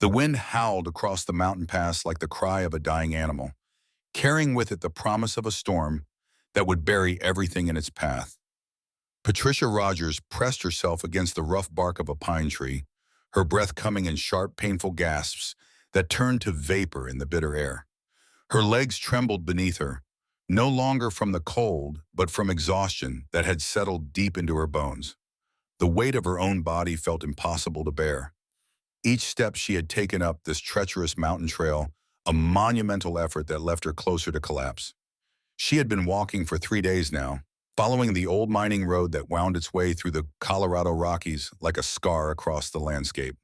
The wind howled across the mountain pass like the cry of a dying animal, carrying with it the promise of a storm that would bury everything in its path. Patricia Rogers pressed herself against the rough bark of a pine tree, her breath coming in sharp, painful gasps that turned to vapor in the bitter air. Her legs trembled beneath her, no longer from the cold, but from exhaustion that had settled deep into her bones. The weight of her own body felt impossible to bear. Each step she had taken up this treacherous mountain trail, a monumental effort that left her closer to collapse. She had been walking for 3 days now, following the old mining road that wound its way through the Colorado Rockies like a scar across the landscape.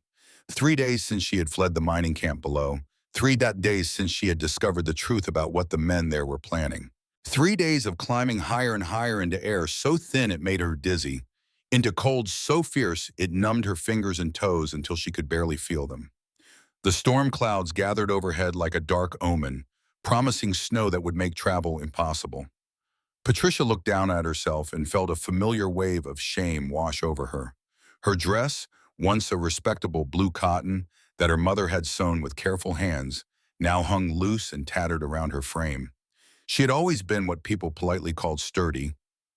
3 days since she had fled the mining camp below. 3 days since she had discovered the truth about what the men there were planning. 3 days of climbing higher and higher into air so thin it made her dizzy, into cold so fierce it numbed her fingers and toes until she could barely feel them. The storm clouds gathered overhead like a dark omen, promising snow that would make travel impossible. Patricia looked down at herself and felt a familiar wave of shame wash over her. Her dress, once a respectable blue cotton that her mother had sewn with careful hands, now hung loose and tattered around her frame. She had always been what people politely called sturdy,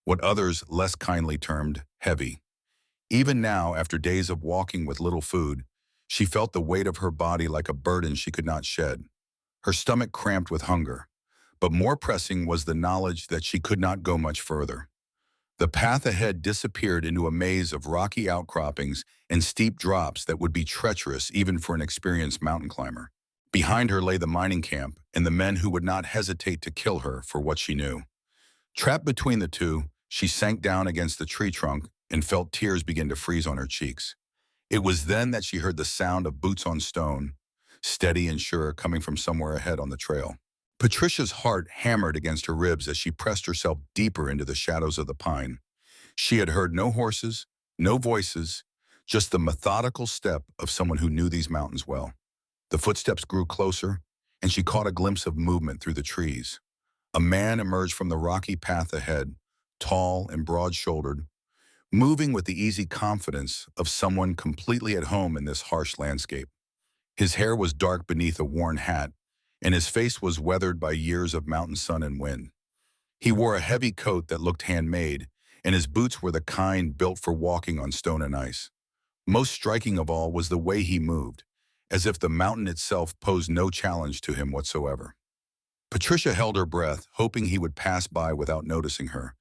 what others less kindly termed heavy. Even now, after days of walking with little food, she felt the weight of her body like a burden she could not shed. Her stomach cramped with hunger, but more pressing was the knowledge that she could not go much further. The path ahead disappeared into a maze of rocky outcroppings and steep drops that would be treacherous even for an experienced mountain climber. Behind her lay the mining camp and the men who would not hesitate to kill her for what she knew. Trapped between the two, she sank down against the tree trunk and felt tears begin to freeze on her cheeks. It was then that she heard the sound of boots on stone, steady and sure, coming from somewhere ahead on the trail. Patricia's heart hammered against her ribs as she pressed herself deeper into the shadows of the pine. She had heard no horses, no voices, just the methodical step of someone who knew these mountains well. The footsteps grew closer, and she caught a glimpse of movement through the trees. A man emerged from the rocky path ahead, tall and broad-shouldered, moving with the easy confidence of someone completely at home in this harsh landscape. His hair was dark beneath a worn hat, and his face was weathered by years of mountain sun and wind. He wore a heavy coat that looked handmade, and his boots were the kind built for walking on stone and ice. Most striking of all was the way he moved, as if the mountain itself posed no challenge to him whatsoever. Patricia held her breath, hoping he would pass by without noticing her.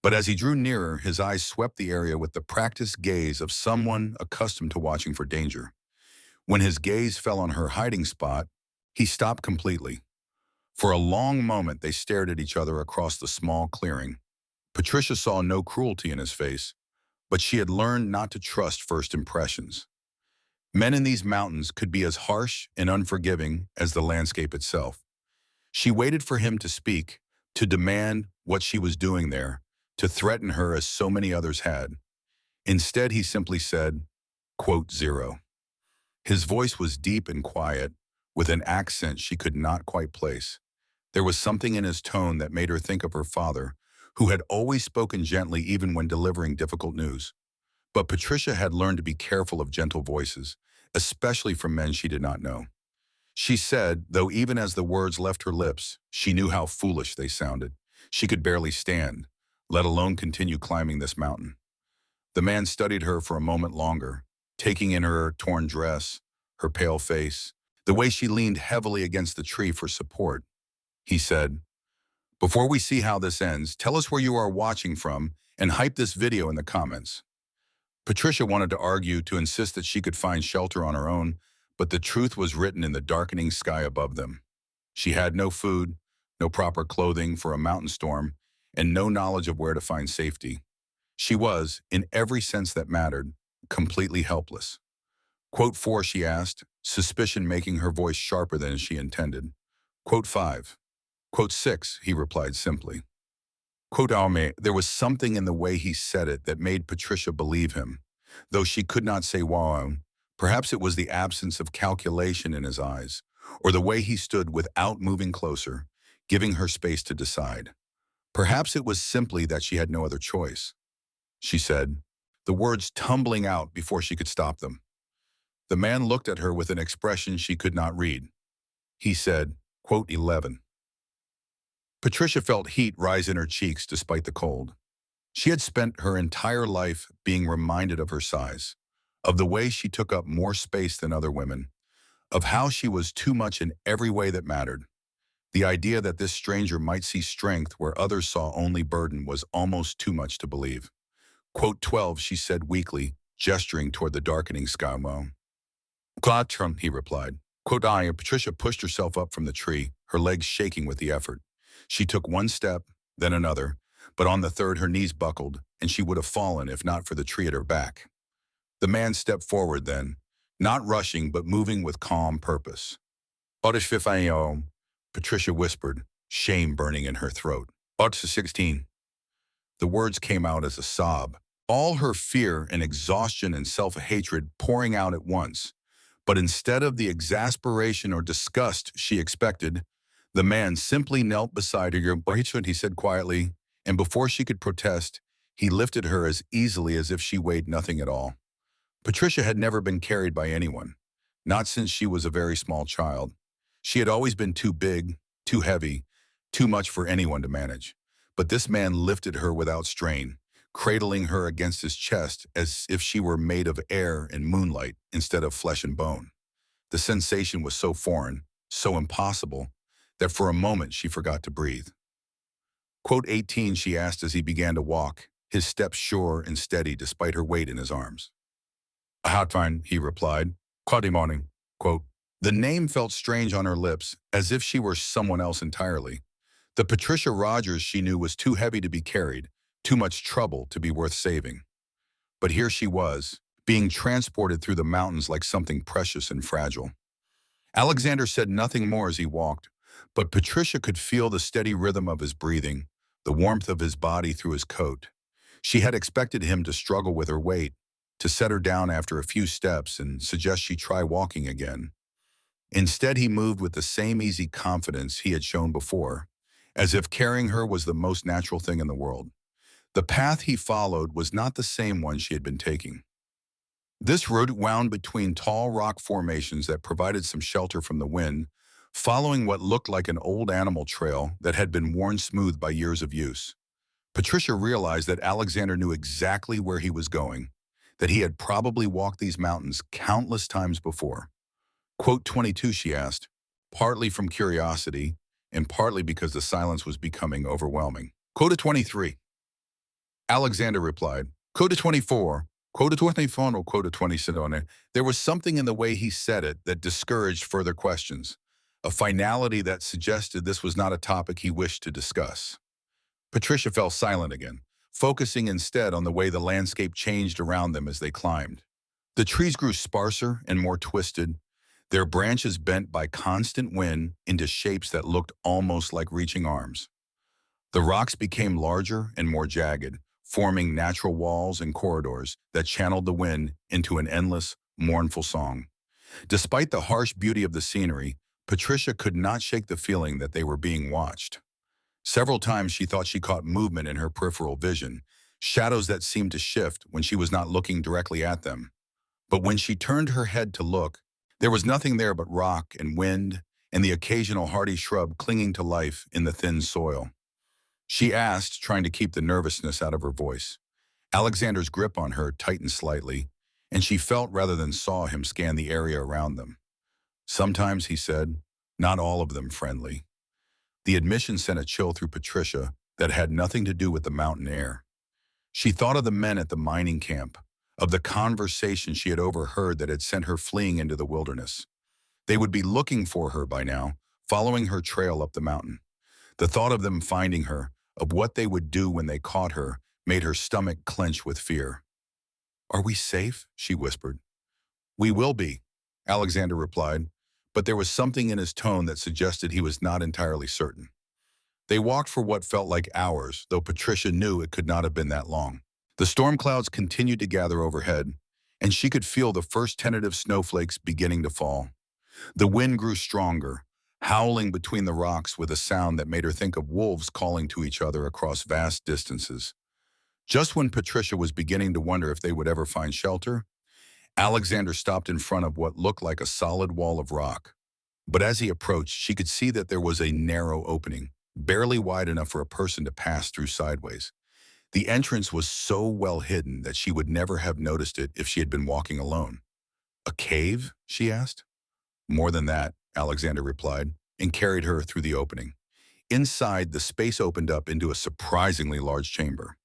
But as he drew nearer, his eyes swept the area with the practiced gaze of someone accustomed to watching for danger. When his gaze fell on her hiding spot, he stopped completely. For a long moment, they stared at each other across the small clearing. Patricia saw no cruelty in his face, but she had learned not to trust first impressions. Men in these mountains could be as harsh and unforgiving as the landscape itself. She waited for him to speak, to demand what she was doing there, to threaten her as so many others had. Instead, he simply said, quote, "0." His voice was deep and quiet, with an accent she could not quite place. There was something in his tone that made her think of her father, who had always spoken gently even when delivering difficult news. But Patricia had learned to be careful of gentle voices, especially from men she did not know. She said, though even as the words left her lips, she knew how foolish they sounded. She could barely stand, let alone continue climbing this mountain. The man studied her for a moment longer, taking in her torn dress, her pale face, the way she leaned heavily against the tree for support. He said, "Before we see how this ends, tell us where you are watching from and hype this video in the comments." Patricia wanted to argue, to insist that she could find shelter on her own, but the truth was written in the darkening sky above them. She had no food, no proper clothing for a mountain storm, and no knowledge of where to find safety. She was, in every sense that mattered, completely helpless. Quote 4, she asked, suspicion making her voice sharper than she intended. Quote 5. Quote 6, he replied simply. Quote Alme, there was something in the way he said it that made Patricia believe him. Though she could not say wow, perhaps it was the absence of calculation in his eyes, or the way he stood without moving closer, giving her space to decide. Perhaps it was simply that she had no other choice. She said, the words tumbling out before she could stop them. The man looked at her with an expression she could not read. He said, quote, 11. Patricia felt heat rise in her cheeks despite the cold. She had spent her entire life being reminded of her size, of the way she took up more space than other women, of how she was too much in every way that mattered. The idea that this stranger might see strength where others saw only burden was almost too much to believe. Quote 12, she said weakly, gesturing toward the darkening sky. Glatrum, he replied. Quote I, and Patricia pushed herself up from the tree, her legs shaking with the effort. She took one step, then another, but on the third her knees buckled, and she would have fallen if not for the tree at her back. The man stepped forward then, not rushing but moving with calm purpose. Patricia whispered, shame burning in her throat. 16. The words came out as a sob, all her fear and exhaustion and self-hatred pouring out at once. But instead of the exasperation or disgust she expected, the man simply knelt beside her. He said quietly, and before she could protest, he lifted her as easily as if she weighed nothing at all. Patricia had never been carried by anyone, not since she was a very small child. She had always been too big, too heavy, too much for anyone to manage. But this man lifted her without strain, cradling her against his chest as if she were made of air and moonlight instead of flesh and bone. The sensation was so foreign, so impossible, that for a moment she forgot to breathe. Quote 18, she asked as he began to walk, his steps sure and steady despite her weight in his arms. A hot fine, he replied. Quote morning. Quote, the name felt strange on her lips, as if she were someone else entirely. The Patricia Rogers she knew was too heavy to be carried, too much trouble to be worth saving. But here she was, being transported through the mountains like something precious and fragile. Alexander said nothing more as he walked, but Patricia could feel the steady rhythm of his breathing, the warmth of his body through his coat. She had expected him to struggle with her weight, to set her down after a few steps and suggest she try walking again. Instead, he moved with the same easy confidence he had shown before, as if carrying her was the most natural thing in the world. The path he followed was not the same one she had been taking. This route wound between tall rock formations that provided some shelter from the wind, following what looked like an old animal trail that had been worn smooth by years of use. Patricia realized that Alexander knew exactly where he was going, that he had probably walked these mountains countless times before. Quote 22, she asked, partly from curiosity and partly because the silence was becoming overwhelming. Quote 23. Alexander replied, Quote 24, Quote 24 or Quote 27. There was something in the way he said it that discouraged further questions, a finality that suggested this was not a topic he wished to discuss. Patricia fell silent again, focusing instead on the way the landscape changed around them as they climbed. The trees grew sparser and more twisted, their branches bent by constant wind into shapes that looked almost like reaching arms. The rocks became larger and more jagged, forming natural walls and corridors that channeled the wind into an endless, mournful song. Despite the harsh beauty of the scenery, Patricia could not shake the feeling that they were being watched. Several times she thought she caught movement in her peripheral vision, shadows that seemed to shift when she was not looking directly at them. But when she turned her head to look, there was nothing there but rock and wind and the occasional hardy shrub clinging to life in the thin soil. She asked, trying to keep the nervousness out of her voice. Alexander's grip on her tightened slightly, and she felt rather than saw him scan the area around them. Sometimes, he said, not all of them friendly. The admission sent a chill through Patricia that had nothing to do with the mountain air. She thought of the men at the mining camp, of the conversation she had overheard that had sent her fleeing into the wilderness. They would be looking for her by now, following her trail up the mountain. The thought of them finding her, of what they would do when they caught her, made her stomach clench with fear. Are we safe? She whispered. We will be, Alexander replied, but there was something in his tone that suggested he was not entirely certain. They walked for what felt like hours, though Patricia knew it could not have been that long. The storm clouds continued to gather overhead, and she could feel the first tentative snowflakes beginning to fall. The wind grew stronger, howling between the rocks with a sound that made her think of wolves calling to each other across vast distances. Just when Patricia was beginning to wonder if they would ever find shelter, Alexander stopped in front of what looked like a solid wall of rock. But as he approached, she could see that there was a narrow opening, barely wide enough for a person to pass through sideways. The entrance was so well hidden that she would never have noticed it if she had been walking alone. "A cave?" she asked. "More than that," Alexander replied, and carried her through the opening. Inside, the space opened up into a surprisingly large chamber.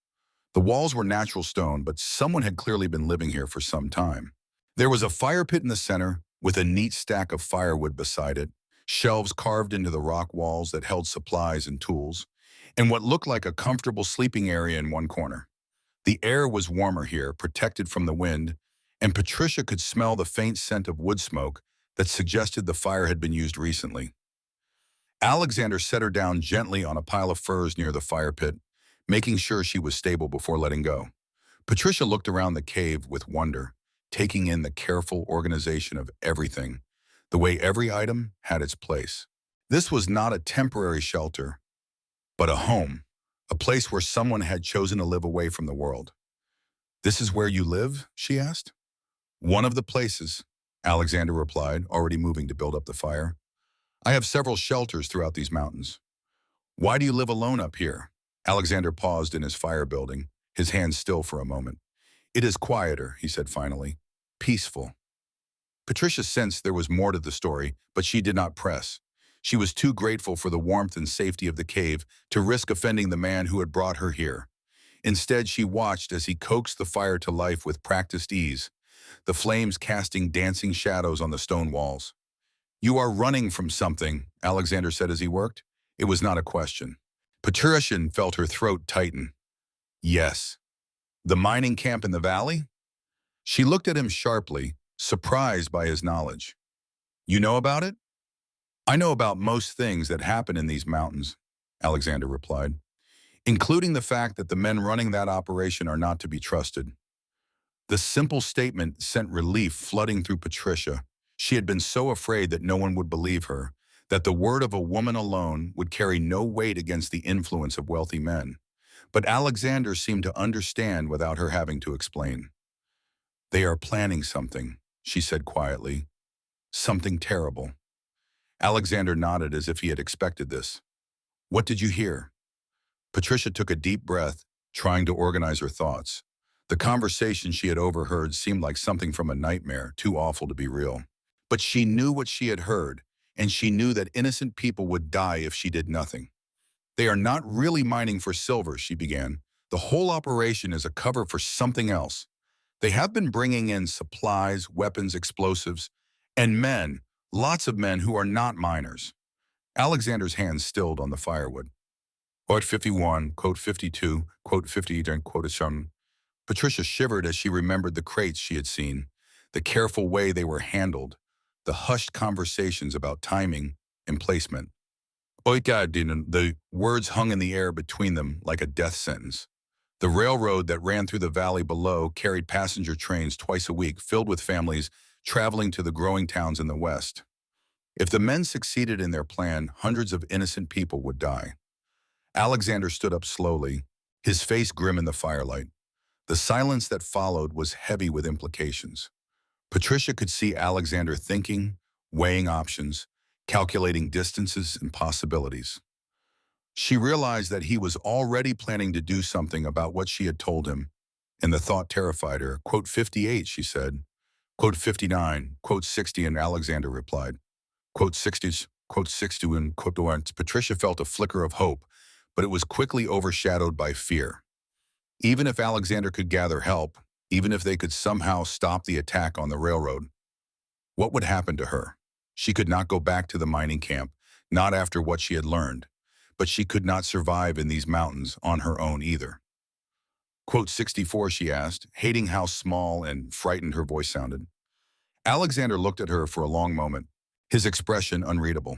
The walls were natural stone, but someone had clearly been living here for some time. There was a fire pit in the center, with a neat stack of firewood beside it, shelves carved into the rock walls that held supplies and tools, and what looked like a comfortable sleeping area in one corner. The air was warmer here, protected from the wind, and Patricia could smell the faint scent of wood smoke that suggested the fire had been used recently. Alexander set her down gently on a pile of furs near the fire pit, making sure she was stable before letting go. Patricia looked around the cave with wonder, taking in the careful organization of everything, the way every item had its place. This was not a temporary shelter, but a home, a place where someone had chosen to live away from the world. "This is where you live?" she asked. "One of the places," Alexander replied, already moving to build up the fire. "I have several shelters throughout these mountains." "Why do you live alone up here?" Alexander paused in his fire building, his hands still for a moment. "It is quieter," he said finally. "Peaceful." Patricia sensed there was more to the story, but she did not press. She was too grateful for the warmth and safety of the cave to risk offending the man who had brought her here. Instead, she watched as he coaxed the fire to life with practiced ease, the flames casting dancing shadows on the stone walls. "You are running from something," Alexander said as he worked. It was not a question. Patricia felt her throat tighten. "Yes." "The mining camp in the valley?" She looked at him sharply, surprised by his knowledge. "You know about it?" "I know about most things that happen in these mountains," Alexander replied, "including the fact that the men running that operation are not to be trusted." The simple statement sent relief flooding through Patricia. She had been so afraid that no one would believe her, that the word of a woman alone would carry no weight against the influence of wealthy men. But Alexander seemed to understand without her having to explain. "They are planning something," she said quietly. "Something terrible." Alexander nodded as if he had expected this. "What did you hear?" Patricia took a deep breath, trying to organize her thoughts. The conversation she had overheard seemed like something from a nightmare, too awful to be real. But she knew what she had heard, and she knew that innocent people would die if she did nothing. "They are not really mining for silver," she began. "The whole operation is a cover for something else. They have been bringing in supplies, weapons, explosives, and men, lots of men who are not miners." Alexander's hands stilled on the firewood. Quote 51, quote 52, quote 50, and quote some. Patricia shivered as she remembered the crates she had seen, the careful way they were handled, the hushed conversations about timing and placement. Oikadinen, the words hung in the air between them like a death sentence. The railroad that ran through the valley below carried passenger trains twice a week filled with families traveling to the growing towns in the west. If the men succeeded in their plan, hundreds of innocent people would die. Alexander stood up slowly, his face grim in the firelight. The silence that followed was heavy with implications. Patricia could see Alexander thinking, weighing options, calculating distances and possibilities. She realized that he was already planning to do something about what she had told him, and the thought terrified her. Quote 58, she said. Quote 59, quote 60, and Alexander replied. Quote 60, quote 60, and quote 1. Patricia felt a flicker of hope, but it was quickly overshadowed by fear. Even if Alexander could gather help, even if they could somehow stop the attack on the railroad, what would happen to her? She could not go back to the mining camp, not after what she had learned, but she could not survive in these mountains on her own either. Quote 64, she asked, hating how small and frightened her voice sounded. Alexander looked at her for a long moment, his expression unreadable.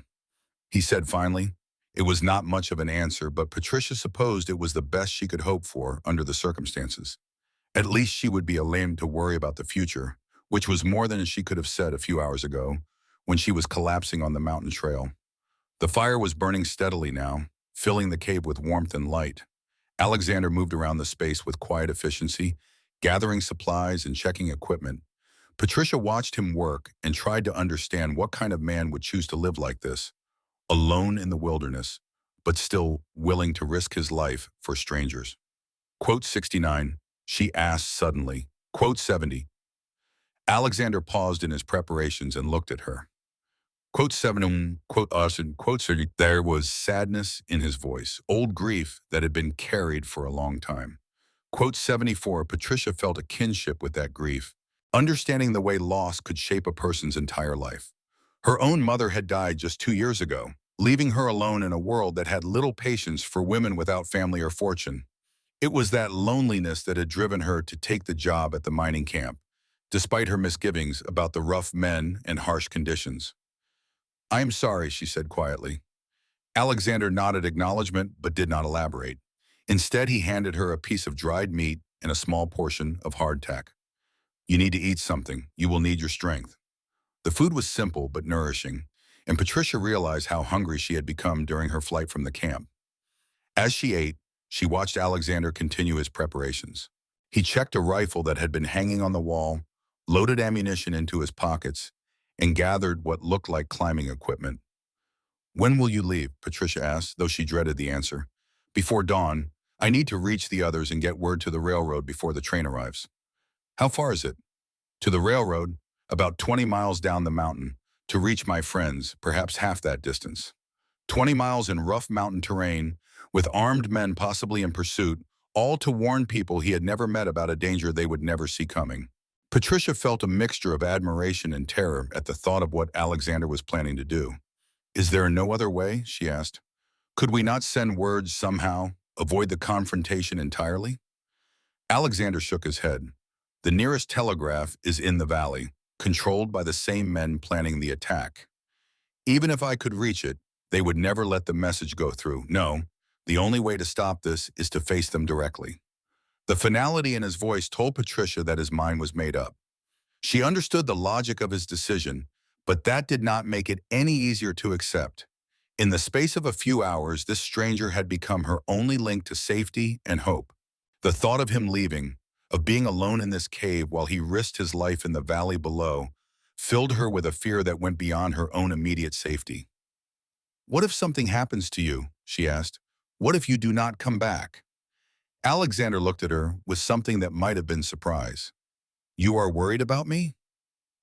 He said finally, it was not much of an answer, but Patricia supposed it was the best she could hope for under the circumstances. At least she would be allowed to worry about the future, which was more than she could have said a few hours ago when she was collapsing on the mountain trail. The fire was burning steadily now, filling the cave with warmth and light. Alexander moved around the space with quiet efficiency, gathering supplies and checking equipment. Patricia watched him work and tried to understand what kind of man would choose to live like this, alone in the wilderness, but still willing to risk his life for strangers. Quote 69, she asked suddenly. Quote 70, Alexander paused in his preparations and looked at her. Quote 7, quote us, and quote 30, there was sadness in his voice, old grief that had been carried for a long time. Quote 74, Patricia felt a kinship with that grief, understanding the way loss could shape a person's entire life. Her own mother had died just 2 years ago, leaving her alone in a world that had little patience for women without family or fortune. It was that loneliness that had driven her to take the job at the mining camp, despite her misgivings about the rough men and harsh conditions. I am sorry, she said quietly. Alexander nodded acknowledgement but did not elaborate. Instead, he handed her a piece of dried meat and a small portion of hardtack. You need to eat something. You will need your strength. The food was simple but nourishing, and Patricia realized how hungry she had become during her flight from the camp. As she ate, she watched Alexander continue his preparations. He checked a rifle that had been hanging on the wall, loaded ammunition into his pockets, and gathered what looked like climbing equipment. When will you leave? Patricia asked, though she dreaded the answer. Before dawn. I need to reach the others and get word to the railroad before the train arrives. How far is it? To the railroad, about 20 miles down the mountain. To reach my friends, perhaps half that distance. 20 miles in rough mountain terrain, with armed men possibly in pursuit, all to warn people he had never met about a danger they would never see coming. Patricia felt a mixture of admiration and terror at the thought of what Alexander was planning to do. Is there no other way? She asked. Could we not send words somehow, avoid the confrontation entirely? Alexander shook his head. The nearest telegraph is in the valley, controlled by the same men planning the attack. Even if I could reach it, they would never let the message go through. No, the only way to stop this is to face them directly. The finality in his voice told Patricia that his mind was made up. She understood the logic of his decision, but that did not make it any easier to accept. In the space of a few hours, this stranger had become her only link to safety and hope. The thought of him leaving, of being alone in this cave while he risked his life in the valley below, filled her with a fear that went beyond her own immediate safety. What if something happens to you? She asked. What if you do not come back? Alexander looked at her with something that might have been surprise. You are worried about me?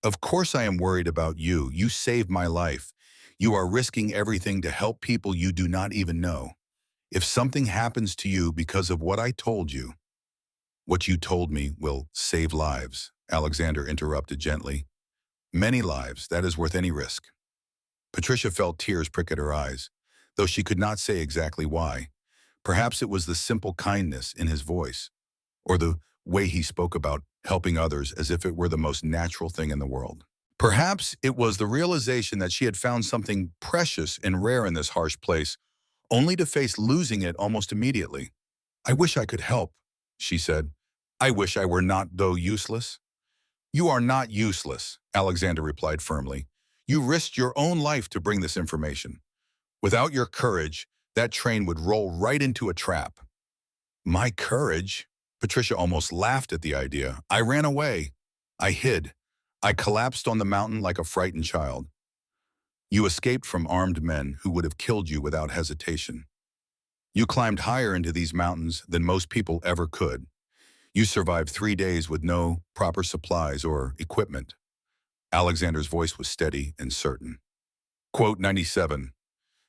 Of course I am worried about you. You saved my life. You are risking everything to help people you do not even know. If something happens to you because of what I told you, what you told me will save lives, Alexander interrupted gently. Many lives, that is worth any risk. Patricia felt tears prick at her eyes, though she could not say exactly why. Perhaps it was the simple kindness in his voice, or the way he spoke about helping others as if it were the most natural thing in the world. Perhaps it was the realization that she had found something precious and rare in this harsh place, only to face losing it almost immediately. I wish I could help, she said. I wish I were not, though, useless. You are not useless, Alexander replied firmly. You risked your own life to bring this information. Without your courage, that train would roll right into a trap. My courage? Patricia almost laughed at the idea. I ran away. I hid. I collapsed on the mountain like a frightened child. You escaped from armed men who would have killed you without hesitation. You climbed higher into these mountains than most people ever could. You survived 3 days with no proper supplies or equipment. Alexander's voice was steady and certain. Quote 97.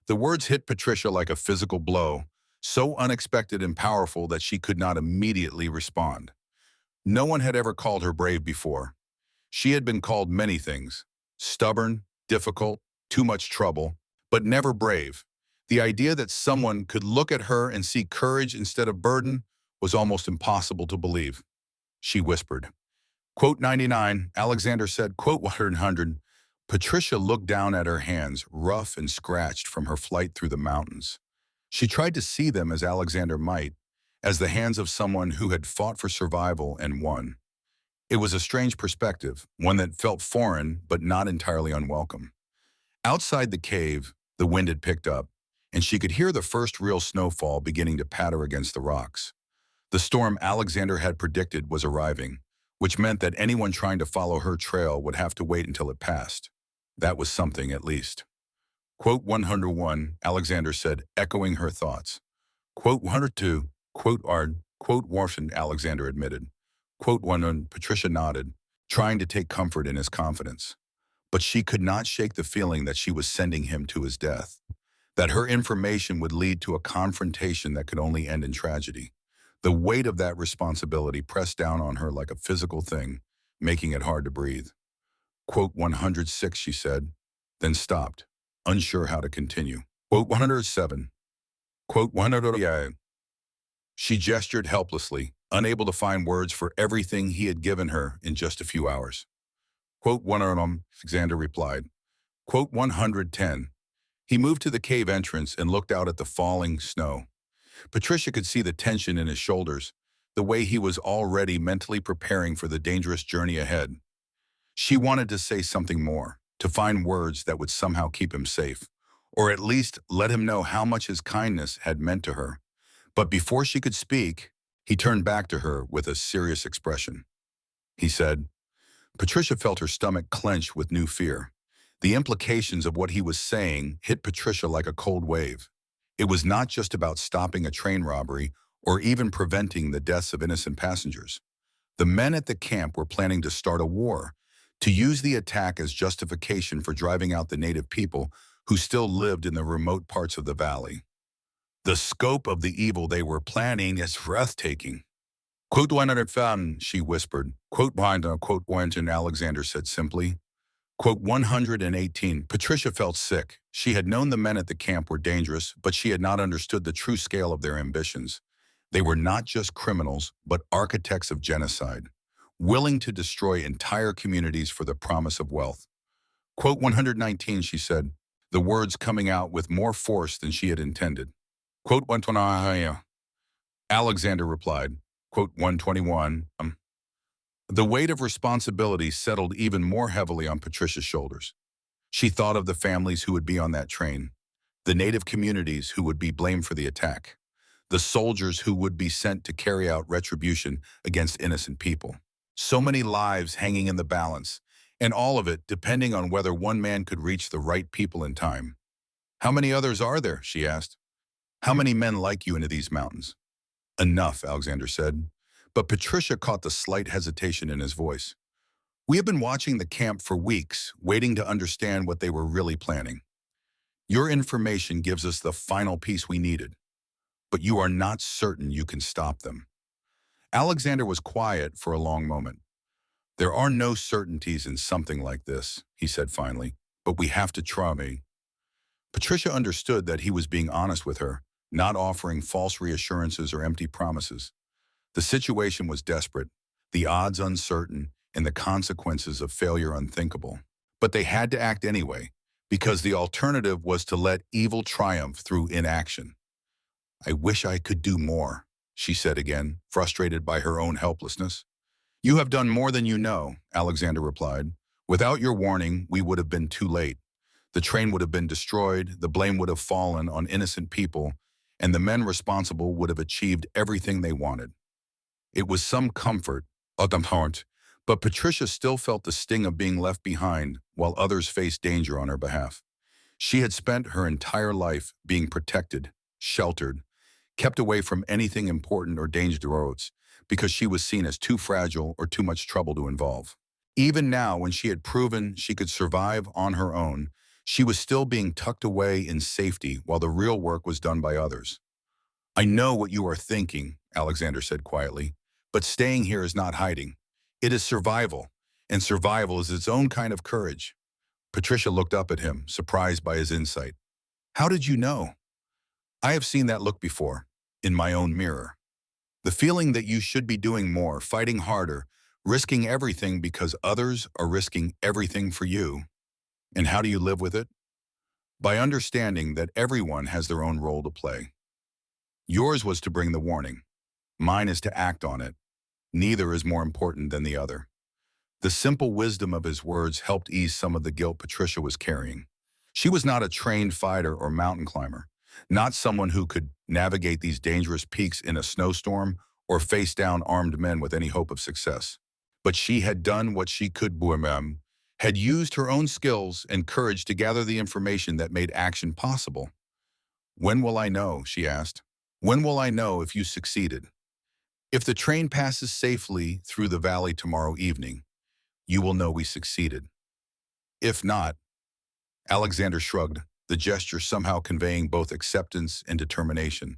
The words hit Patricia like a physical blow, so unexpected and powerful that she could not immediately respond. No one had ever called her brave before. She had been called many things: stubborn, difficult, too much trouble, but never brave. The idea that someone could look at her and see courage instead of burden was almost impossible to believe. She whispered. Quote 99, Alexander said, quote 100. Patricia looked down at her hands, rough and scratched from her flight through the mountains. She tried to see them as Alexander might, as the hands of someone who had fought for survival and won. It was a strange perspective, one that felt foreign but not entirely unwelcome. Outside the cave, the wind had picked up, and she could hear the first real snowfall beginning to patter against the rocks. The storm Alexander had predicted was arriving, which meant that anyone trying to follow her trail would have to wait until it passed. That was something, at least. Quote 101, Alexander said, echoing her thoughts. Quote 102, quote Ard, quote Wharton, Alexander admitted. Quote 101, Patricia nodded, trying to take comfort in his confidence. But she could not shake the feeling that she was sending him to his death, that her information would lead to a confrontation that could only end in tragedy. The weight of that responsibility pressed down on her like a physical thing, making it hard to breathe. Quote 106, she said, then stopped, unsure how to continue. Quote 107. Quote 108. She gestured helplessly, unable to find words for everything he had given her in just a few hours. Quote 100, Alexander replied. Quote 110. He moved to the cave entrance and looked out at the falling snow. Patricia could see the tension in his shoulders, the way he was already mentally preparing for the dangerous journey ahead. She wanted to say something more, to find words that would somehow keep him safe, or at least let him know how much his kindness had meant to her. But before she could speak, he turned back to her with a serious expression. He said, Patricia felt her stomach clench with new fear. The implications of what he was saying hit Patricia like a cold wave. It was not just about stopping a train robbery or even preventing the deaths of innocent passengers. The men at the camp were planning to start a war, to use the attack as justification for driving out the native people who still lived in the remote parts of the valley. The scope of the evil they were planning is breathtaking. Quote 105, she whispered. Quote 100, Alexander said simply. Quote 118, Patricia felt sick. She had known the men at the camp were dangerous, but she had not understood the true scale of their ambitions. They were not just criminals, but architects of genocide, willing to destroy entire communities for the promise of wealth. Quote 119, she said, the words coming out with more force than she had intended. Quote 120, Alexander replied. Quote 121, The weight of responsibility settled even more heavily on Patricia's shoulders. She thought of the families who would be on that train, the native communities who would be blamed for the attack, the soldiers who would be sent to carry out retribution against innocent people. So many lives hanging in the balance, and all of it depending on whether one man could reach the right people in time. How many others are there, she asked. How many men like you into these mountains? Enough, Alexander said. But Patricia caught the slight hesitation in his voice. We have been watching the camp for weeks, waiting to understand what they were really planning. Your information gives us the final piece we needed, but you are not certain you can stop them. Alexander was quiet for a long moment. There are no certainties in something like this, he said finally, but we have to try me. Patricia understood that he was being honest with her, not offering false reassurances or empty promises. The situation was desperate, the odds uncertain, and the consequences of failure unthinkable. But they had to act anyway, because the alternative was to let evil triumph through inaction. I wish I could do more, she said again, frustrated by her own helplessness. You have done more than you know, Alexander replied. Without your warning, we would have been too late. The train would have been destroyed, the blame would have fallen on innocent people, and the men responsible would have achieved everything they wanted. It was some comfort, but Patricia still felt the sting of being left behind while others faced danger on her behalf. She had spent her entire life being protected, sheltered, kept away from anything important or dangerous because she was seen as too fragile or too much trouble to involve. Even now, when she had proven she could survive on her own, she was still being tucked away in safety while the real work was done by others. I know what you are thinking, Alexander said quietly, but staying here is not hiding. It is survival, and survival is its own kind of courage. Patricia looked up at him, surprised by his insight. How did you know? I have seen that look before, in my own mirror. The feeling that you should be doing more, fighting harder, risking everything because others are risking everything for you. And how do you live with it? By understanding that everyone has their own role to play. Yours was to bring the warning. Mine is to act on it. Neither is more important than the other. The simple wisdom of his words helped ease some of the guilt Patricia was carrying. She was not a trained fighter or mountain climber, not someone who could navigate these dangerous peaks in a snowstorm or face down armed men with any hope of success. But she had done what she could, Bourmem, had used her own skills and courage to gather the information that made action possible. When will I know, she asked. When will I know if you succeeded? If the train passes safely through the valley tomorrow evening, you will know we succeeded. If not, Alexander shrugged, the gesture somehow conveying both acceptance and determination.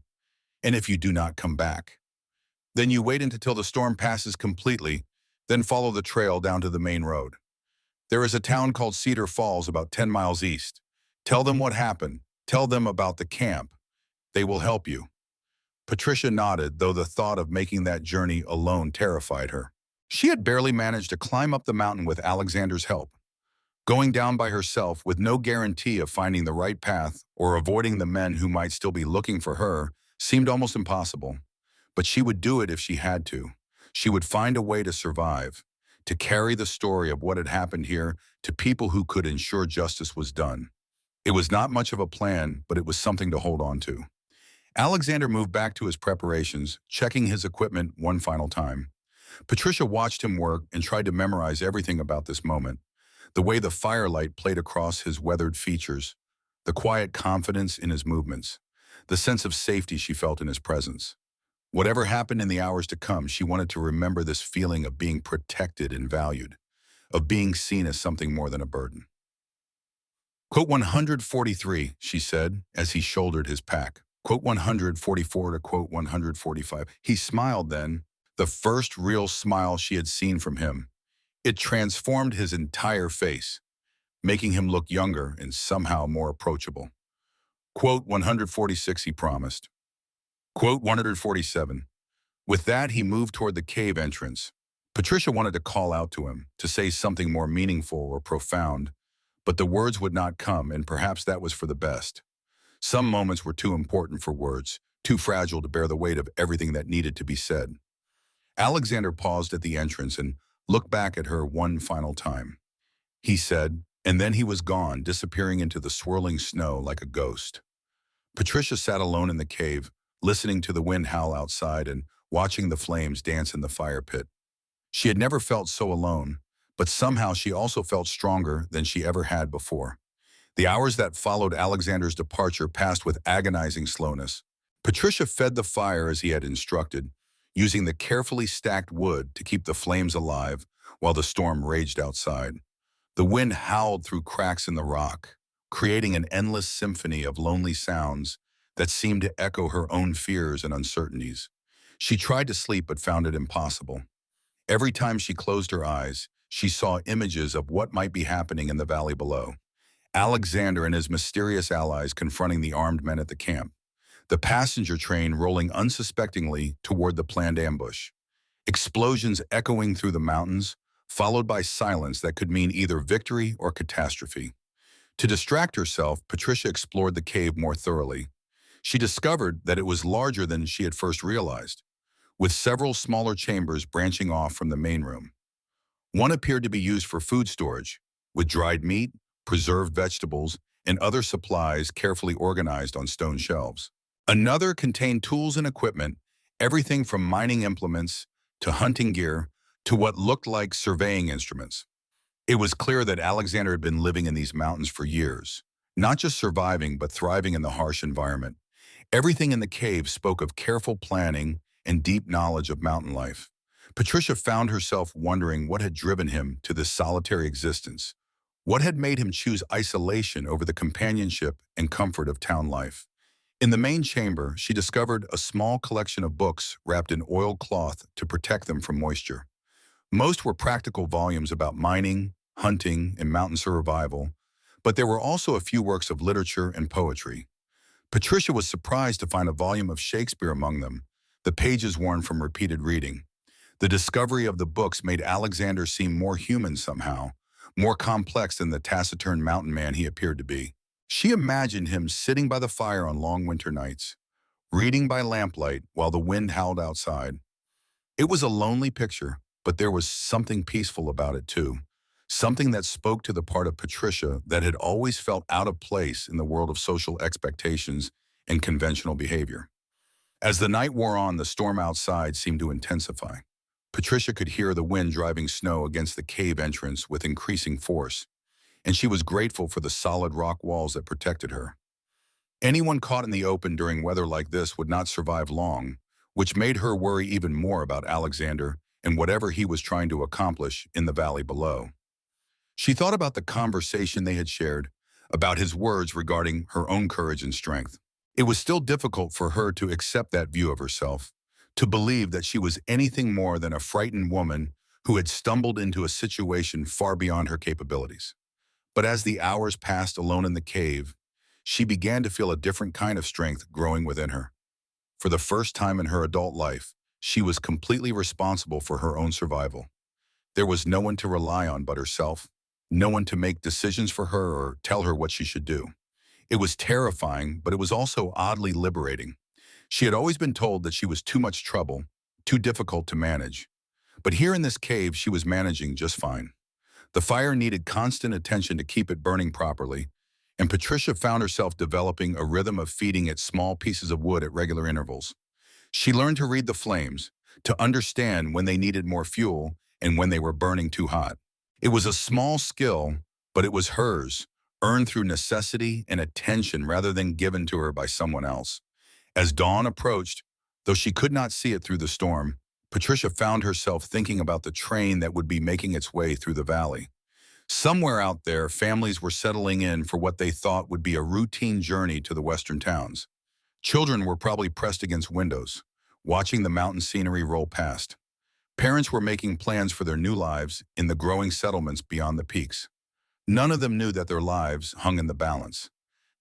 And if you do not come back, then you wait until the storm passes completely, then follow the trail down to the main road. There is a town called Cedar Falls about 10 miles east. Tell them what happened. Tell them about the camp. They will help you. Patricia nodded, though the thought of making that journey alone terrified her. She had barely managed to climb up the mountain with Alexander's help. Going down by herself with no guarantee of finding the right path or avoiding the men who might still be looking for her seemed almost impossible. But she would do it if she had to. She would find a way to survive, to carry the story of what had happened here to people who could ensure justice was done. It was not much of a plan, but it was something to hold on to. Alexander moved back to his preparations, checking his equipment one final time. Patricia watched him work and tried to memorize everything about this moment. The way the firelight played across his weathered features, the quiet confidence in his movements, the sense of safety she felt in his presence. Whatever happened in the hours to come, she wanted to remember this feeling of being protected and valued, of being seen as something more than a burden. Quote 143, she said, as he shouldered his pack. Quote 144 to quote 145. He smiled then, the first real smile she had seen from him. It transformed his entire face, making him look younger and somehow more approachable. Quote 146, he promised. Quote 147. With that, he moved toward the cave entrance. Patricia wanted to call out to him, to say something more meaningful or profound, but the words would not come, and perhaps that was for the best. Some moments were too important for words, too fragile to bear the weight of everything that needed to be said. Alexander paused at the entrance and looked back at her one final time. He said, and then he was gone, disappearing into the swirling snow like a ghost. Patricia sat alone in the cave, listening to the wind howl outside and watching the flames dance in the fire pit. She had never felt so alone, but somehow she also felt stronger than she ever had before. The hours that followed Alexander's departure passed with agonizing slowness. Patricia fed the fire as he had instructed, using the carefully stacked wood to keep the flames alive while the storm raged outside. The wind howled through cracks in the rock, creating an endless symphony of lonely sounds that seemed to echo her own fears and uncertainties. She tried to sleep but found it impossible. Every time she closed her eyes, she saw images of what might be happening in the valley below. Alexander and his mysterious allies confronting the armed men at the camp. The passenger train rolling unsuspectingly toward the planned ambush. Explosions echoing through the mountains, followed by silence that could mean either victory or catastrophe. To distract herself, Patricia explored the cave more thoroughly. She discovered that it was larger than she had first realized, with several smaller chambers branching off from the main room. One appeared to be used for food storage, with dried meat, preserved vegetables, and other supplies carefully organized on stone shelves. Another contained tools and equipment, everything from mining implements to hunting gear to what looked like surveying instruments. It was clear that Alexander had been living in these mountains for years, not just surviving but thriving in the harsh environment. Everything in the cave spoke of careful planning and deep knowledge of mountain life. Patricia found herself wondering what had driven him to this solitary existence. What had made him choose isolation over the companionship and comfort of town life? In the main chamber, she discovered a small collection of books wrapped in oiled cloth to protect them from moisture. Most were practical volumes about mining, hunting, and mountain survival, but there were also a few works of literature and poetry. Patricia was surprised to find a volume of Shakespeare among them, the pages worn from repeated reading. The discovery of the books made Alexander seem more human somehow, more complex than the taciturn mountain man he appeared to be. She imagined him sitting by the fire on long winter nights, reading by lamplight while the wind howled outside. It was a lonely picture, but there was something peaceful about it too, something that spoke to the part of Patricia that had always felt out of place in the world of social expectations and conventional behavior. As the night wore on, the storm outside seemed to intensify. Patricia could hear the wind driving snow against the cave entrance with increasing force, and she was grateful for the solid rock walls that protected her. Anyone caught in the open during weather like this would not survive long, which made her worry even more about Alexander and whatever he was trying to accomplish in the valley below. She thought about the conversation they had shared, about his words regarding her own courage and strength. It was still difficult for her to accept that view of herself, to believe that she was anything more than a frightened woman who had stumbled into a situation far beyond her capabilities. But as the hours passed alone in the cave, she began to feel a different kind of strength growing within her. For the first time in her adult life, she was completely responsible for her own survival. There was no one to rely on but herself, no one to make decisions for her or tell her what she should do. It was terrifying, but it was also oddly liberating. She had always been told that she was too much trouble, too difficult to manage. But here in this cave, she was managing just fine. The fire needed constant attention to keep it burning properly, and Patricia found herself developing a rhythm of feeding it small pieces of wood at regular intervals. She learned to read the flames, to understand when they needed more fuel and when they were burning too hot. It was a small skill, but it was hers, earned through necessity and attention rather than given to her by someone else. As dawn approached, though she could not see it through the storm, Patricia found herself thinking about the train that would be making its way through the valley. Somewhere out there, families were settling in for what they thought would be a routine journey to the western towns. Children were probably pressed against windows, watching the mountain scenery roll past. Parents were making plans for their new lives in the growing settlements beyond the peaks. None of them knew that their lives hung in the balance,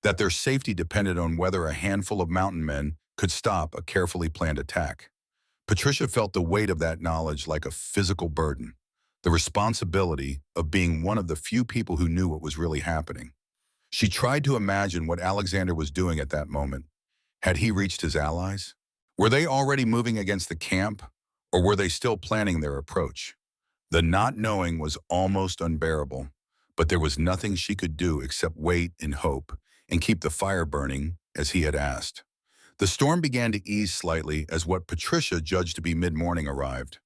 that their safety depended on whether a handful of mountain men could stop a carefully planned attack. Patricia felt the weight of that knowledge like a physical burden, the responsibility of being one of the few people who knew what was really happening. She tried to imagine what Alexander was doing at that moment. Had he reached his allies? Were they already moving against the camp, or were they still planning their approach? The not knowing was almost unbearable, but there was nothing she could do except wait and hope and keep the fire burning as he had asked. The storm began to ease slightly as what Patricia judged to be mid-morning arrived.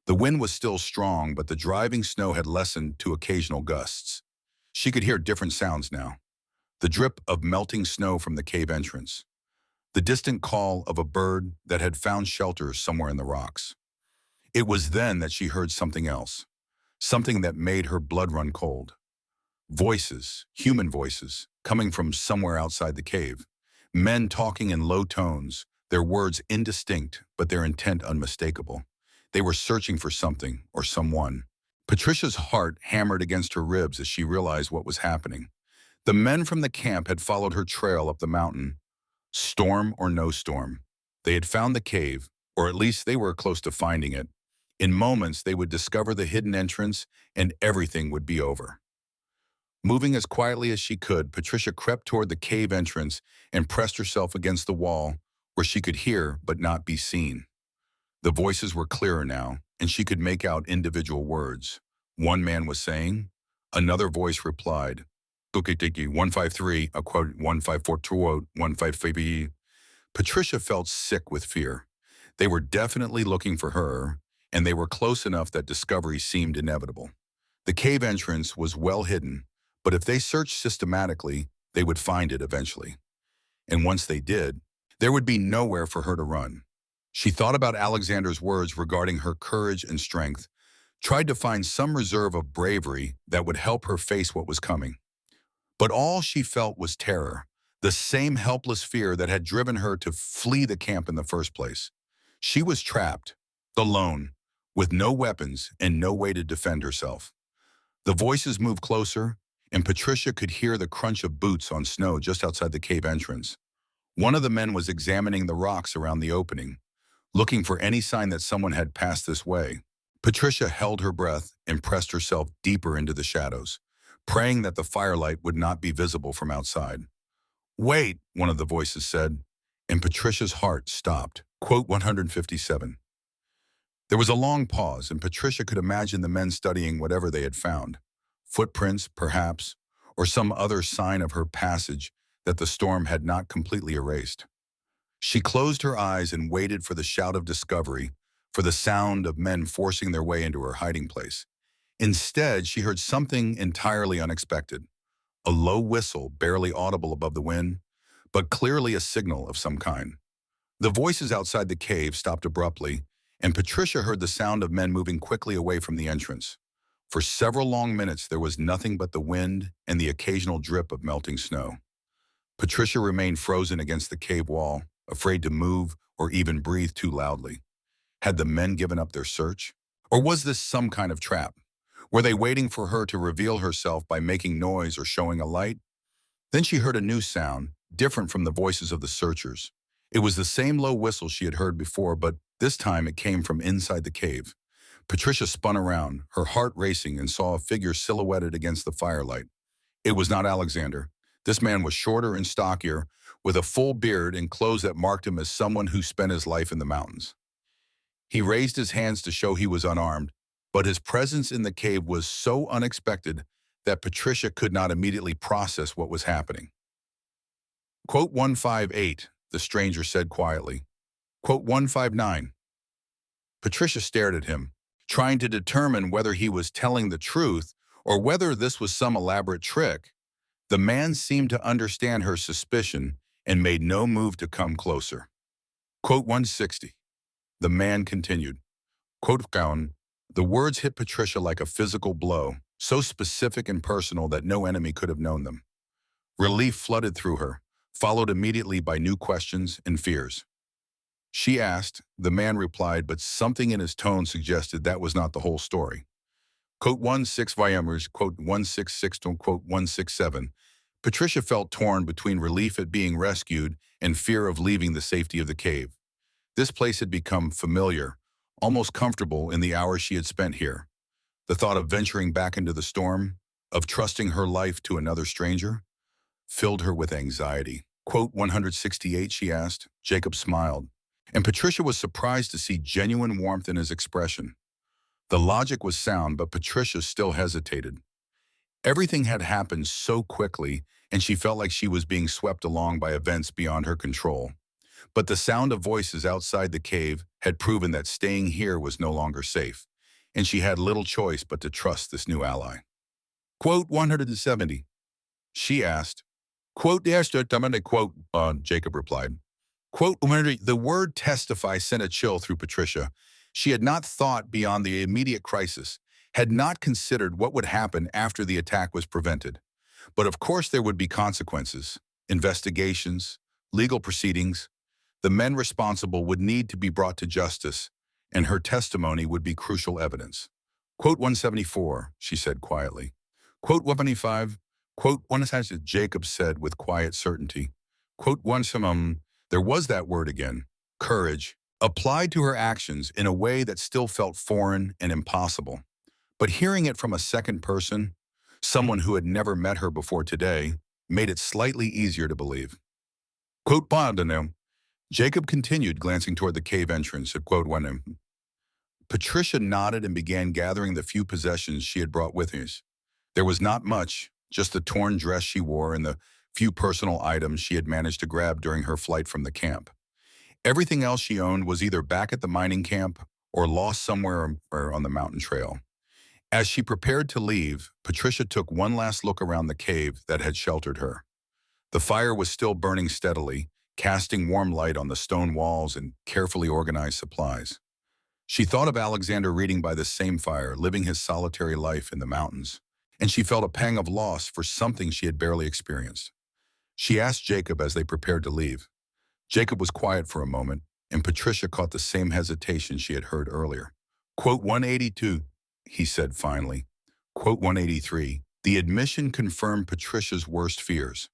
The wind was still strong, but the driving snow had lessened to occasional gusts. She could hear different sounds now. The drip of melting snow from the cave entrance. The distant call of a bird that had found shelter somewhere in the rocks. It was then that she heard something else, something that made her blood run cold. Voices, human voices, coming from somewhere outside the cave. Men talking in low tones, their words indistinct, but their intent unmistakable. They were searching for something or someone. Patricia's heart hammered against her ribs as she realized what was happening. The men from the camp had followed her trail up the mountain. Storm or no storm, they had found the cave, or at least they were close to finding it. In moments, they would discover the hidden entrance, and everything would be over. Moving as quietly as she could, Patricia crept toward the cave entrance and pressed herself against the wall where she could hear but not be seen. The voices were clearer now, and she could make out individual words. One man was saying, another voice replied, "Tukitiki 153, a quote 154 155." Patricia felt sick with fear. They were definitely looking for her, and they were close enough that discovery seemed inevitable. The cave entrance was well hidden, but if they searched systematically, they would find it eventually. And once they did, there would be nowhere for her to run. She thought about Alexander's words regarding her courage and strength, tried to find some reserve of bravery that would help her face what was coming. But all she felt was terror, the same helpless fear that had driven her to flee the camp in the first place. She was trapped, alone, with no weapons and no way to defend herself. The voices moved closer, and Patricia could hear the crunch of boots on snow just outside the cave entrance. One of the men was examining the rocks around the opening, looking for any sign that someone had passed this way. Patricia held her breath and pressed herself deeper into the shadows, praying that the firelight would not be visible from outside. "Wait," one of the voices said, and Patricia's heart stopped. Quote 157. There was a long pause, and Patricia could imagine the men studying whatever they had found. Footprints, perhaps, or some other sign of her passage that the storm had not completely erased. She closed her eyes and waited for the shout of discovery, for the sound of men forcing their way into her hiding place. Instead, she heard something entirely unexpected, a low whistle barely audible above the wind, but clearly a signal of some kind. The voices outside the cave stopped abruptly, and Patricia heard the sound of men moving quickly away from the entrance. For several long minutes, there was nothing but the wind and the occasional drip of melting snow. Patricia remained frozen against the cave wall, afraid to move or even breathe too loudly. Had the men given up their search? Or was this some kind of trap? Were they waiting for her to reveal herself by making noise or showing a light? Then she heard a new sound, different from the voices of the searchers. It was the same low whistle she had heard before, but this time it came from inside the cave. Patricia spun around, her heart racing, and saw a figure silhouetted against the firelight. It was not Alexander. This man was shorter and stockier, with a full beard and clothes that marked him as someone who spent his life in the mountains. He raised his hands to show he was unarmed, but his presence in the cave was so unexpected that Patricia could not immediately process what was happening. Quote 158, the stranger said quietly. Quote 159. Patricia stared at him, trying to determine whether he was telling the truth or whether this was some elaborate trick. The man seemed to understand her suspicion and made no move to come closer. Quote 160. The man continued. Quote Gowan. The words hit Patricia like a physical blow, so specific and personal that no enemy could have known them. Relief flooded through her, followed immediately by new questions and fears. She asked, the man replied, but something in his tone suggested that was not the whole story. Quote 16 Vyamers, quote 166 to quote 167. Patricia felt torn between relief at being rescued and fear of leaving the safety of the cave. This place had become familiar, almost comfortable in the hours she had spent here. The thought of venturing back into the storm, of trusting her life to another stranger, filled her with anxiety. Quote 168, she asked. Jacob smiled, and Patricia was surprised to see genuine warmth in his expression. The logic was sound, but Patricia still hesitated. Everything had happened so quickly, and she felt like she was being swept along by events beyond her control. But the sound of voices outside the cave had proven that staying here was no longer safe, and she had little choice but to trust this new ally. Quote 170. She asked. Quote, Jacob replied. Quote, the word testify sent a chill through Patricia. She had not thought beyond the immediate crisis, had not considered what would happen after the attack was prevented. But of course there would be consequences, investigations, legal proceedings. The men responsible would need to be brought to justice, and her testimony would be crucial evidence. Quote 174, she said quietly. Quote 175, quote 176, Jacob said with quiet certainty. Quote 1 there was that word again, courage, applied to her actions in a way that still felt foreign and impossible. But hearing it from a second person, someone who had never met her before today, made it slightly easier to believe. Quote Jacob continued, glancing toward the cave entrance at quote 1. Patricia nodded and began gathering the few possessions she had brought with her. There was not much, just the torn dress she wore and the few personal items she had managed to grab during her flight from the camp. Everything else she owned was either back at the mining camp or lost somewhere on the mountain trail. As she prepared to leave, Patricia took one last look around the cave that had sheltered her. The fire was still burning steadily, casting warm light on the stone walls and carefully organized supplies. She thought of Alexander reading by the same fire, living his solitary life in the mountains, and she felt a pang of loss for something she had barely experienced. She asked Jacob as they prepared to leave. Jacob was quiet for a moment, and Patricia caught the same hesitation she had heard earlier. Quote 182, he said finally. Quote 183, the admission confirmed Patricia's worst fears.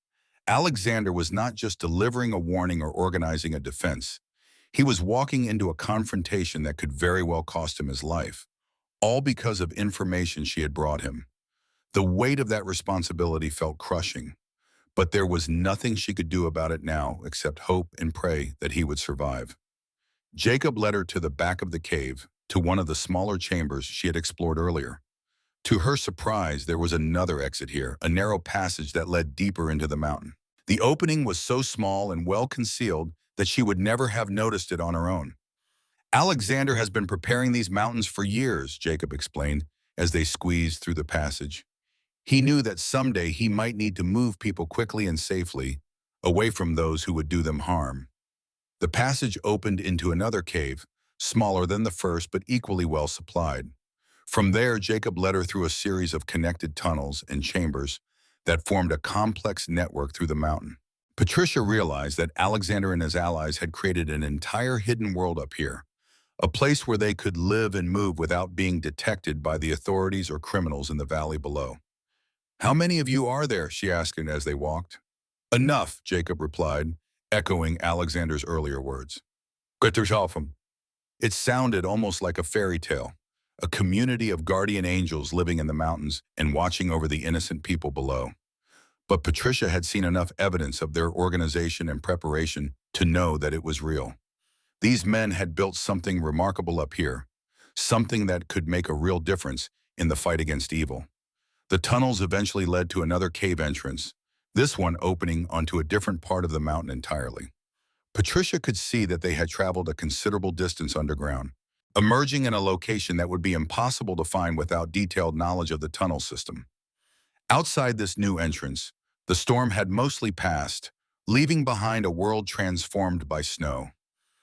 Alexander was not just delivering a warning or organizing a defense. He was walking into a confrontation that could very well cost him his life, all because of information she had brought him. The weight of that responsibility felt crushing, but there was nothing she could do about it now except hope and pray that he would survive. Jacob led her to the back of the cave, to one of the smaller chambers she had explored earlier. To her surprise, there was another exit here, a narrow passage that led deeper into the mountain. The opening was so small and well concealed that she would never have noticed it on her own. Alexander has been preparing these mountains for years, Jacob explained, as they squeezed through the passage. He knew that someday he might need to move people quickly and safely, away from those who would do them harm. The passage opened into another cave, smaller than the first but equally well supplied. From there, Jacob led her through a series of connected tunnels and chambers that formed a complex network through the mountain. Patricia realized that Alexander and his allies had created an entire hidden world up here, a place where they could live and move without being detected by the authorities or criminals in the valley below. "How many of you are there?" she asked him as they walked. "Enough," Jacob replied, echoing Alexander's earlier words. "Götterschalfen." It sounded almost like a fairy tale, a community of guardian angels living in the mountains and watching over the innocent people below. But Patricia had seen enough evidence of their organization and preparation to know that it was real. These men had built something remarkable up here, something that could make a real difference in the fight against evil. The tunnels eventually led to another cave entrance, this one opening onto a different part of the mountain entirely. Patricia could see that they had traveled a considerable distance underground, emerging in a location that would be impossible to find without detailed knowledge of the tunnel system. Outside this new entrance, the storm had mostly passed, leaving behind a world transformed by snow.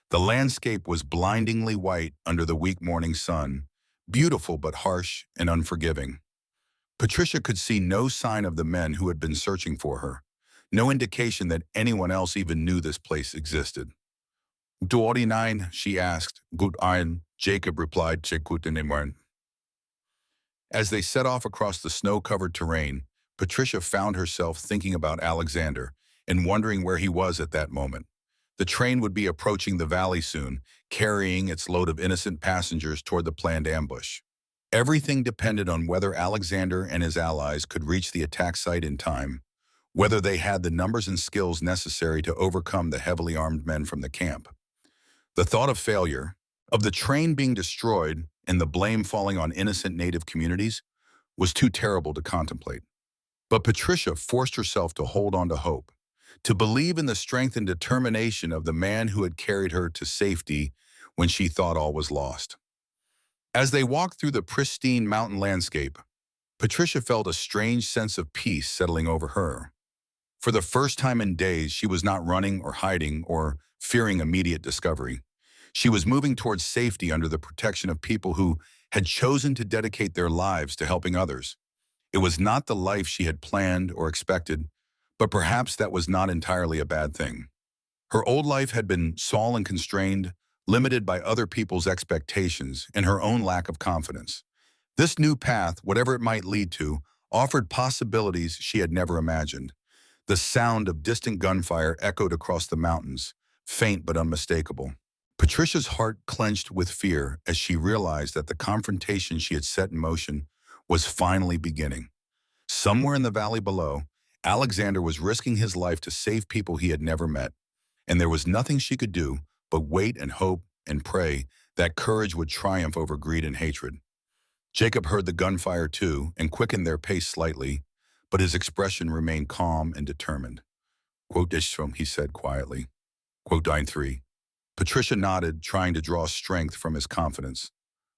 The landscape was blindingly white under the weak morning sun, beautiful but harsh and unforgiving. Patricia could see no sign of the men who had been searching for her, no indication that anyone else even knew this place existed. "Du 49?" she asked. "Gut ein," Jacob replied. "Che guten Morgen." As they set off across the snow-covered terrain, Patricia found herself thinking about Alexander and wondering where he was at that moment. The train would be approaching the valley soon, carrying its load of innocent passengers toward the planned ambush. Everything depended on whether Alexander and his allies could reach the attack site in time, whether they had the numbers and skills necessary to overcome the heavily armed men from the camp. The thought of failure, of the train being destroyed and the blame falling on innocent native communities, was too terrible to contemplate. But Patricia forced herself to hold on to hope, to believe in the strength and determination of the man who had carried her to safety when she thought all was lost. As they walked through the pristine mountain landscape, Patricia felt a strange sense of peace settling over her. For the first time in days, she was not running or hiding or fearing immediate discovery. She was moving towards safety under the protection of people who had chosen to dedicate their lives to helping others. It was not the life she had planned or expected, but perhaps that was not entirely a bad thing. Her old life had been small and constrained, limited by other people's expectations and her own lack of confidence. This new path, whatever it might lead to, offered possibilities she had never imagined. The sound of distant gunfire echoed across the mountains, faint but unmistakable. Patricia's heart clenched with fear as she realized that the confrontation she had set in motion was finally beginning. Somewhere in the valley below, Alexander was risking his life to save people he had never met, and there was nothing she could do but wait and hope and pray that courage would triumph over greed and hatred. Jacob heard the gunfire too and quickened their pace slightly, but his expression remained calm and determined. "Quote Ishram," he said quietly. "Quote Dine 3. Patricia nodded, trying to draw strength from his confidence.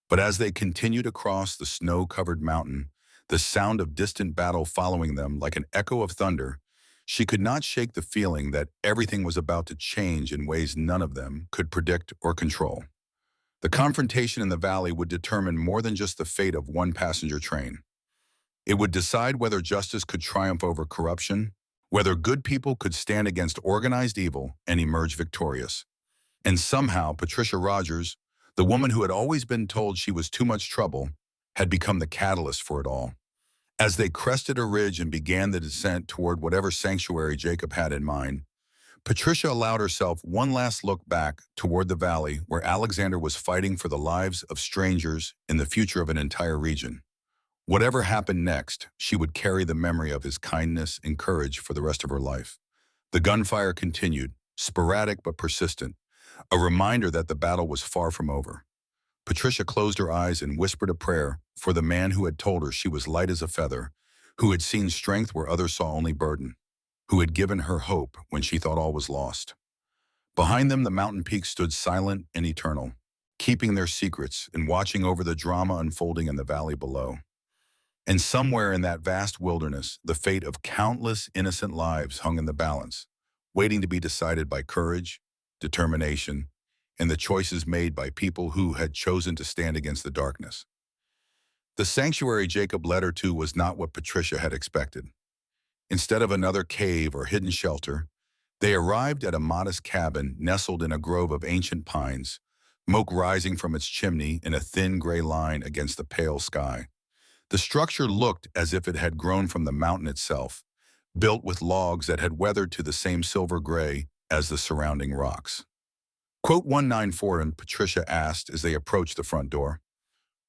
But as they continued across the snow-covered mountain, the sound of distant battle following them like an echo of thunder, she could not shake the feeling that everything was about to change in ways none of them could predict or control. The confrontation in the valley would determine more than just the fate of one passenger train. It would decide whether justice could triumph over corruption, whether good people could stand against organized evil and emerge victorious. And somehow, Patricia Rogers, the woman who had always been told she was too much trouble, had become the catalyst for it all. As they crested a ridge and began the descent toward whatever sanctuary Jacob had in mind, Patricia allowed herself one last look back toward the valley where Alexander was fighting for the lives of strangers and the future of an entire region. Whatever happened next, she would carry the memory of his kindness and courage for the rest of her life. The gunfire continued, sporadic but persistent, a reminder that the battle was far from over. Patricia closed her eyes and whispered a prayer for the man who had told her she was light as a feather, who had seen strength where others saw only burden, who had given her hope when she thought all was lost. Behind them, the mountain peaks stood silent and eternal. keeping their secrets and watching over the drama unfolding in the valley below. And somewhere in that vast wilderness, the fate of countless innocent lives hung in the balance, waiting to be decided by courage, determination, and the choices made by people who had chosen to stand against the darkness. The sanctuary Jacob led her to was not what Patricia had expected. Instead of another cave or hidden shelter, they arrived at a modest cabin nestled in a grove of ancient pines, smoke rising from its chimney in a thin gray line against the pale sky. The structure looked as if it had grown from the mountain itself, built with logs that had weathered to the same silver gray as the surrounding rocks. Quote 194, and Patricia asked as they approached the front door.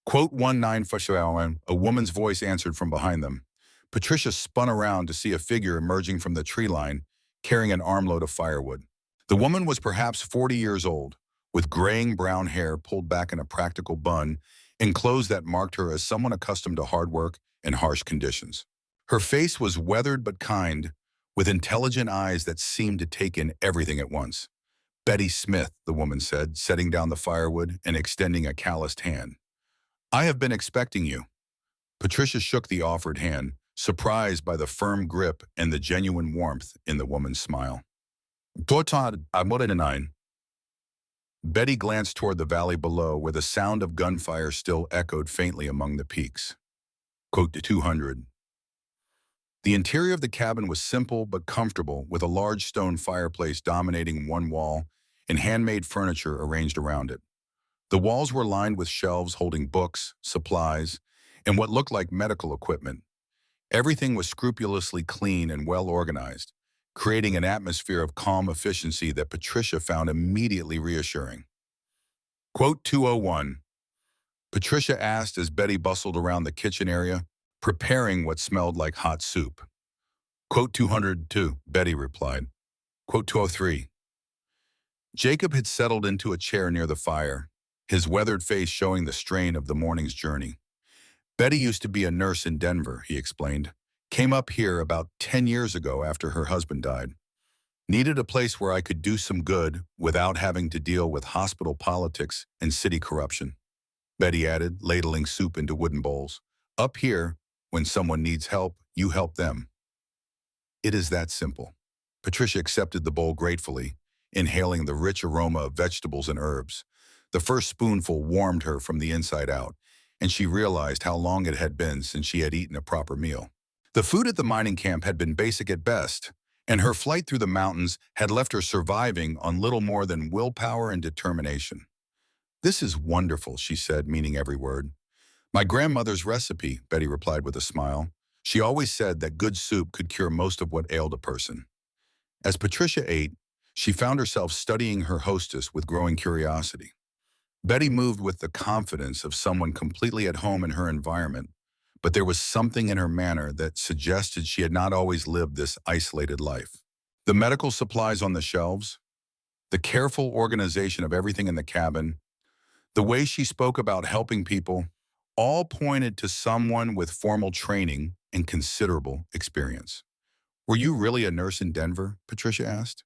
Quote 194, a woman's voice answered from behind them. Patricia spun around to see a figure emerging from the tree line, carrying an armload of firewood. The woman was perhaps 40 years old, with graying brown hair pulled back in a practical bun and clothes that marked her as someone accustomed to hard work and harsh conditions. Her face was weathered but kind, with intelligent eyes that seemed to take in everything at once. Betty Smith, the woman said, setting down the firewood and extending a calloused hand. I have been expecting you. Patricia shook the offered hand, surprised by the firm grip and the genuine warmth in the woman's smile. Betty glanced toward the valley below, where the sound of gunfire still echoed faintly among the peaks. Quote 200. The interior of the cabin was simple but comfortable, with a large stone fireplace dominating one wall and handmade furniture arranged around it. The walls were lined with shelves holding books, supplies, and what looked like medical equipment. Everything was scrupulously clean and well organized, creating an atmosphere of calm efficiency that Patricia found immediately reassuring. Quote 201. Patricia asked as Betty bustled around the kitchen area, preparing what smelled like hot soup. Quote 202, Betty replied. Quote 203. Jacob had settled into a chair near the fire, his weathered face showing the strain of the morning's journey. Betty used to be a nurse in Denver, he explained. Came up here about 10 years ago after her husband died. Needed a place where I could do some good without having to deal with hospital politics and city corruption. Betty added, ladling soup into wooden bowls. Up here, when someone needs help, you help them. It is that simple. Patricia accepted the bowl gratefully, inhaling the rich aroma of vegetables and herbs. The first spoonful warmed her from the inside out, and she realized how long it had been since she had eaten a proper meal. The food at the mining camp had been basic at best, and her flight through the mountains had left her surviving on little more than willpower and determination. This is wonderful, she said, meaning every word. My grandmother's recipe, Betty replied with a smile. She always said that good soup could cure most of what ailed a person. As Patricia ate, she found herself studying her hostess with growing curiosity. Betty moved with the confidence of someone completely at home in her environment, but there was something in her manner that suggested she had not always lived this isolated life. The medical supplies on the shelves, the careful organization of everything in the cabin, the way she spoke about helping people, all pointed to someone with formal training and considerable experience. Were you really a nurse in Denver? Patricia asked.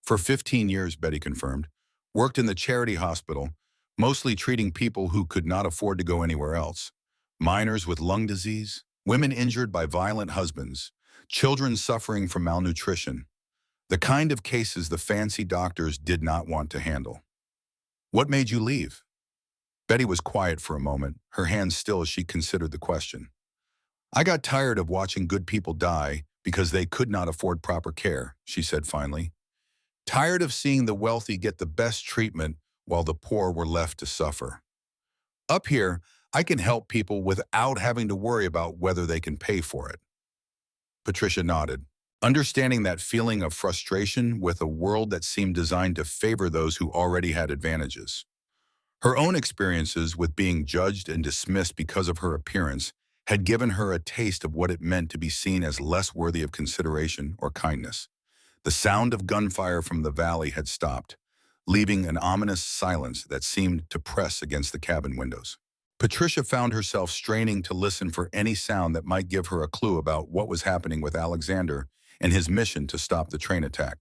For 15 years, Betty confirmed. Worked in the charity hospital, mostly treating people who could not afford to go anywhere else. Minors with lung disease, women injured by violent husbands, children suffering from malnutrition. The kind of cases the fancy doctors did not want to handle. What made you leave? Betty was quiet for a moment, her hands still as she considered the question. I got tired of watching good people die because they could not afford proper care, she said finally. Tired of seeing the wealthy get the best treatment while the poor were left to suffer. Up here, I can help people without having to worry about whether they can pay for it. Patricia nodded, understanding that feeling of frustration with a world that seemed designed to favor those who already had advantages. Her own experiences with being judged and dismissed because of her appearance had given her a taste of what it meant to be seen as less worthy of consideration or kindness. The sound of gunfire from the valley had stopped, leaving an ominous silence that seemed to press against the cabin windows. Patricia found herself straining to listen for any sound that might give her a clue about what was happening with Alexander and his mission to stop the train attack.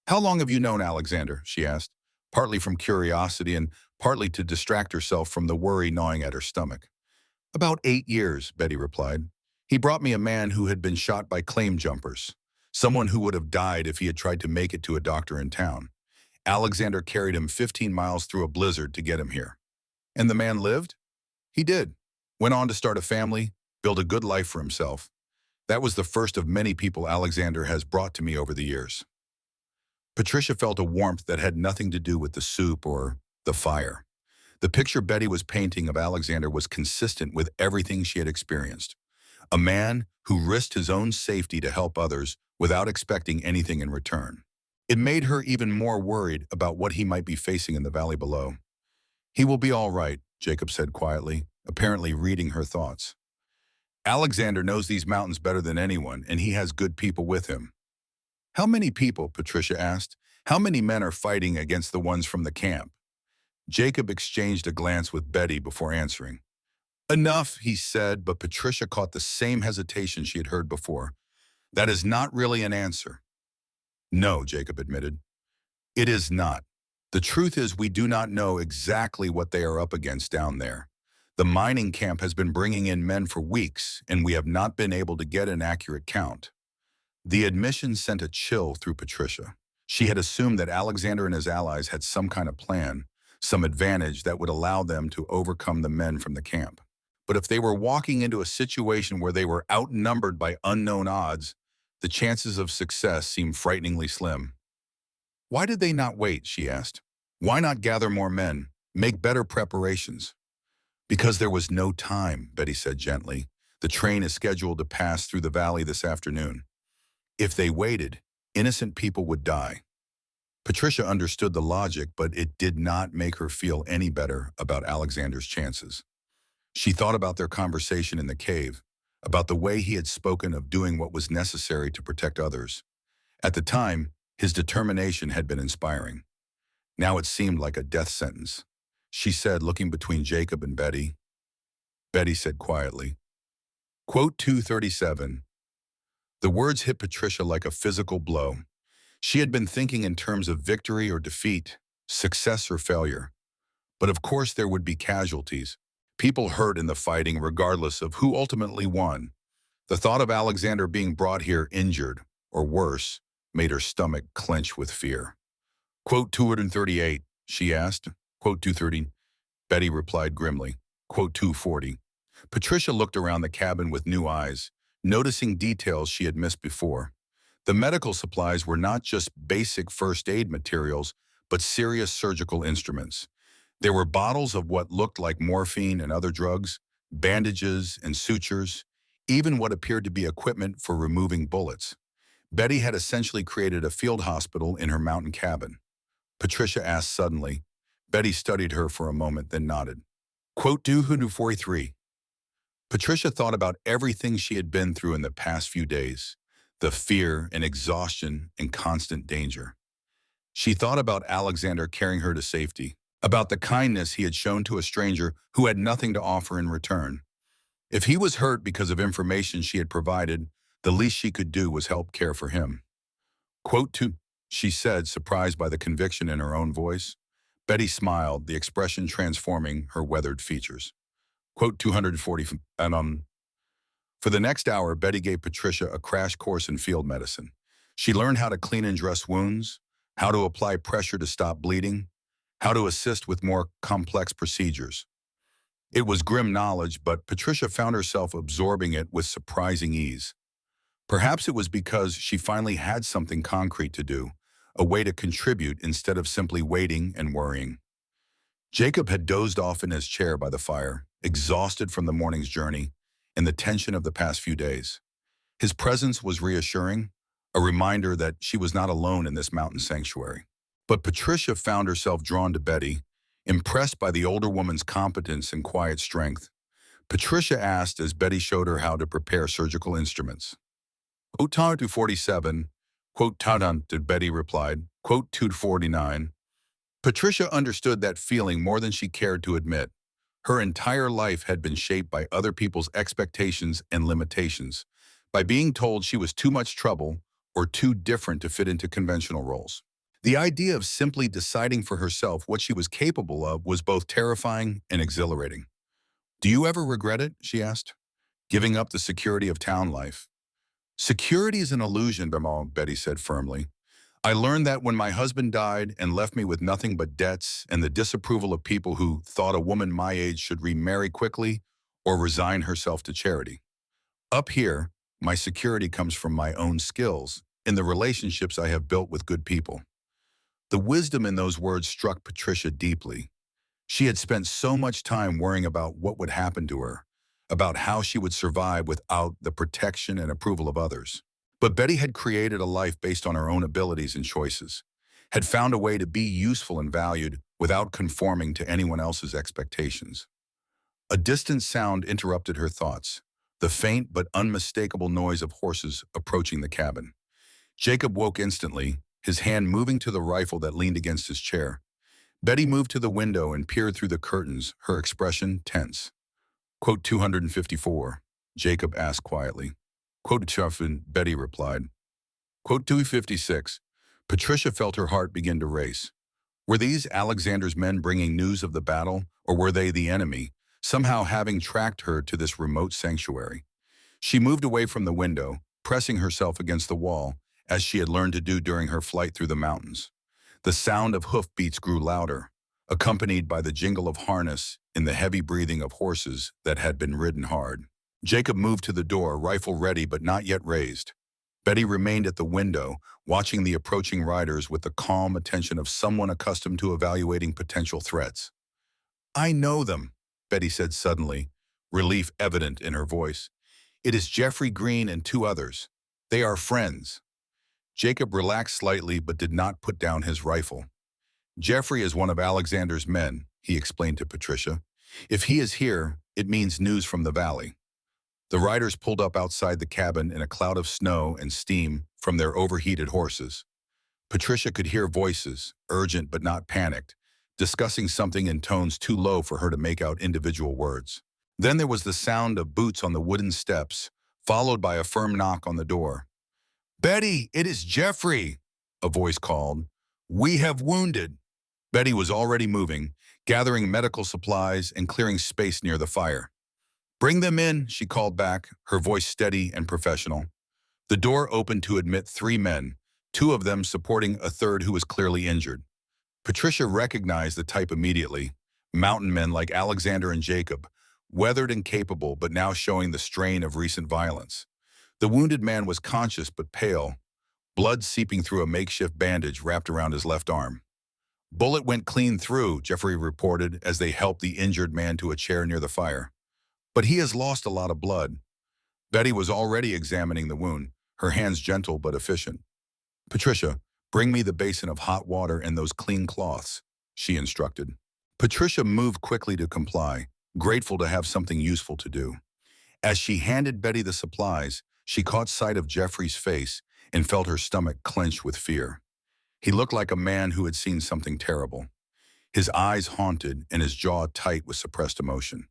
How long have you known Alexander? She asked. partly from curiosity and partly to distract herself from the worry gnawing at her stomach. "About 8 years," Betty replied. "He brought me a man who had been shot by claim jumpers, someone who would have died if he had tried to make it to a doctor in town. Alexander carried him 15 miles through a blizzard to get him here." "And the man lived?" "He did. Went on to start a family, build a good life for himself. That was the first of many people Alexander has brought to me over the years." Patricia felt a warmth that had nothing to do with the soup or the fire. The picture Betty was painting of Alexander was consistent with everything she had experienced. A man who risked his own safety to help others without expecting anything in return. It made her even more worried about what he might be facing in the valley below. "He will be all right," Jacob said quietly, apparently reading her thoughts. "Alexander knows these mountains better than anyone, and he has good people with him." "How many people?" Patricia asked. "How many men are fighting against the ones from the camp?" Jacob exchanged a glance with Betty before answering. "Enough," he said, but Patricia caught the same hesitation she had heard before. "That is not really an answer." "No," Jacob admitted. "It is not. The truth is we do not know exactly what they are up against down there. The mining camp has been bringing in men for weeks, and we have not been able to get an accurate count." The admission sent a chill through Patricia. She had assumed that Alexander and his allies had some kind of plan, some advantage that would allow them to overcome the men from the camp. But if they were walking into a situation where they were outnumbered by unknown odds, the chances of success seemed frighteningly slim. "Why did they not wait?" she asked. "Why not gather more men, make better preparations?" "Because there was no time," Betty said gently. "The train is scheduled to pass through the valley this afternoon. If they waited, innocent people would die." Patricia understood the logic, but it did not make her feel any better about Alexander's chances. She thought about their conversation in the cave, about the way he had spoken of doing what was necessary to protect others. At the time, his determination had been inspiring. Now it seemed like a death sentence. She said, looking between Jacob and Betty. Betty said quietly, Quote 237. The words hit Patricia like a physical blow. She had been thinking in terms of victory or defeat, success or failure. But of course there would be casualties, people hurt in the fighting regardless of who ultimately won. The thought of Alexander being brought here injured, or worse, made her stomach clench with fear. Quote 238, she asked. Quote 230, Betty replied grimly. Quote 240. Patricia looked around the cabin with new eyes, noticing details she had missed before. The medical supplies were not just basic first aid materials, but serious surgical instruments. There were bottles of what looked like morphine and other drugs, bandages and sutures, even what appeared to be equipment for removing bullets. Betty had essentially created a field hospital in her mountain cabin. Patricia asked suddenly. Betty studied her for a moment, then nodded. Quote 243. Patricia thought about everything she had been through in the past few days, the fear and exhaustion and constant danger. She thought about Alexander carrying her to safety, about the kindness he had shown to a stranger who had nothing to offer in return. If he was hurt because of information she had provided, the least she could do was help care for him. Quote 2, she said, surprised by the conviction in her own voice. Betty smiled, the expression transforming her weathered features. Quote 240, For the next hour, Betty gave Patricia a crash course in field medicine. She learned how to clean and dress wounds, how to apply pressure to stop bleeding, how to assist with more complex procedures. It was grim knowledge, but Patricia found herself absorbing it with surprising ease. Perhaps it was because she finally had something concrete to do, a way to contribute instead of simply waiting and worrying. Jacob had dozed off in his chair by the fire, exhausted from the morning's journey and the tension of the past few days. His presence was reassuring, a reminder that she was not alone in this mountain sanctuary. But Patricia found herself drawn to Betty, impressed by the older woman's competence and quiet strength. Patricia asked as Betty showed her how to prepare surgical instruments. Quote 247, quote Tadant, Betty replied. Quote 249. Patricia understood that feeling more than she cared to admit. Her entire life had been shaped by other people's expectations and limitations, by being told she was too much trouble or too different to fit into conventional roles. The idea of simply deciding for herself what she was capable of was both terrifying and exhilarating. "Do you ever regret it?" she asked. "Giving up the security of town life?" "Security is an illusion," Betty said firmly. "I learned that when my husband died and left me with nothing but debts and the disapproval of people who thought a woman my age should remarry quickly or resign herself to charity. Up here, my security comes from my own skills in the relationships I have built with good people." The wisdom in those words struck Patricia deeply. She had spent so much time worrying about what would happen to her, about how she would survive without the protection and approval of others. But Betty had created a life based on her own abilities and choices, had found a way to be useful and valued without conforming to anyone else's expectations. A distant sound interrupted her thoughts, the faint but unmistakable noise of horses approaching the cabin. Jacob woke instantly, his hand moving to the rifle that leaned against his chair. Betty moved to the window and peered through the curtains, her expression tense. "Quote 254, Jacob asked quietly. "Quote Chuffin," Betty replied. "Quote 256. Patricia felt her heart begin to race. Were these Alexander's men bringing news of the battle, or were they the enemy, somehow having tracked her to this remote sanctuary? She moved away from the window, pressing herself against the wall, as she had learned to do during her flight through the mountains. The sound of hoofbeats grew louder, accompanied by the jingle of harness and the heavy breathing of horses that had been ridden hard. Jacob moved to the door, rifle ready but not yet raised. Betty remained at the window, watching the approaching riders with the calm attention of someone accustomed to evaluating potential threats. "I know them," Betty said suddenly, relief evident in her voice. "It is Jeffrey Green and two others. They are friends." Jacob relaxed slightly but did not put down his rifle. "Jeffrey is one of Alexander's men," he explained to Patricia. "If he is here, it means news from the valley." The riders pulled up outside the cabin in a cloud of snow and steam from their overheated horses. Patricia could hear voices, urgent but not panicked, discussing something in tones too low for her to make out individual words. Then there was the sound of boots on the wooden steps, followed by a firm knock on the door. "Betty, it is Jeffrey," a voice called. "We have wounded." Betty was already moving, gathering medical supplies and clearing space near the fire. "Bring them in," she called back, her voice steady and professional. The door opened to admit three men, two of them supporting a third who was clearly injured. Patricia recognized the type immediately, mountain men like Alexander and Jacob, weathered and capable but now showing the strain of recent violence. The wounded man was conscious but pale, blood seeping through a makeshift bandage wrapped around his left arm. "Bullet went clean through," Jeffrey reported as they helped the injured man to a chair near the fire. "But he has lost a lot of blood." Betty was already examining the wound, her hands gentle but efficient. "Patricia, bring me the basin of hot water and those clean cloths," she instructed. Patricia moved quickly to comply, grateful to have something useful to do. As she handed Betty the supplies, she caught sight of Jeffrey's face and felt her stomach clench with fear. He looked like a man who had seen something terrible, his eyes haunted and his jaw tight with suppressed emotion.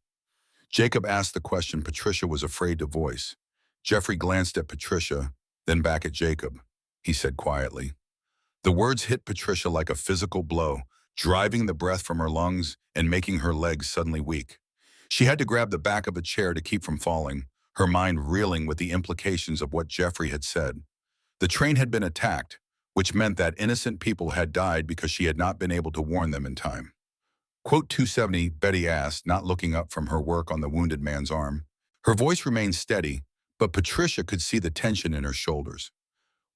Jacob asked the question Patricia was afraid to voice. Jeffrey glanced at Patricia, then back at Jacob. He said quietly. The words hit Patricia like a physical blow, driving the breath from her lungs and making her legs suddenly weak. She had to grab the back of a chair to keep from falling, her mind reeling with the implications of what Jeffrey had said. The train had been attacked, which meant that innocent people had died because she had not been able to warn them in time. Quote 270, Betty asked, not looking up from her work on the wounded man's arm. Her voice remained steady, but Patricia could see the tension in her shoulders.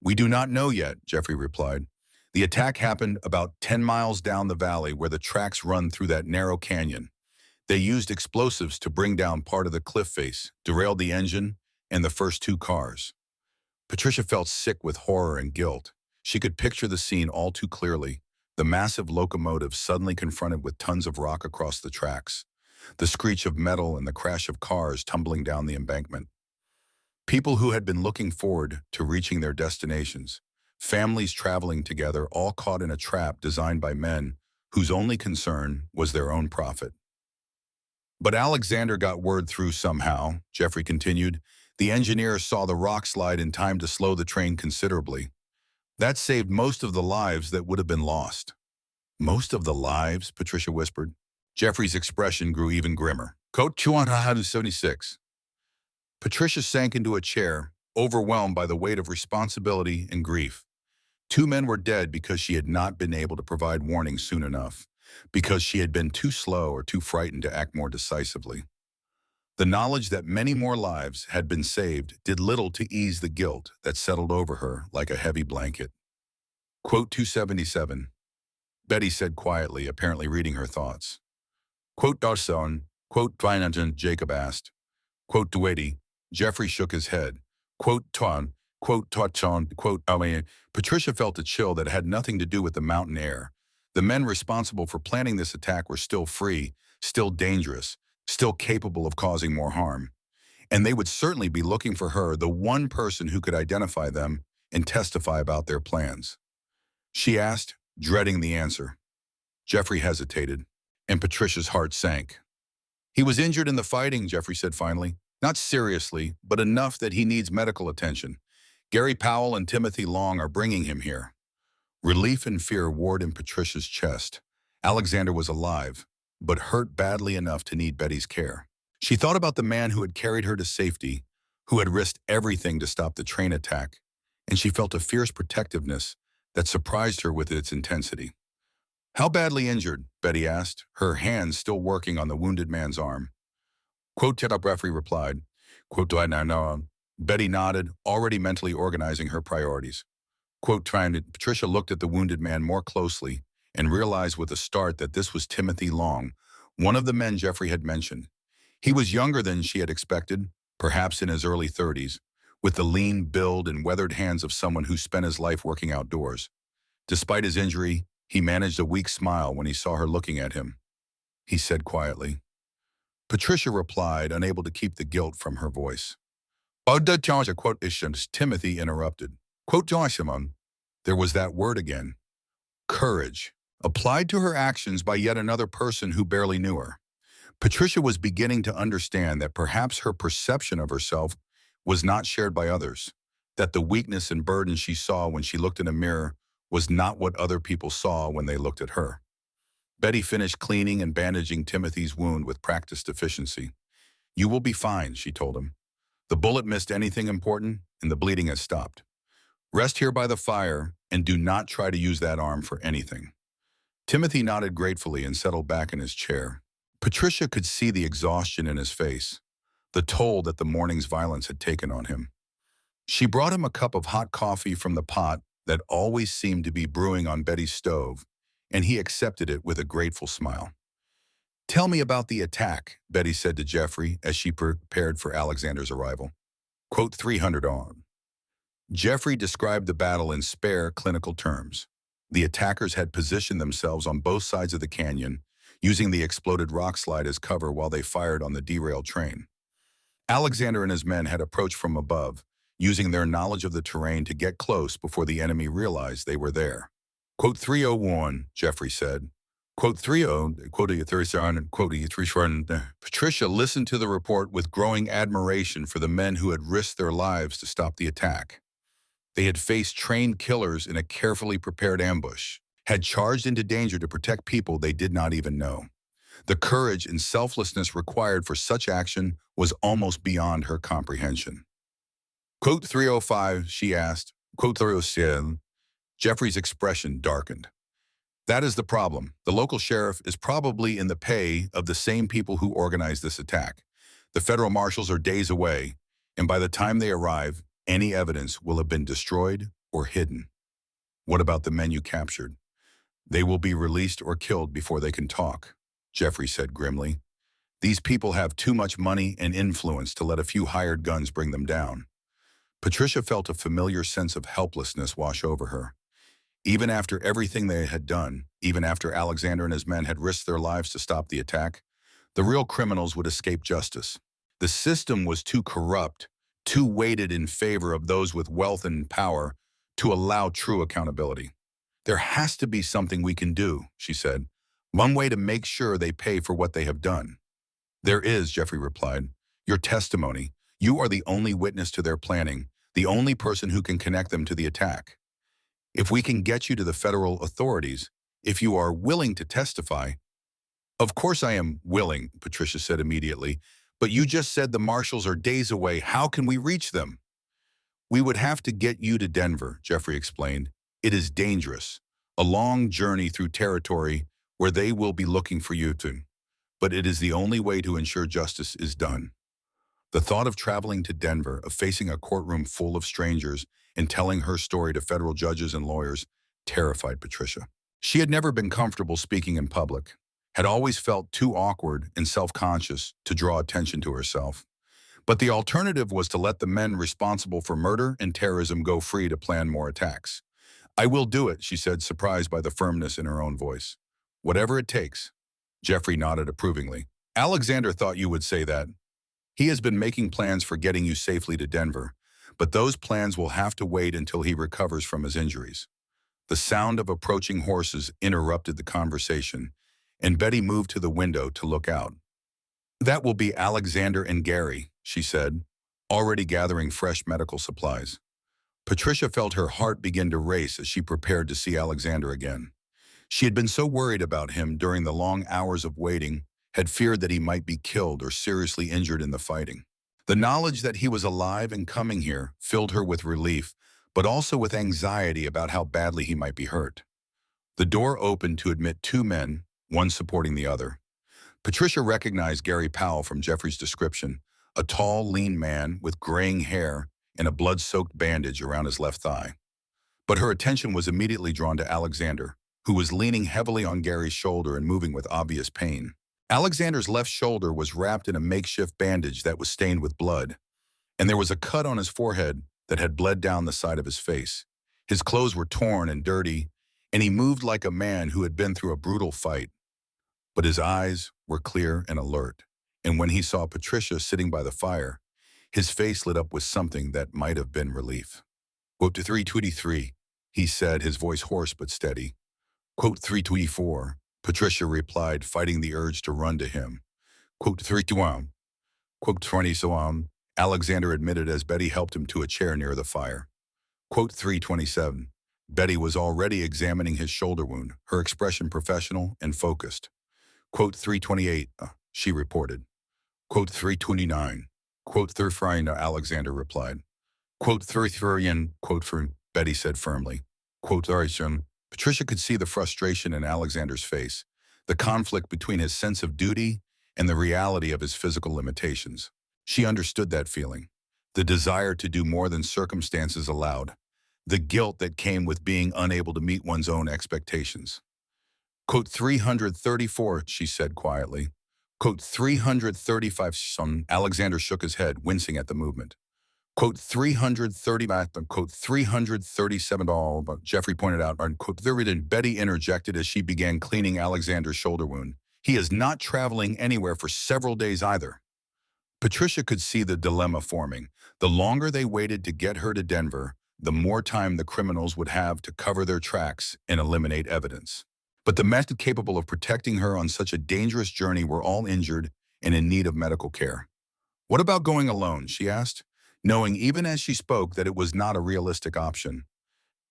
"We do not know yet," Jeffrey replied. "The attack happened about 10 miles down the valley where the tracks run through that narrow canyon. They used explosives to bring down part of the cliff face, derailed the engine, and the first two cars." Patricia felt sick with horror and guilt. She could picture the scene all too clearly, the massive locomotive suddenly confronted with tons of rock across the tracks, the screech of metal and the crash of cars tumbling down the embankment. People who had been looking forward to reaching their destinations, families traveling together, all caught in a trap designed by men whose only concern was their own profit. "But Alexander got word through somehow," Jeffrey continued. "The engineer saw the rock slide in time to slow the train considerably." That saved most of the lives that would have been lost. Most of the lives, Patricia whispered. Jeffrey's expression grew even grimmer. Code 276. Patricia sank into a chair, overwhelmed by the weight of responsibility and grief. Two men were dead because she had not been able to provide warning soon enough, because she had been too slow or too frightened to act more decisively. The knowledge that many more lives had been saved did little to ease the guilt that settled over her like a heavy blanket. Quote 277. Betty said quietly, apparently reading her thoughts. Quote Darson, quote Twininton, Jacob asked. Quote Duety. Jeffrey shook his head. Quote Ton, quote Tauchon, quote Patricia felt a chill that had nothing to do with the mountain air. The men responsible for planning this attack were still free, still dangerous, still capable of causing more harm. And they would certainly be looking for her, the one person who could identify them and testify about their plans. She asked, dreading the answer. Jeffrey hesitated, and Patricia's heart sank. He was injured in the fighting, Jeffrey said finally. Not seriously, but enough that he needs medical attention. Gary Powell and Timothy Long are bringing him here. Relief and fear warred in Patricia's chest. Alexander was alive, but hurt badly enough to need Betty's care. She thought about the man who had carried her to safety, who had risked everything to stop the train attack, and she felt a fierce protectiveness that surprised her with its intensity. How badly injured? Betty asked, her hands still working on the wounded man's arm. Quote, referee replied. Quote, do I now know? Betty nodded, already mentally organizing her priorities. Quote, Patricia looked at the wounded man more closely and realized with a start that this was Timothy Long, one of the men Jeffrey had mentioned. He was younger than she had expected, perhaps in his early 30s, with the lean build and weathered hands of someone who spent his life working outdoors. Despite his injury, he managed a weak smile when he saw her looking at him. He said quietly. Patricia replied, unable to keep the guilt from her voice. Quote, Timothy interrupted. Quote, there was that word again. Courage, applied to her actions by yet another person who barely knew her. Patricia was beginning to understand that perhaps her perception of herself was not shared by others, that the weakness and burden she saw when she looked in a mirror was not what other people saw when they looked at her. Betty finished cleaning and bandaging Timothy's wound with practiced efficiency. You will be fine, she told him. The bullet missed anything important, and the bleeding has stopped. Rest here by the fire, and do not try to use that arm for anything. Timothy nodded gratefully and settled back in his chair. Patricia could see the exhaustion in his face, the toll that the morning's violence had taken on him. She brought him a cup of hot coffee from the pot that always seemed to be brewing on Betty's stove, and he accepted it with a grateful smile. Tell me about the attack, Betty said to Jeffrey as she prepared for Alexander's arrival. Quote 300 on. Jeffrey described the battle in spare, clinical terms. The attackers had positioned themselves on both sides of the canyon, using the exploded rock slide as cover while they fired on the derailed train. Alexander and his men had approached from above, using their knowledge of the terrain to get close before the enemy realized they were there. Quote 301, Jeffrey said. Quote 30, quote 37, quote 37. Patricia listened to the report with growing admiration for the men who had risked their lives to stop the attack. They had faced trained killers in a carefully prepared ambush, had charged into danger to protect people they did not even know. The courage and selflessness required for such action was almost beyond her comprehension. Quote 305, she asked. Quote 307. Jeffrey's expression darkened. That is the problem. The local sheriff is probably in the pay of the same people who organized this attack. The federal marshals are days away, and by the time they arrive, any evidence will have been destroyed or hidden. What about the men you captured? They will be released or killed before they can talk, Jeffrey said grimly. These people have too much money and influence to let a few hired guns bring them down. Patricia felt a familiar sense of helplessness wash over her. Even after everything they had done, even after Alexander and his men had risked their lives to stop the attack, the real criminals would escape justice. The system was too corrupt, too weighted in favor of those with wealth and power to allow true accountability. There has to be something we can do, she said. One way to make sure they pay for what they have done. There is, Jeffrey replied. Your testimony. You are the only witness to their planning, the only person who can connect them to the attack. If we can get you to the federal authorities, if you are willing to testify. Of course I am willing, Patricia said immediately. But you just said the marshals are days away. How can we reach them? We would have to get you to Denver, Jeffrey explained. It is dangerous. A long journey through territory where they will be looking for you too. But it is the only way to ensure justice is done. The thought of traveling to Denver, of facing a courtroom full of strangers and telling her story to federal judges and lawyers terrified Patricia. She had never been comfortable speaking in public, had always felt too awkward and self-conscious to draw attention to herself. But the alternative was to let the men responsible for murder and terrorism go free to plan more attacks. I will do it, she said, surprised by the firmness in her own voice. Whatever it takes. Jeffrey nodded approvingly. Alexander thought you would say that. He has been making plans for getting you safely to Denver, but those plans will have to wait until he recovers from his injuries. The sound of approaching horses interrupted the conversation, and Betty moved to the window to look out. That will be Alexander and Gary, she said, already gathering fresh medical supplies. Patricia felt her heart begin to race as she prepared to see Alexander again. She had been so worried about him during the long hours of waiting, had feared that he might be killed or seriously injured in the fighting. The knowledge that he was alive and coming here filled her with relief, but also with anxiety about how badly he might be hurt. The door opened to admit two men, one supporting the other. Patricia recognized Gary Powell from Jeffrey's description, a tall, lean man with graying hair and a blood-soaked bandage around his left thigh. But her attention was immediately drawn to Alexander, who was leaning heavily on Gary's shoulder and moving with obvious pain. Alexander's left shoulder was wrapped in a makeshift bandage that was stained with blood, and there was a cut on his forehead that had bled down the side of his face. His clothes were torn and dirty, and he moved like a man who had been through a brutal fight. But his eyes were clear and alert, and when he saw Patricia sitting by the fire, his face lit up with something that might have been relief. Quote 323, he said, his voice hoarse but steady. Quote 324, Patricia replied, fighting the urge to run to him. Quote 321, quote 20 so on, Alexander admitted as Betty helped him to a chair near the fire. Quote 327, Betty was already examining his shoulder wound, her expression professional and focused. Quote 328, she reported. Quote 329, quote 330, Alexander replied. Quote 330, quote 3, Betty said firmly. Quote 30, Patricia could see the frustration in Alexander's face, the conflict between his sense of duty and the reality of his physical limitations. She understood that feeling, the desire to do more than circumstances allowed, the guilt that came with being unable to meet one's own expectations. Quote 334, she said quietly. Quote 335, Alexander shook his head, wincing at the movement. Quote 330, quote 337, but Jeffrey pointed out, quote, Betty interjected as she began cleaning Alexander's shoulder wound. He is not traveling anywhere for several days either. Patricia could see the dilemma forming. The longer they waited to get her to Denver, the more time the criminals would have to cover their tracks and eliminate evidence. But the men capable of protecting her on such a dangerous journey were all injured and in need of medical care. What about going alone, she asked, knowing even as she spoke that it was not a realistic option.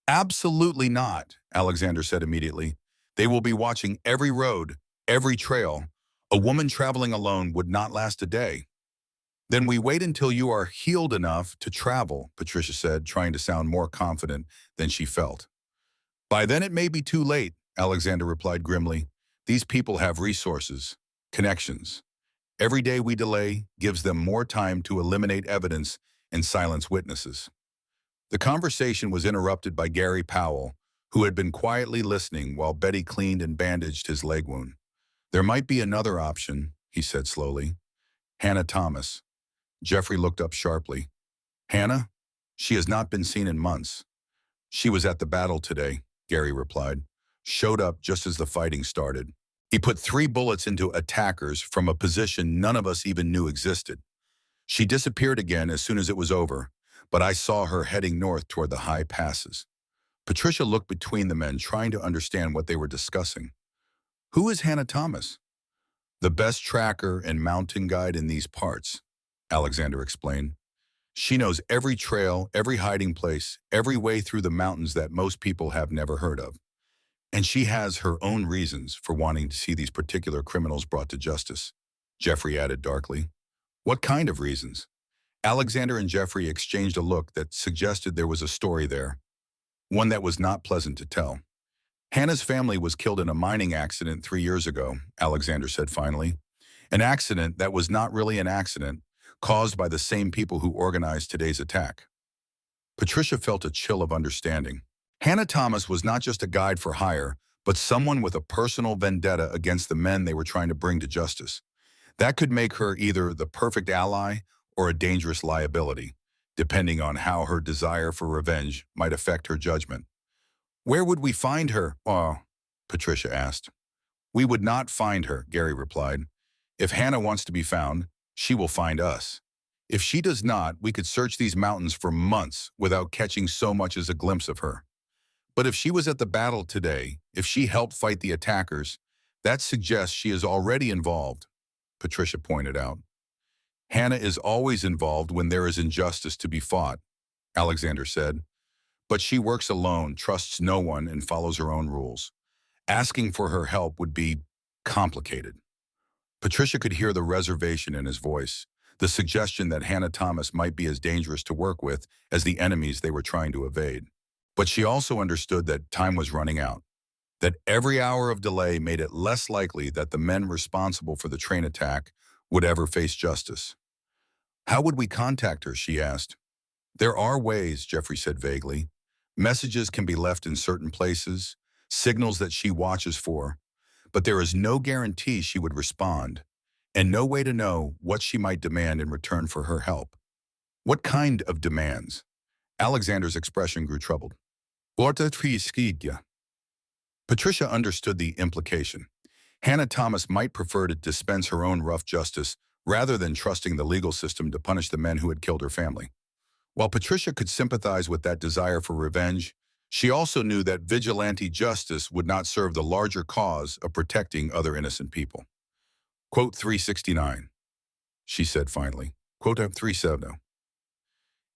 Absolutely not, Alexander said immediately. They will be watching every road, every trail. A woman traveling alone would not last a day. Then we wait until you are healed enough to travel, Patricia said, trying to sound more confident than she felt. By then it may be too late, Alexander replied grimly. These people have resources, connections. Every day we delay gives them more time to eliminate evidence and silence witnesses. The conversation was interrupted by Gary Powell, who had been quietly listening while Betty cleaned and bandaged his leg wound. There might be another option, he said slowly. Hannah Thomas. Jeffrey looked up sharply. Hannah? She has not been seen in months. She was at the battle today, Gary replied. Showed up just as the fighting started. He put 3 bullets into attackers from a position none of us even knew existed. She disappeared again as soon as it was over, but I saw her heading north toward the high passes. Patricia looked between the men, trying to understand what they were discussing. Who is Hannah Thomas? The best tracker and mountain guide in these parts, Alexander explained. She knows every trail, every hiding place, every way through the mountains that most people have never heard of. And she has her own reasons for wanting to see these particular criminals brought to justice, Jeffrey added darkly. What kind of reasons? Alexander and Jeffrey exchanged a look that suggested there was a story there, one that was not pleasant to tell. Hannah's family was killed in a mining accident 3 years ago, Alexander said finally. An accident that was not really an accident, caused by the same people who organized today's attack. Patricia felt a chill of understanding. Hannah Thomas was not just a guide for hire, but someone with a personal vendetta against the men they were trying to bring to justice. That could make her either the perfect ally or a dangerous liability, depending on how her desire for revenge might affect her judgment. Where would we find her? Patricia asked. We would not find her, Gary replied. If Hannah wants to be found, she will find us. If she does not, we could search these mountains for months without catching so much as a glimpse of her. But if she was at the battle today, if she helped fight the attackers, that suggests she is already involved, Patricia pointed out. Hannah is always involved when there is injustice to be fought, Alexander said. But she works alone, trusts no one, and follows her own rules. Asking for her help would be complicated. Patricia could hear the reservation in his voice, the suggestion that Hannah Thomas might be as dangerous to work with as the enemies they were trying to evade. But she also understood that time was running out, that every hour of delay made it less likely that the men responsible for the train attack would ever face justice. How would we contact her, she asked. There are ways, Jeffrey said vaguely. Messages can be left in certain places, signals that she watches for, but there is no guarantee she would respond, and no way to know what she might demand in return for her help. What kind of demands? Alexander's expression grew troubled. Patricia understood the implication. Hannah Thomas might prefer to dispense her own rough justice rather than trusting the legal system to punish the men who had killed her family. While Patricia could sympathize with that desire for revenge, she also knew that vigilante justice would not serve the larger cause of protecting other innocent people. Quote 369, she said finally. Quote 370.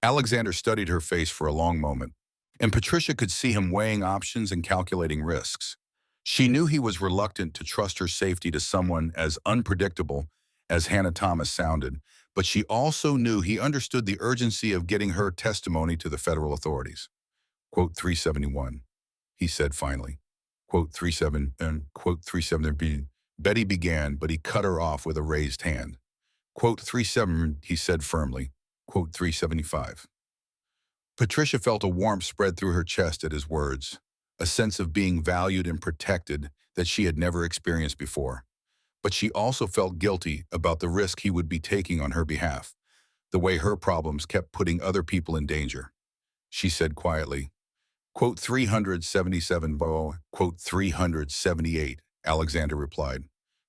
Alexander studied her face for a long moment, and Patricia could see him weighing options and calculating risks. She knew he was reluctant to trust her safety to someone as unpredictable as Hannah Thomas sounded, but she also knew he understood the urgency of getting her testimony to the federal authorities. Quote 371, he said finally. Quote 37 and quote 370. Betty began, but he cut her off with a raised hand. Quote 37, he said firmly. Quote 375. Patricia felt a warmth spread through her chest at his words, a sense of being valued and protected that she had never experienced before. But she also felt guilty about the risk he would be taking on her behalf, the way her problems kept putting other people in danger. She said quietly, quote 377, quote 378, Alexander replied,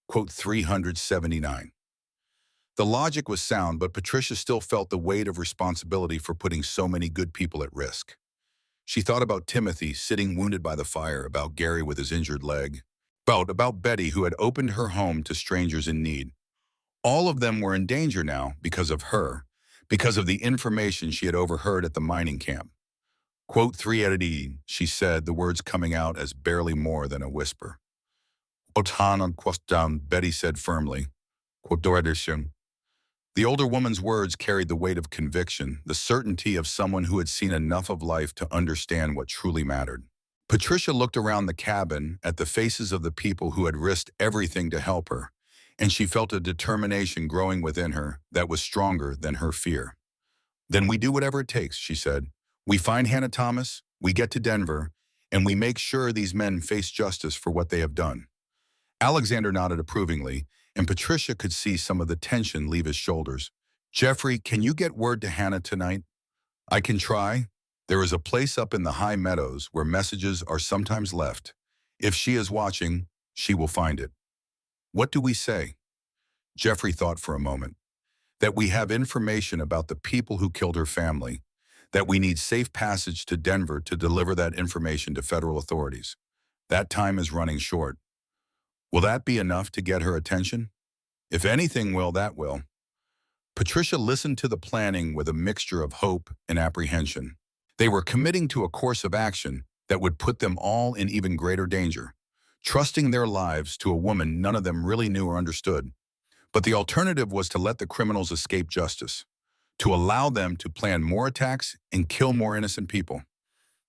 quote 379. The logic was sound, but Patricia still felt the weight of responsibility for putting so many good people at risk. She thought about Timothy sitting wounded by the fire, about Gary with his injured leg, about Betty who had opened her home to strangers in need. All of them were in danger now because of her, because of the information she had overheard at the mining camp. Quote 380, she said, the words coming out as barely more than a whisper. Otan down, Betty said firmly. Quote the older woman's words carried the weight of conviction, the certainty of someone who had seen enough of life to understand what truly mattered. Patricia looked around the cabin at the faces of the people who had risked everything to help her, and she felt a determination growing within her that was stronger than her fear. Then we do whatever it takes, she said. We find Hannah Thomas, we get to Denver, and we make sure these men face justice for what they have done. Alexander nodded approvingly, and Patricia could see some of the tension leave his shoulders. Jeffrey, can you get word to Hannah tonight? I can try. There is a place up in the high meadows where messages are sometimes left. If she is watching, she will find it. What do we say? Jeffrey thought for a moment. That we have information about the people who killed her family, that we need safe passage to Denver to deliver that information to federal authorities. That time is running short. Will that be enough to get her attention? If anything will, that will. Patricia listened to the planning with a mixture of hope and apprehension. They were committing to a course of action that would put them all in even greater danger, trusting their lives to a woman none of them really knew or understood. But the alternative was to let the criminals escape justice, to allow them to plan more attacks and kill more innocent people.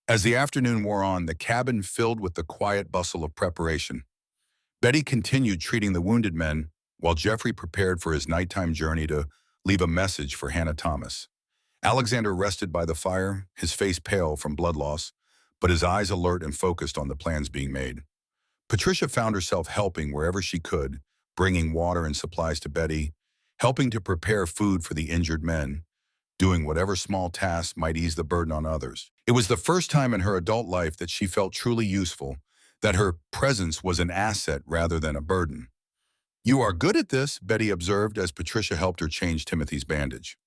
As the afternoon wore on, the cabin filled with the quiet bustle of preparation. Betty continued treating the wounded men while Jeffrey prepared for his nighttime journey to leave a message for Hannah Thomas. Alexander rested by the fire, his face pale from blood loss, but his eyes alert and focused on the plans being made. Patricia found herself helping wherever she could, bringing water and supplies to Betty, helping to prepare food for the injured men, doing whatever small tasks might ease the burden on others. It was the first time in her adult life that she felt truly useful, that her presence was an asset rather than a burden. "You are good at this," Betty observed as Patricia helped her change Timothy's bandage.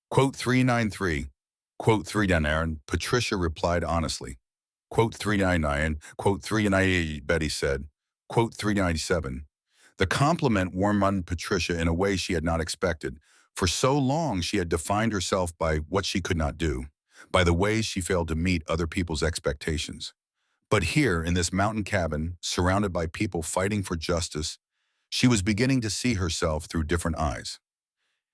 Quote 393, quote 399, Patricia replied honestly. Quote 399, quote 398, Betty said. Quote 397. The compliment warmed Patricia in a way she had not expected. For so long, she had defined herself by what she could not do, by the ways she failed to meet other people's expectations. But here, in this mountain cabin, surrounded by people fighting for justice, she was beginning to see herself through different eyes.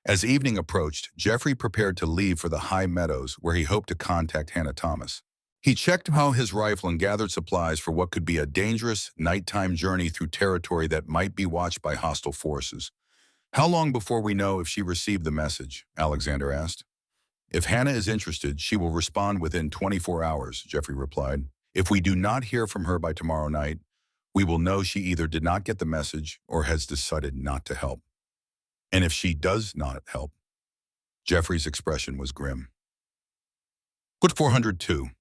As evening approached, Jeffrey prepared to leave for the high meadows where he hoped to contact Hannah Thomas. He checked out his rifle and gathered supplies for what could be a dangerous nighttime journey through territory that might be watched by hostile forces. "How long before we know if she received the message?" Alexander asked. "If Hannah is interested, she will respond within 24 hours, Jeffrey replied. "If we do not hear from her by tomorrow night, we will know she either did not get the message or has decided not to help. And if she does not help," Jeffrey's expression was grim. Put 402.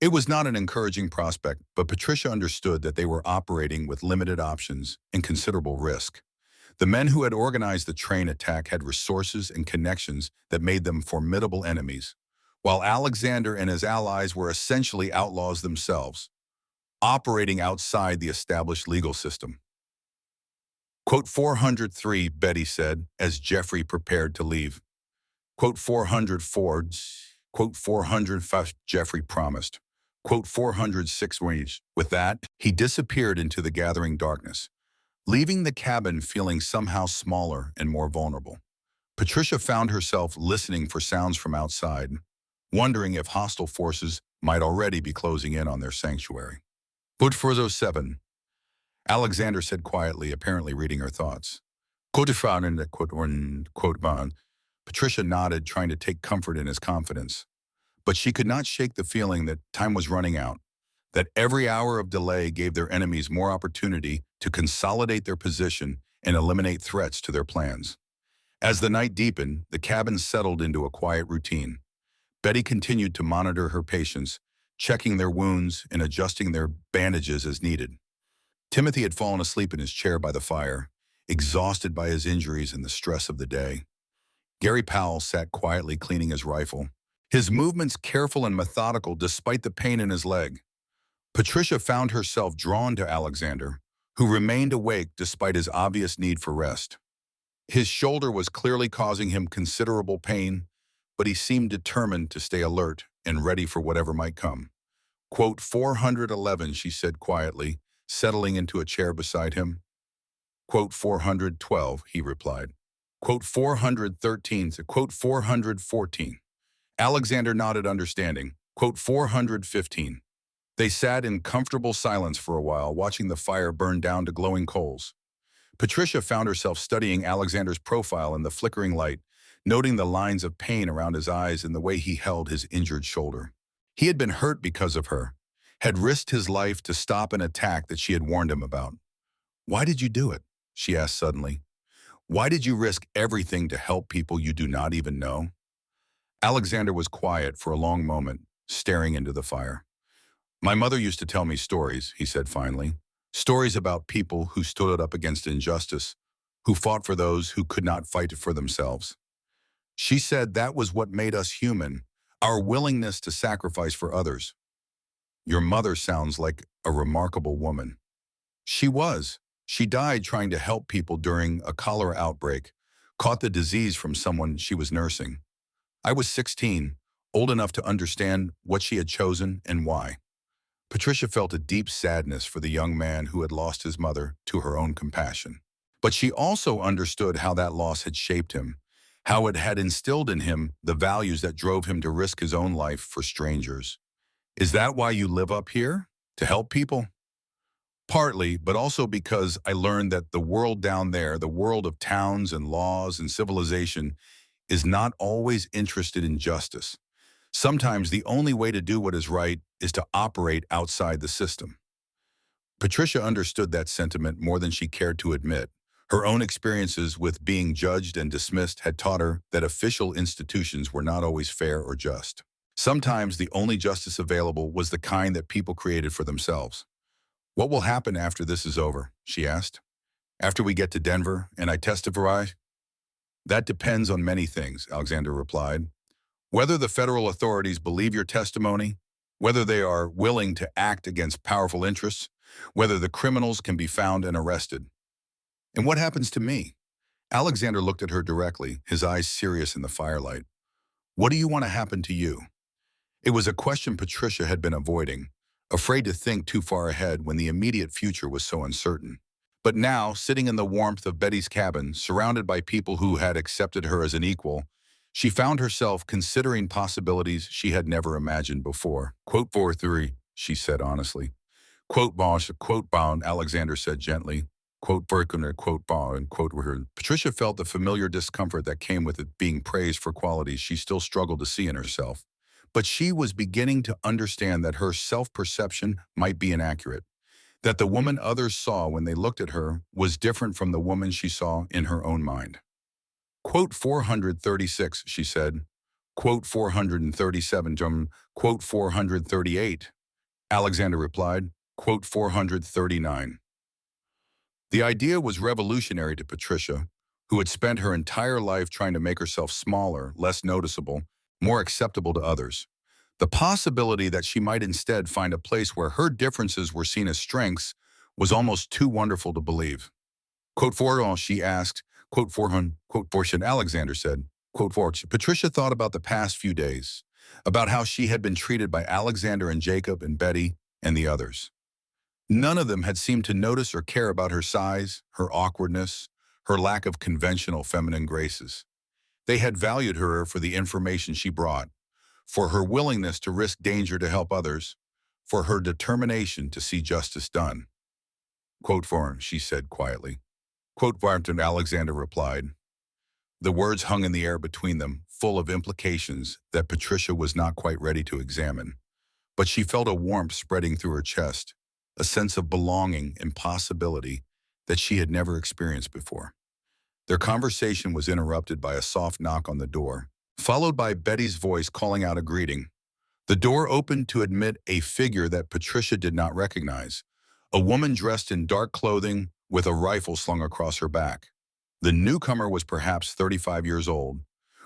It was not an encouraging prospect, but Patricia understood that they were operating with limited options and considerable risk. The men who had organized the train attack had resources and connections that made them formidable enemies, while Alexander and his allies were essentially outlaws themselves, operating outside the established legal system. Quote 403, Betty said, as Jeffrey prepared to leave. Quote 404, quote 405, Jeffrey promised. Quote 406, with that, he disappeared into the gathering darkness, leaving the cabin feeling somehow smaller and more vulnerable. Patricia found herself listening for sounds from outside, wondering if hostile forces might already be closing in on their sanctuary. Quote 407, Alexander said quietly, apparently reading her thoughts. Quote Patricia nodded, trying to take comfort in his confidence. But she could not shake the feeling that time was running out, that every hour of delay gave their enemies more opportunity to consolidate their position and eliminate threats to their plans. As the night deepened, the cabin settled into a quiet routine. Betty continued to monitor her patients, checking their wounds and adjusting their bandages as needed. Timothy had fallen asleep in his chair by the fire, exhausted by his injuries and the stress of the day. Gary Powell sat quietly cleaning his rifle, his movements careful and methodical despite the pain in his leg. Patricia found herself drawn to Alexander, who remained awake despite his obvious need for rest. His shoulder was clearly causing him considerable pain, but he seemed determined to stay alert and ready for whatever might come. Quote 411, she said quietly, settling into a chair beside him. Quote 412, he replied. Quote 413 to quote 414. Alexander nodded understanding. Quote 415. They sat in comfortable silence for a while, watching the fire burn down to glowing coals. Patricia found herself studying Alexander's profile in the flickering light, noting the lines of pain around his eyes and the way he held his injured shoulder. He had been hurt because of her, had risked his life to stop an attack that she had warned him about. "Why did you do it?" she asked suddenly. "Why did you risk everything to help people you do not even know?" Alexander was quiet for a long moment, staring into the fire. "My mother used to tell me stories," he said finally. "Stories about people who stood up against injustice, who fought for those who could not fight for themselves. She said that was what made us human, our willingness to sacrifice for others." "Your mother sounds like a remarkable woman." "She was. She died trying to help people during a cholera outbreak, caught the disease from someone she was nursing. I was 16, old enough to understand what she had chosen and why. Patricia felt a deep sadness for the young man who had lost his mother to her own compassion. But she also understood how that loss had shaped him, how it had instilled in him the values that drove him to risk his own life for strangers. Is that why you live up here? To help people? Partly, but also because I learned that the world down there, the world of towns and laws and civilization, is not always interested in justice. Sometimes the only way to do what is right is to operate outside the system. Patricia understood that sentiment more than she cared to admit. Her own experiences with being judged and dismissed had taught her that official institutions were not always fair or just. Sometimes the only justice available was the kind that people created for themselves. "What will happen after this is over?" she asked. "After we get to Denver and I testify?" "That depends on many things," Alexander replied. "Whether the federal authorities believe your testimony, whether they are willing to act against powerful interests, whether the criminals can be found and arrested." "And what happens to me?" Alexander looked at her directly, his eyes serious in the firelight. "What do you want to happen to you?" It was a question Patricia had been avoiding, afraid to think too far ahead when the immediate future was so uncertain. But now, sitting in the warmth of Betty's cabin, surrounded by people who had accepted her as an equal, she found herself considering possibilities she had never imagined before. "Quote 4-3, she said honestly. Quote bound, Alexander said gently. Quote Verkuner, quote bound, quote her. Patricia felt the familiar discomfort that came with it being praised for qualities she still struggled to see in herself. But she was beginning to understand that her self-perception might be inaccurate, that the woman others saw when they looked at her was different from the woman she saw in her own mind. Quote 436, she said. Quote 437, quote 438. Alexander replied, quote 439. The idea was revolutionary to Patricia, who had spent her entire life trying to make herself smaller, less noticeable, more acceptable to others. The possibility that she might instead find a place where her differences were seen as strengths was almost too wonderful to believe. Quote for, she asked, quote for him, quote for should Alexander said, quote for. Patricia thought about the past few days, about how she had been treated by Alexander and Jacob and Betty and the others. None of them had seemed to notice or care about her size, her awkwardness, her lack of conventional feminine graces. They had valued her for the information she brought, for her willingness to risk danger to help others, for her determination to see justice done. Quote for him, she said quietly. Quote for him, Alexander replied. The words hung in the air between them, full of implications that Patricia was not quite ready to examine. But she felt a warmth spreading through her chest, a sense of belonging and possibility that she had never experienced before. Their conversation was interrupted by a soft knock on the door, followed by Betty's voice calling out a greeting. The door opened to admit a figure that Patricia did not recognize, a woman dressed in dark clothing with a rifle slung across her back. The newcomer was perhaps 35 years old,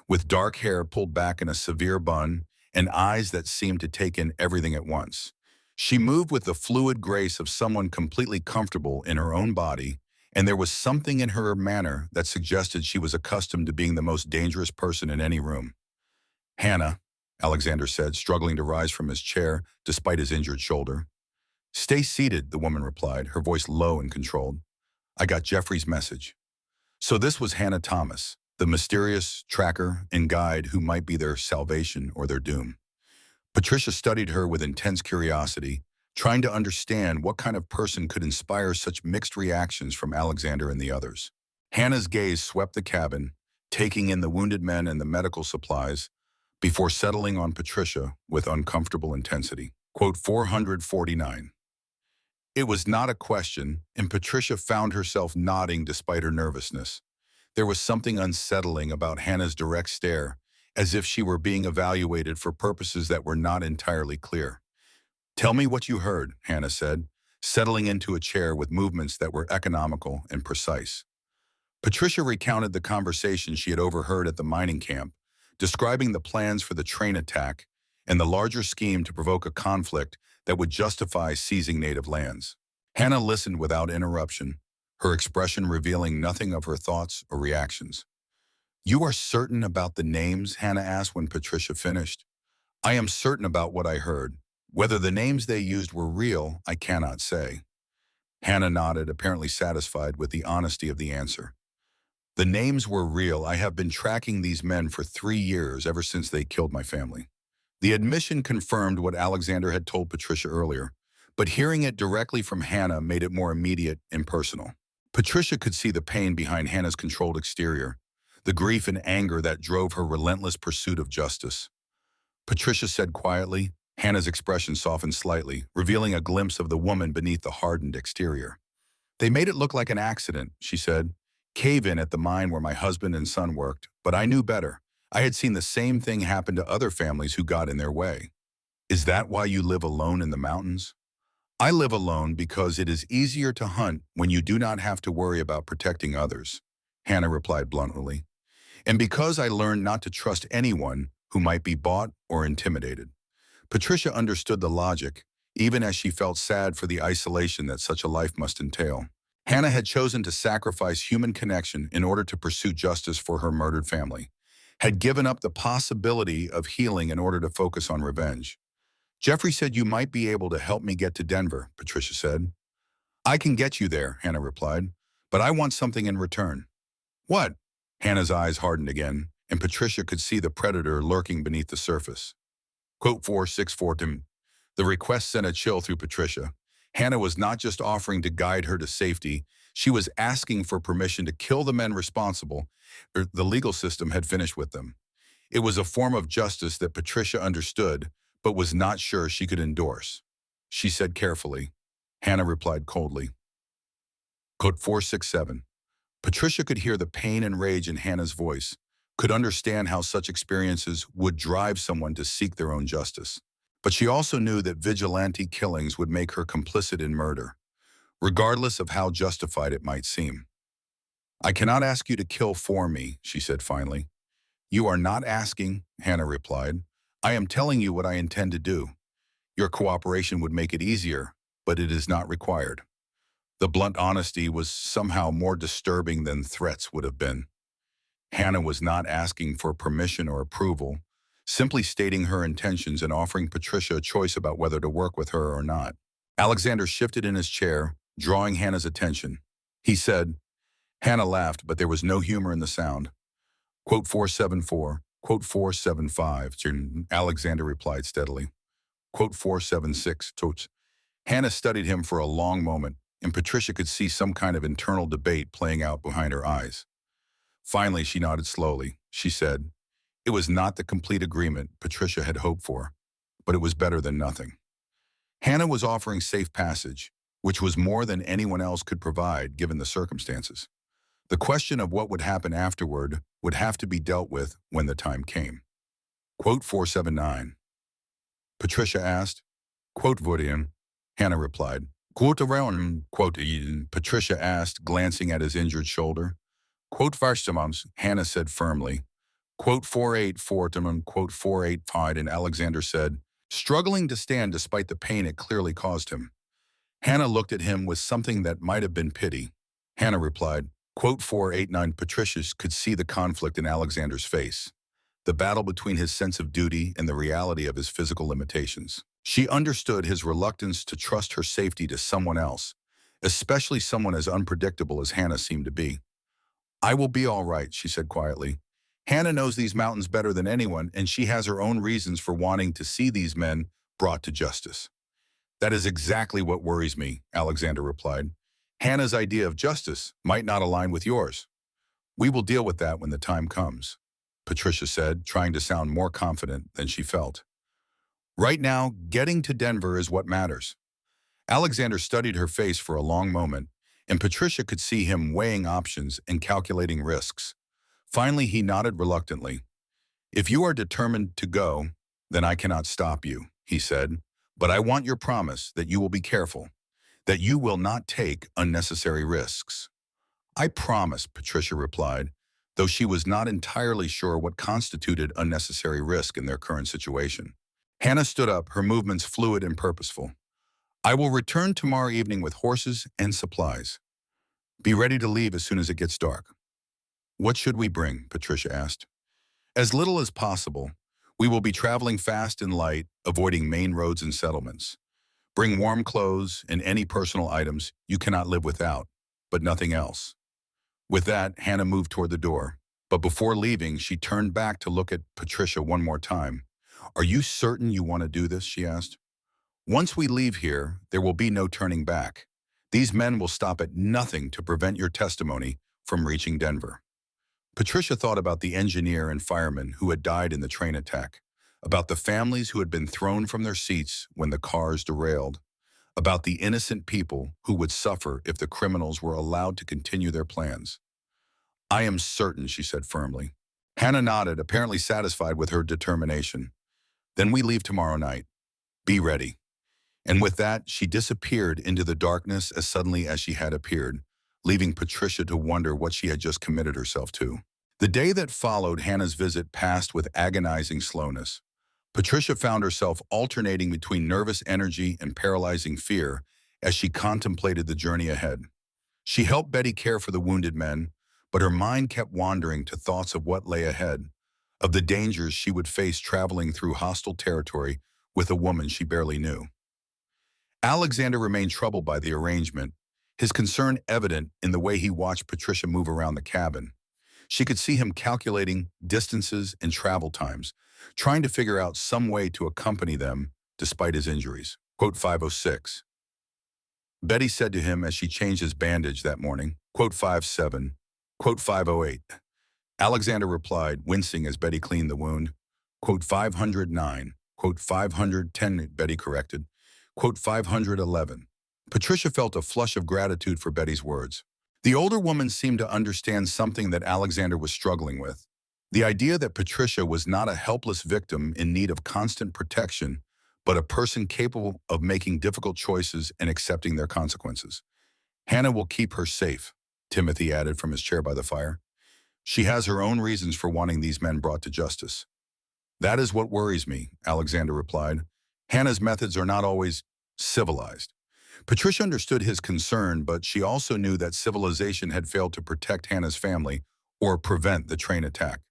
with dark hair pulled back in a severe bun and eyes that seemed to take in everything at once. She moved with the fluid grace of someone completely comfortable in her own body, and there was something in her manner that suggested she was accustomed to being the most dangerous person in any room. Hannah, Alexander said, struggling to rise from his chair despite his injured shoulder. Stay seated, the woman replied, her voice low and controlled. I got Jeffrey's message. So this was Hannah Thomas, the mysterious tracker and guide who might be their salvation or their doom. Patricia studied her with intense curiosity, trying to understand what kind of person could inspire such mixed reactions from Alexander and the others. Hannah's gaze swept the cabin, taking in the wounded men and the medical supplies, before settling on Patricia with uncomfortable intensity. Quote 449. It was not a question, and Patricia found herself nodding despite her nervousness. There was something unsettling about Hannah's direct stare, as if she were being evaluated for purposes that were not entirely clear. Tell me what you heard, Hannah said, settling into a chair with movements that were economical and precise. Patricia recounted the conversation she had overheard at the mining camp, describing the plans for the train attack and the larger scheme to provoke a conflict that would justify seizing native lands. Hannah listened without interruption, her expression revealing nothing of her thoughts or reactions. You are certain about the names? Hannah asked when Patricia finished. I am certain about what I heard. Whether the names they used were real, I cannot say. Hannah nodded, apparently satisfied with the honesty of the answer. The names were real. I have been tracking these men for 3 years, ever since they killed my family. The admission confirmed what Alexander had told Patricia earlier, but hearing it directly from Hannah made it more immediate and personal. Patricia could see the pain behind Hannah's controlled exterior, the grief and anger that drove her relentless pursuit of justice. Patricia said quietly. Hannah's expression softened slightly, revealing a glimpse of the woman beneath the hardened exterior. They made it look like an accident, she said. Cave-in at the mine where my husband and son worked, but I knew better. I had seen the same thing happen to other families who got in their way. Is that why you live alone in the mountains? I live alone because it is easier to hunt when you do not have to worry about protecting others, Hannah replied bluntly. And because I learned not to trust anyone who might be bought or intimidated. Patricia understood the logic, even as she felt sad for the isolation that such a life must entail. Hannah had chosen to sacrifice human connection in order to pursue justice for her murdered family, had given up the possibility of healing in order to focus on revenge. Jeffrey said you might be able to help me get to Denver, Patricia said. I can get you there, Hannah replied, but I want something in return. What? Hannah's eyes hardened again, and Patricia could see the predator lurking beneath the surface. Quote 464 Tim. The request sent a chill through Patricia. Hannah was not just offering to guide her to safety, she was asking for permission to kill the men responsible. The legal system had finished with them. It was a form of justice that Patricia understood, but was not sure she could endorse. She said carefully. Hannah replied coldly. Quote 467. Patricia could hear the pain and rage in Hannah's voice, could understand how such experiences would drive someone to seek their own justice. But she also knew that vigilante killings would make her complicit in murder, regardless of how justified it might seem. I cannot ask you to kill for me, she said finally. You are not asking, Hannah replied. I am telling you what I intend to do. Your cooperation would make it easier, but it is not required. The blunt honesty was somehow more disturbing than threats would have been. Hannah was not asking for permission or approval, simply stating her intentions and offering Patricia a choice about whether to work with her or not. Alexander shifted in his chair, drawing Hannah's attention. He said, Hannah laughed, but there was no humor in the sound. Quote 474, quote 475, Alexander replied steadily. Quote 476, totes. Hannah studied him for a long moment, and Patricia could see some kind of internal debate playing out behind her eyes. Finally, she nodded slowly. She said, it was not the complete agreement Patricia had hoped for, but it was better than nothing. Hannah was offering safe passage, which was more than anyone else could provide given the circumstances. The question of what would happen afterward would have to be dealt with when the time came. Quote 479. Patricia asked. Quote Vodian. Hannah replied. Quote around, quote Patricia asked, glancing at his injured shoulder. Quote Varstamans, Hannah said firmly. Quote 484 quote 485, and Alexander said, struggling to stand despite the pain it clearly caused him. Hannah looked at him with something that might have been pity. Hannah replied, quote 489. Patricia could see the conflict in Alexander's face, the battle between his sense of duty and the reality of his physical limitations. She understood his reluctance to trust her safety to someone else, especially someone as unpredictable as Hannah seemed to be. I will be all right, she said quietly. Hannah knows these mountains better than anyone, and she has her own reasons for wanting to see these men brought to justice. That is exactly what worries me, Alexander replied. Hannah's idea of justice might not align with yours. We will deal with that when the time comes, Patricia said, trying to sound more confident than she felt. Right now, getting to Denver is what matters. Alexander studied her face for a long moment, and Patricia could see him weighing options and calculating risks. Finally, he nodded reluctantly. If you are determined to go, then I cannot stop you, he said, but I want your promise that you will be careful, that you will not take unnecessary risks. I promise, Patricia replied, though she was not entirely sure what constituted unnecessary risk in their current situation. Hannah stood up, her movements fluid and purposeful. I will return tomorrow evening with horses and supplies. Be ready to leave as soon as it gets dark. What should we bring? Patricia asked. As little as possible. We will be traveling fast and light, avoiding main roads and settlements. Bring warm clothes and any personal items you cannot live without, but nothing else. With that, Hannah moved toward the door. But before leaving, she turned back to look at Patricia one more time. Are you certain you want to do this? She asked. Once we leave here, there will be no turning back. These men will stop at nothing to prevent your testimony from reaching Denver. Patricia thought about the engineer and fireman who had died in the train attack, about the families who had been thrown from their seats when the cars derailed, about the innocent people who would suffer if the criminals were allowed to continue their plans. I am certain, she said firmly. Hannah nodded, apparently satisfied with her determination. Then we leave tomorrow night. Be ready. And with that, she disappeared into the darkness as suddenly as she had appeared, leaving Patricia to wonder what she had just committed herself to. The day that followed Hannah's visit passed with agonizing slowness. Patricia found herself alternating between nervous energy and paralyzing fear as she contemplated the journey ahead. She helped Betty care for the wounded men, but her mind kept wandering to thoughts of what lay ahead, of the dangers she would face traveling through hostile territory with a woman she barely knew. Alexander remained troubled by the arrangement, his concern evident in the way he watched Patricia move around the cabin. She could see him calculating distances and travel times, trying to figure out some way to accompany them despite his injuries. Quote 506. Betty said to him as she changed his bandage that morning. Quote 57. Quote 508. Alexander replied, wincing as Betty cleaned the wound. Quote 509. Quote 510, Betty corrected. Quote 511. Patricia felt a flush of gratitude for Betty's words. The older woman seemed to understand something that Alexander was struggling with. The idea that Patricia was not a helpless victim in need of constant protection, but a person capable of making difficult choices and accepting their consequences. Hannah will keep her safe, Timothy added from his chair by the fire. She has her own reasons for wanting these men brought to justice. That is what worries me, Alexander replied. Hannah's methods are not always civilized. Patricia understood his concern, but she also knew that civilization had failed to protect Hannah's family or prevent the train attack.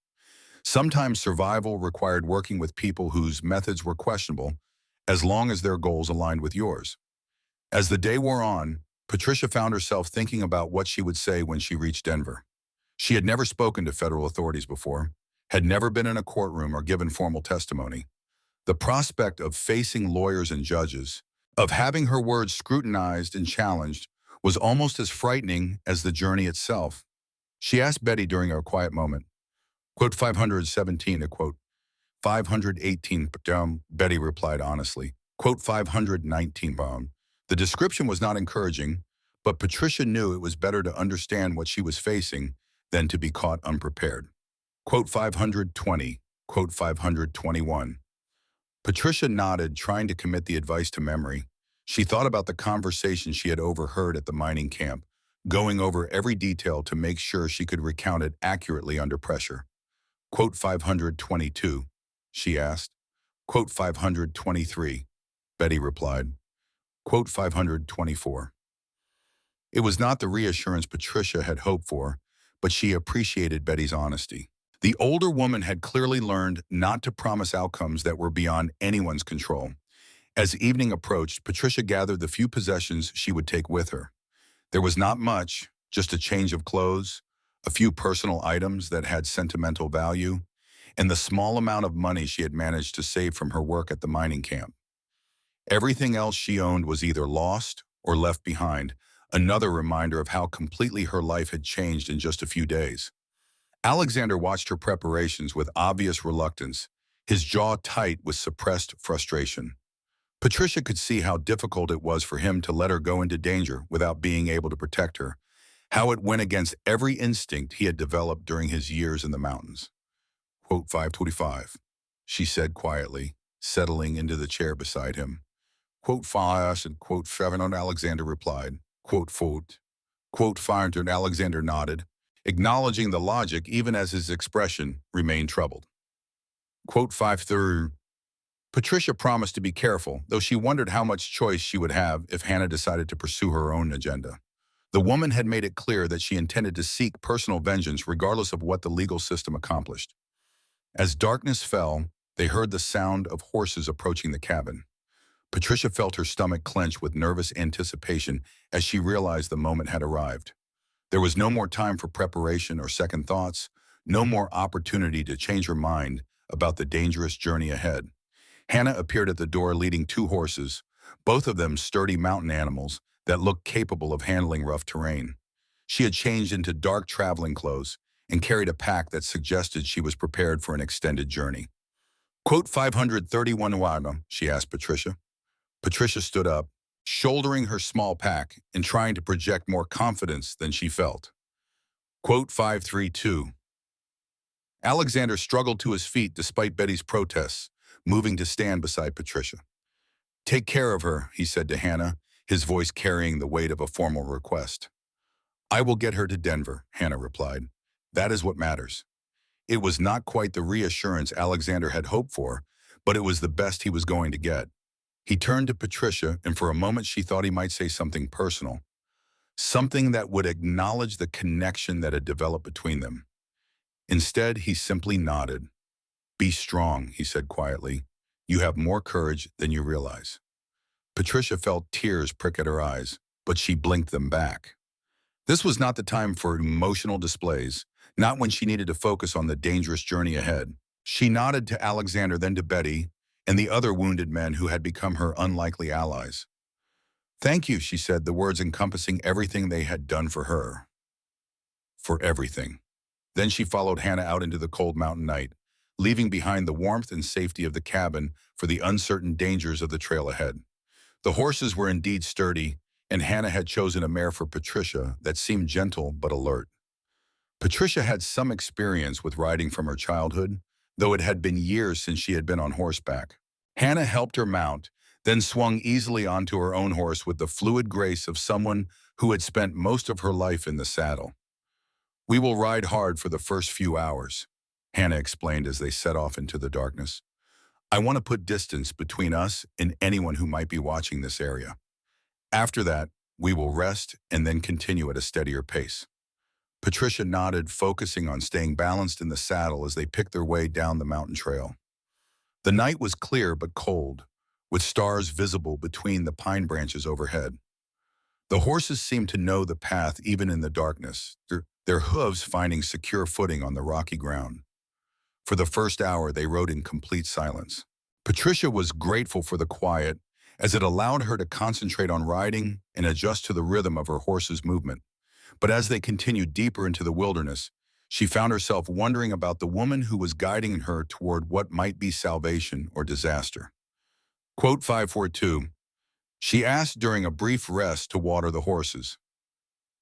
Sometimes survival required working with people whose methods were questionable, as long as their goals aligned with yours. As the day wore on, Patricia found herself thinking about what she would say when she reached Denver. She had never spoken to federal authorities before, had never been in a courtroom or given formal testimony. The prospect of facing lawyers and judges, of having her words scrutinized and challenged, was almost as frightening as the journey itself. She asked Betty during a quiet moment, quote 517 to quote 518, Betty replied honestly, quote 519, The description was not encouraging, but Patricia knew it was better to understand what she was facing than to be caught unprepared. Quote 520, quote 521. Patricia nodded, trying to commit the advice to memory. She thought about the conversation she had overheard at the mining camp, going over every detail to make sure she could recount it accurately under pressure. Quote 522, she asked. Quote 523, Betty replied. Quote 524. It was not the reassurance Patricia had hoped for, but she appreciated Betty's honesty. The older woman had clearly learned not to promise outcomes that were beyond anyone's control. As evening approached, Patricia gathered the few possessions she would take with her. There was not much, just a change of clothes, a few personal items that had sentimental value, and the small amount of money she had managed to save from her work at the mining camp. Everything else she owned was either lost or left behind, another reminder of how completely her life had changed in just a few days. Alexander watched her preparations with obvious reluctance, his jaw tight with suppressed frustration. Patricia could see how difficult it was for him to let her go into danger without being able to protect her, how it went against every instinct he had developed during his years in the mountains. Quote 525, she said quietly, settling into the chair beside him. Quote 5 and quote 7, Alexander replied. Quote 4. Quote 5, and Alexander nodded, acknowledging the logic even as his expression remained troubled. Quote 5-3. Patricia promised to be careful, though she wondered how much choice she would have if Hannah decided to pursue her own agenda. The woman had made it clear that she intended to seek personal vengeance regardless of what the legal system accomplished. As darkness fell, they heard the sound of horses approaching the cabin. Patricia felt her stomach clench with nervous anticipation as she realized the moment had arrived. There was no more time for preparation or second thoughts, no more opportunity to change her mind about the dangerous journey ahead. Hannah appeared at the door leading two horses, both of them sturdy mountain animals that looked capable of handling rough terrain. She had changed into dark traveling clothes and carried a pack that suggested she was prepared for an extended journey. Quote 531 Wada, she asked Patricia. Patricia stood up, shouldering her small pack and trying to project more confidence than she felt. Quote 532. Alexander struggled to his feet despite Betty's protests, moving to stand beside Patricia. Take care of her, he said to Hannah, his voice carrying the weight of a formal request. I will get her to Denver, Hannah replied. That is what matters. It was not quite the reassurance Alexander had hoped for, but it was the best he was going to get. He turned to Patricia, and for a moment she thought he might say something personal, something that would acknowledge the connection that had developed between them. Instead, he simply nodded. Be strong, he said quietly. You have more courage than you realize. Patricia felt tears prick at her eyes, but she blinked them back. This was not the time for emotional displays, not when she needed to focus on the dangerous journey ahead. She nodded to Alexander, then to Betty, and the other wounded men who had become her unlikely allies. Thank you, she said, the words encompassing everything they had done for her. For everything. Then she followed Hannah out into the cold mountain night, leaving behind the warmth and safety of the cabin for the uncertain dangers of the trail ahead. The horses were indeed sturdy, and Hannah had chosen a mare for Patricia that seemed gentle but alert. Patricia had some experience with riding from her childhood, though it had been years since she had been on horseback. Hannah helped her mount, then swung easily onto her own horse with the fluid grace of someone who had spent most of her life in the saddle. We will ride hard for the first few hours, Hannah explained as they set off into the darkness. I want to put distance between us and anyone who might be watching this area. After that, we will rest and then continue at a steadier pace. Patricia nodded, focusing on staying balanced in the saddle as they picked their way down the mountain trail. The night was clear but cold, with stars visible between the pine branches overhead. The horses seemed to know the path even in the darkness, their hooves finding secure footing on the rocky ground. For the first hour, they rode in complete silence. Patricia was grateful for the quiet, as it allowed her to concentrate on riding and adjust to the rhythm of her horse's movement. But as they continued deeper into the wilderness, she found herself wondering about the woman who was guiding her toward what might be salvation or disaster. Quote 542. She asked during a brief rest to water the horses.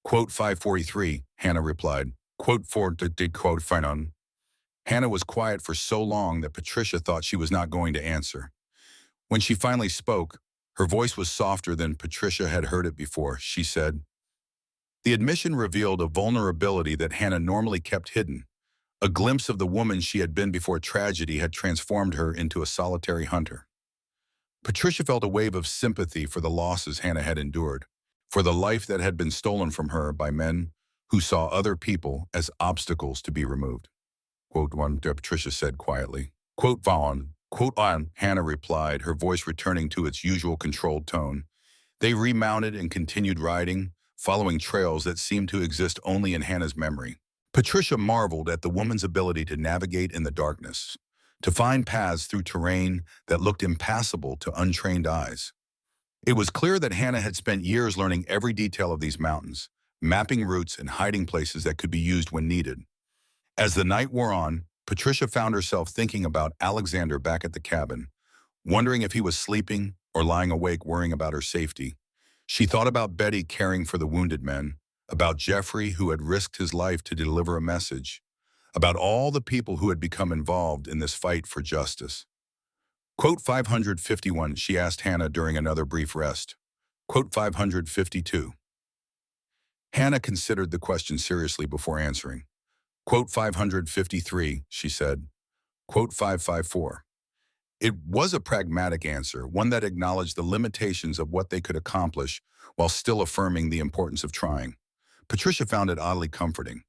Quote 543, Hannah replied. Quote 4 did quote finon. Hannah was quiet for so long that Patricia thought she was not going to answer. When she finally spoke, her voice was softer than Patricia had heard it before. She said, the admission revealed a vulnerability that Hannah normally kept hidden. A glimpse of the woman she had been before tragedy had transformed her into a solitary hunter. Patricia felt a wave of sympathy for the losses Hannah had endured, for the life that had been stolen from her by men who saw other people as obstacles to be removed. Quote 1, Patricia said quietly. Quote Vaughn. Quote on, Hannah replied, her voice returning to its usual controlled tone. They remounted and continued riding, following trails that seemed to exist only in Hannah's memory. Patricia marveled at the woman's ability to navigate in the darkness, to find paths through terrain that looked impassable to untrained eyes. It was clear that Hannah had spent years learning every detail of these mountains, mapping routes and hiding places that could be used when needed. As the night wore on, Patricia found herself thinking about Alexander back at the cabin, wondering if he was sleeping or lying awake worrying about her safety. She thought about Betty caring for the wounded men, about Jeffrey who had risked his life to deliver a message, about all the people who had become involved in this fight for justice. Quote 551, she asked Hannah during another brief rest. Quote 552. Hannah considered the question seriously before answering. Quote 553, she said. Quote 554. It was a pragmatic answer, one that acknowledged the limitations of what they could accomplish while still affirming the importance of trying. Patricia found it oddly comforting.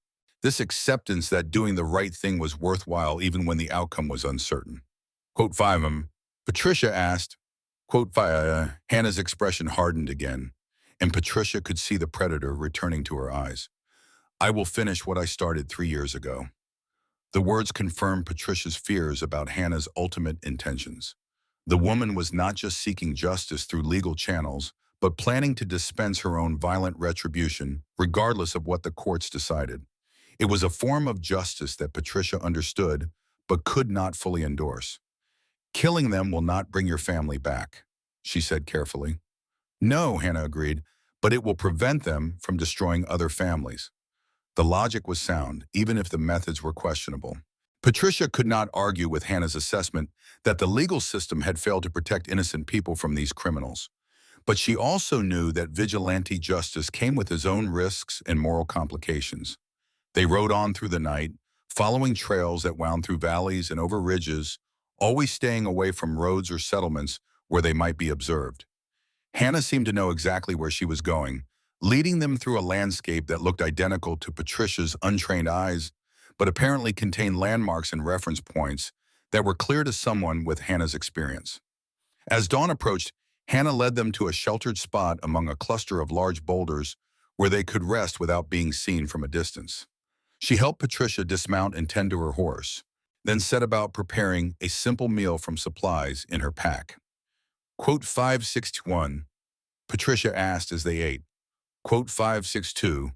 This acceptance that doing the right thing was worthwhile even when the outcome was uncertain. Quote 5. Patricia asked, quote 5, Hannah's expression hardened again, and Patricia could see the predator returning to her eyes. I will finish what I started 3 years ago. The words confirmed Patricia's fears about Hannah's ultimate intentions. The woman was not just seeking justice through legal channels, but planning to dispense her own violent retribution, regardless of what the courts decided. It was a form of justice that Patricia understood, but could not fully endorse. Killing them will not bring your family back, she said carefully. No, Hannah agreed, but it will prevent them from destroying other families. The logic was sound, even if the methods were questionable. Patricia could not argue with Hannah's assessment that the legal system had failed to protect innocent people from these criminals. But she also knew that vigilante justice came with its own risks and moral complications. They rode on through the night, following trails that wound through valleys and over ridges, always staying away from roads or settlements where they might be observed. Hannah seemed to know exactly where she was going, leading them through a landscape that looked identical to Patricia's untrained eyes, but apparently contained landmarks and reference points that were clear to someone with Hannah's experience. As dawn approached, Hannah led them to a sheltered spot among a cluster of large boulders where they could rest without being seen from a distance. She helped Patricia dismount and tend to her horse, then set about preparing a simple meal from supplies in her pack. Quote 561, Patricia asked as they ate. Quote 562,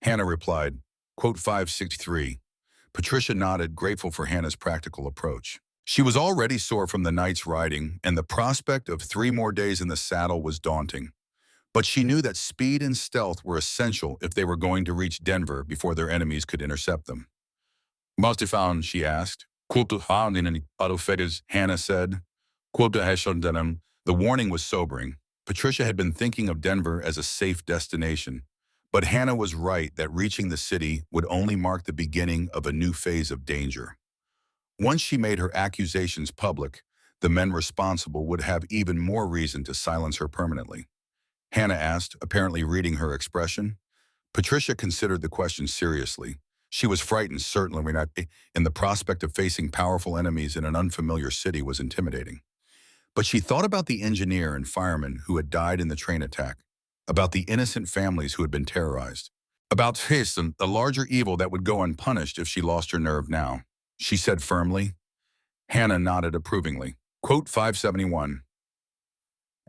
Hannah replied. Quote 563. Patricia nodded, grateful for Hannah's practical approach. She was already sore from the night's riding, and the prospect of 3 more days in the saddle was daunting. But she knew that speed and stealth were essential if they were going to reach Denver before their enemies could intercept them. Must have found, she asked. Quote to found in any auto figures, Hannah said. Quote to Heshondenham. The warning was sobering. Patricia had been thinking of Denver as a safe destination, but Hannah was right that reaching the city would only mark the beginning of a new phase of danger. Once she made her accusations public, the men responsible would have even more reason to silence her permanently. Hannah asked, apparently reading her expression. Patricia considered the question seriously. She was frightened, certainly not, and the prospect of facing powerful enemies in an unfamiliar city was intimidating. But she thought about the engineer and fireman who had died in the train attack, about the innocent families who had been terrorized, about Jason, the larger evil that would go unpunished if she lost her nerve now. She said firmly. Hannah nodded approvingly. Quote 571.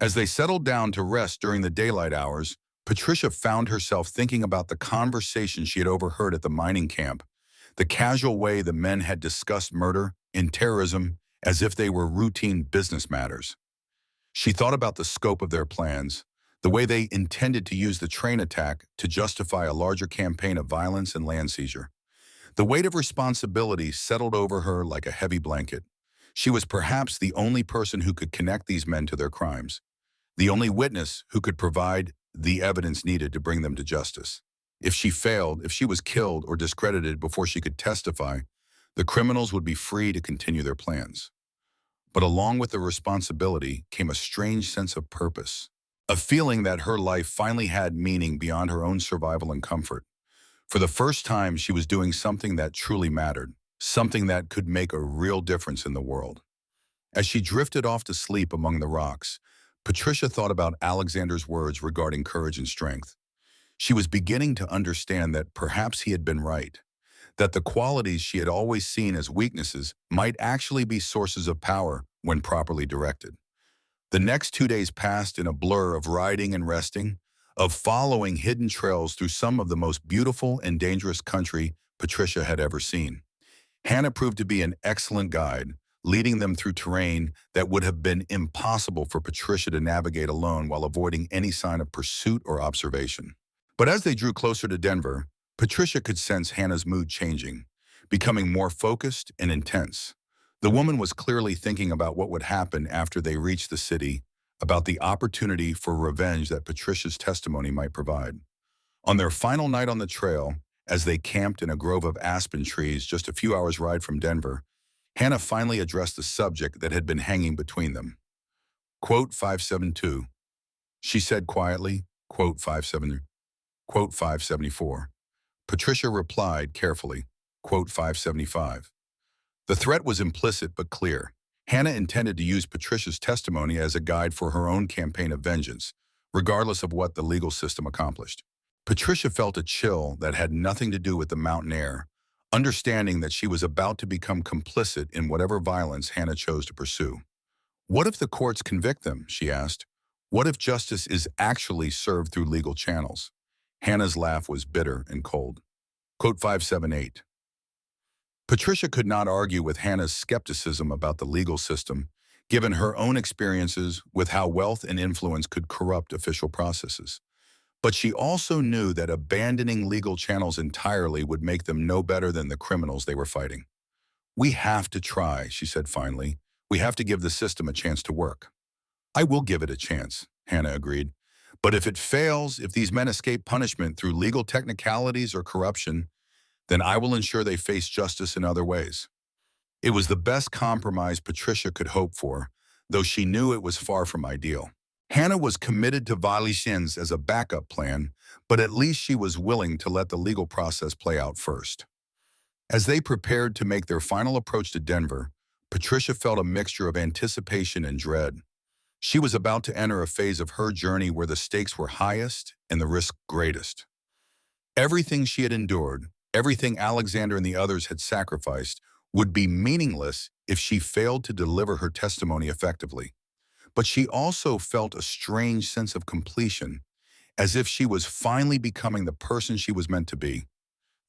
As they settled down to rest during the daylight hours, Patricia found herself thinking about the conversation she had overheard at the mining camp, the casual way the men had discussed murder and terrorism as if they were routine business matters. She thought about the scope of their plans, the way they intended to use the train attack to justify a larger campaign of violence and land seizure. The weight of responsibility settled over her like a heavy blanket. She was perhaps the only person who could connect these men to their crimes, the only witness who could provide the evidence needed to bring them to justice. If she failed, if she was killed or discredited before she could testify, the criminals would be free to continue their plans. But along with the responsibility came a strange sense of purpose, a feeling that her life finally had meaning beyond her own survival and comfort. For the first time, she was doing something that truly mattered, something that could make a real difference in the world. As she drifted off to sleep among the rocks, Patricia thought about Alexander's words regarding courage and strength. She was beginning to understand that perhaps he had been right, that the qualities she had always seen as weaknesses might actually be sources of power when properly directed. The next 2 days passed in a blur of riding and resting, of following hidden trails through some of the most beautiful and dangerous country Patricia had ever seen. Hannah proved to be an excellent guide, leading them through terrain that would have been impossible for Patricia to navigate alone while avoiding any sign of pursuit or observation. But as they drew closer to Denver, Patricia could sense Hannah's mood changing, becoming more focused and intense. The woman was clearly thinking about what would happen after they reached the city, about the opportunity for revenge that Patricia's testimony might provide. On their final night on the trail, as they camped in a grove of aspen trees just a few hours' ride from Denver, Hannah finally addressed the subject that had been hanging between them. Quote 572, she said quietly, quote 57, quote 574. Patricia replied carefully, quote 575. The threat was implicit but clear. Hannah intended to use Patricia's testimony as a guide for her own campaign of vengeance, regardless of what the legal system accomplished. Patricia felt a chill that had nothing to do with the mountain air, understanding that she was about to become complicit in whatever violence Hannah chose to pursue. What if the courts convict them, she asked. What if justice is actually served through legal channels? Hannah's laugh was bitter and cold. Quote 578. Patricia could not argue with Hannah's skepticism about the legal system, given her own experiences with how wealth and influence could corrupt official processes. But she also knew that abandoning legal channels entirely would make them no better than the criminals they were fighting. We have to try, she said finally. We have to give the system a chance to work. I will give it a chance, Hannah agreed. But if it fails, if these men escape punishment through legal technicalities or corruption, then I will ensure they face justice in other ways. It was the best compromise Patricia could hope for, though she knew it was far from ideal. Hannah was committed to violations as a backup plan, but at least she was willing to let the legal process play out first. As they prepared to make their final approach to Denver, Patricia felt a mixture of anticipation and dread. She was about to enter a phase of her journey where the stakes were highest and the risk greatest. Everything she had endured, everything Alexander and the others had sacrificed, would be meaningless if she failed to deliver her testimony effectively. But she also felt a strange sense of completion, as if she was finally becoming the person she was meant to be.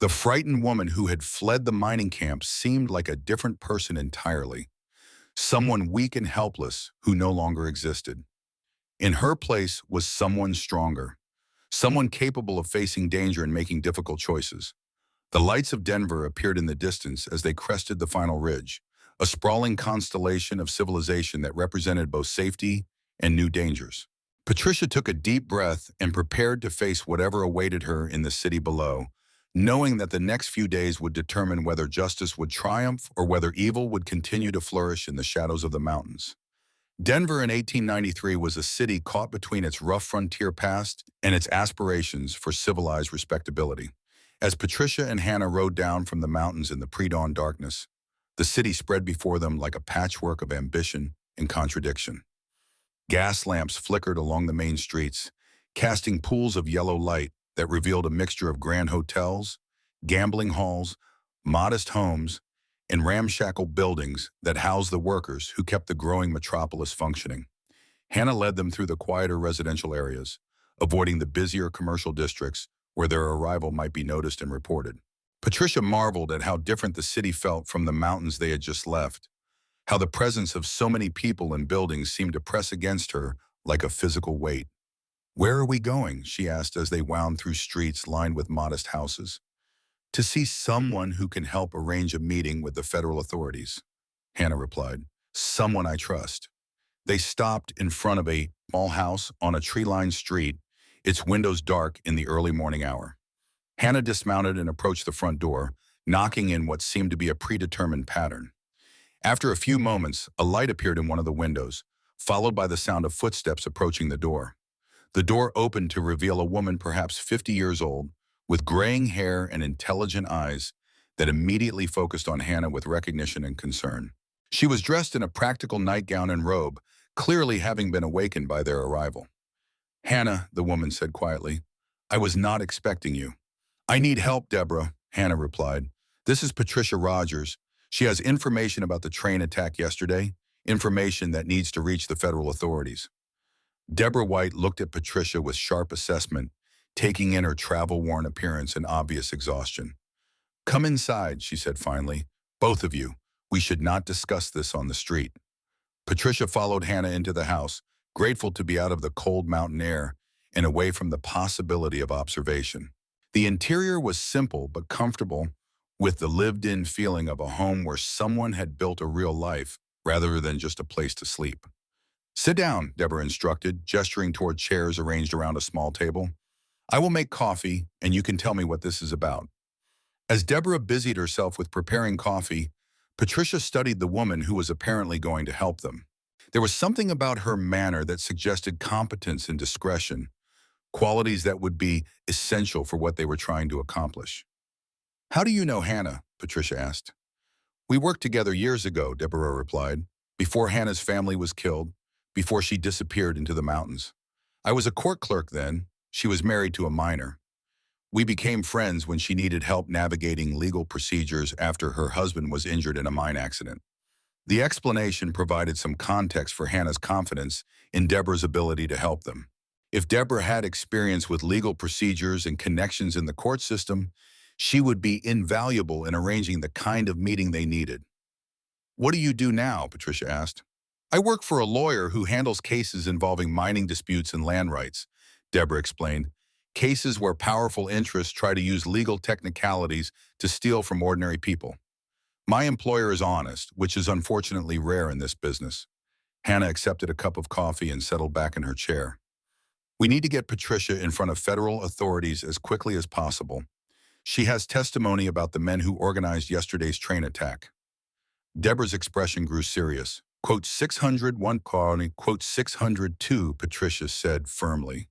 The frightened woman who had fled the mining camp seemed like a different person entirely, someone weak and helpless who no longer existed. In her place was someone stronger, someone capable of facing danger and making difficult choices. The lights of Denver appeared in the distance as they crested the final ridge, a sprawling constellation of civilization that represented both safety and new dangers. Patricia took a deep breath and prepared to face whatever awaited her in the city below, knowing that the next few days would determine whether justice would triumph or whether evil would continue to flourish in the shadows of the mountains. Denver in 1893 was a city caught between its rough frontier past and its aspirations for civilized respectability. As Patricia and Hannah rode down from the mountains in the pre-dawn darkness, the city spread before them like a patchwork of ambition and contradiction. Gas lamps flickered along the main streets, casting pools of yellow light that revealed a mixture of grand hotels, gambling halls, modest homes, and ramshackle buildings that housed the workers who kept the growing metropolis functioning. Hannah led them through the quieter residential areas, avoiding the busier commercial districts where their arrival might be noticed and reported. Patricia marveled at how different the city felt from the mountains they had just left, how the presence of so many people and buildings seemed to press against her like a physical weight. "Where are we going?" she asked as they wound through streets lined with modest houses. "To see someone who can help arrange a meeting with the federal authorities," Hannah replied. "Someone I trust." They stopped in front of a small house on a tree-lined street, its windows dark in the early morning hour. Hannah dismounted and approached the front door, knocking in what seemed to be a predetermined pattern. After a few moments, a light appeared in one of the windows, followed by the sound of footsteps approaching the door. The door opened to reveal a woman perhaps 50 years old, with graying hair and intelligent eyes that immediately focused on Hannah with recognition and concern. She was dressed in a practical nightgown and robe, clearly having been awakened by their arrival. "Hannah," the woman said quietly, "I was not expecting you." "I need help, Deborah," Hannah replied. "This is Patricia Rogers. She has information about the train attack yesterday, information that needs to reach the federal authorities." Deborah White looked at Patricia with sharp assessment, taking in her travel-worn appearance and obvious exhaustion. "Come inside," she said finally. "Both of you. We should not discuss this on the street." Patricia followed Hannah into the house, grateful to be out of the cold mountain air and away from the possibility of observation. The interior was simple but comfortable, with the lived-in feeling of a home where someone had built a real life rather than just a place to sleep. "Sit down," Deborah instructed, gesturing toward chairs arranged around a small table. "I will make coffee, and you can tell me what this is about." As Deborah busied herself with preparing coffee, Patricia studied the woman who was apparently going to help them. There was something about her manner that suggested competence and discretion, qualities that would be essential for what they were trying to accomplish. "How do you know Hannah?" Patricia asked. "We worked together years ago," Deborah replied, "before Hannah's family was killed, before she disappeared into the mountains. I was a court clerk then. She was married to a miner. We became friends when she needed help navigating legal procedures after her husband was injured in a mine accident." The explanation provided some context for Hannah's confidence in Deborah's ability to help them. If Deborah had experience with legal procedures and connections in the court system, she would be invaluable in arranging the kind of meeting they needed. "What do you do now?" Patricia asked. "I work for a lawyer who handles cases involving mining disputes and land rights," Deborah explained. "Cases where powerful interests try to use legal technicalities to steal from ordinary people. My employer is honest, which is unfortunately rare in this business." Hannah accepted a cup of coffee and settled back in her chair. "We need to get Patricia in front of federal authorities as quickly as possible. She has testimony about the men who organized yesterday's train attack." Deborah's expression grew serious. Quote 601 colony, quote 602, Patricia said firmly.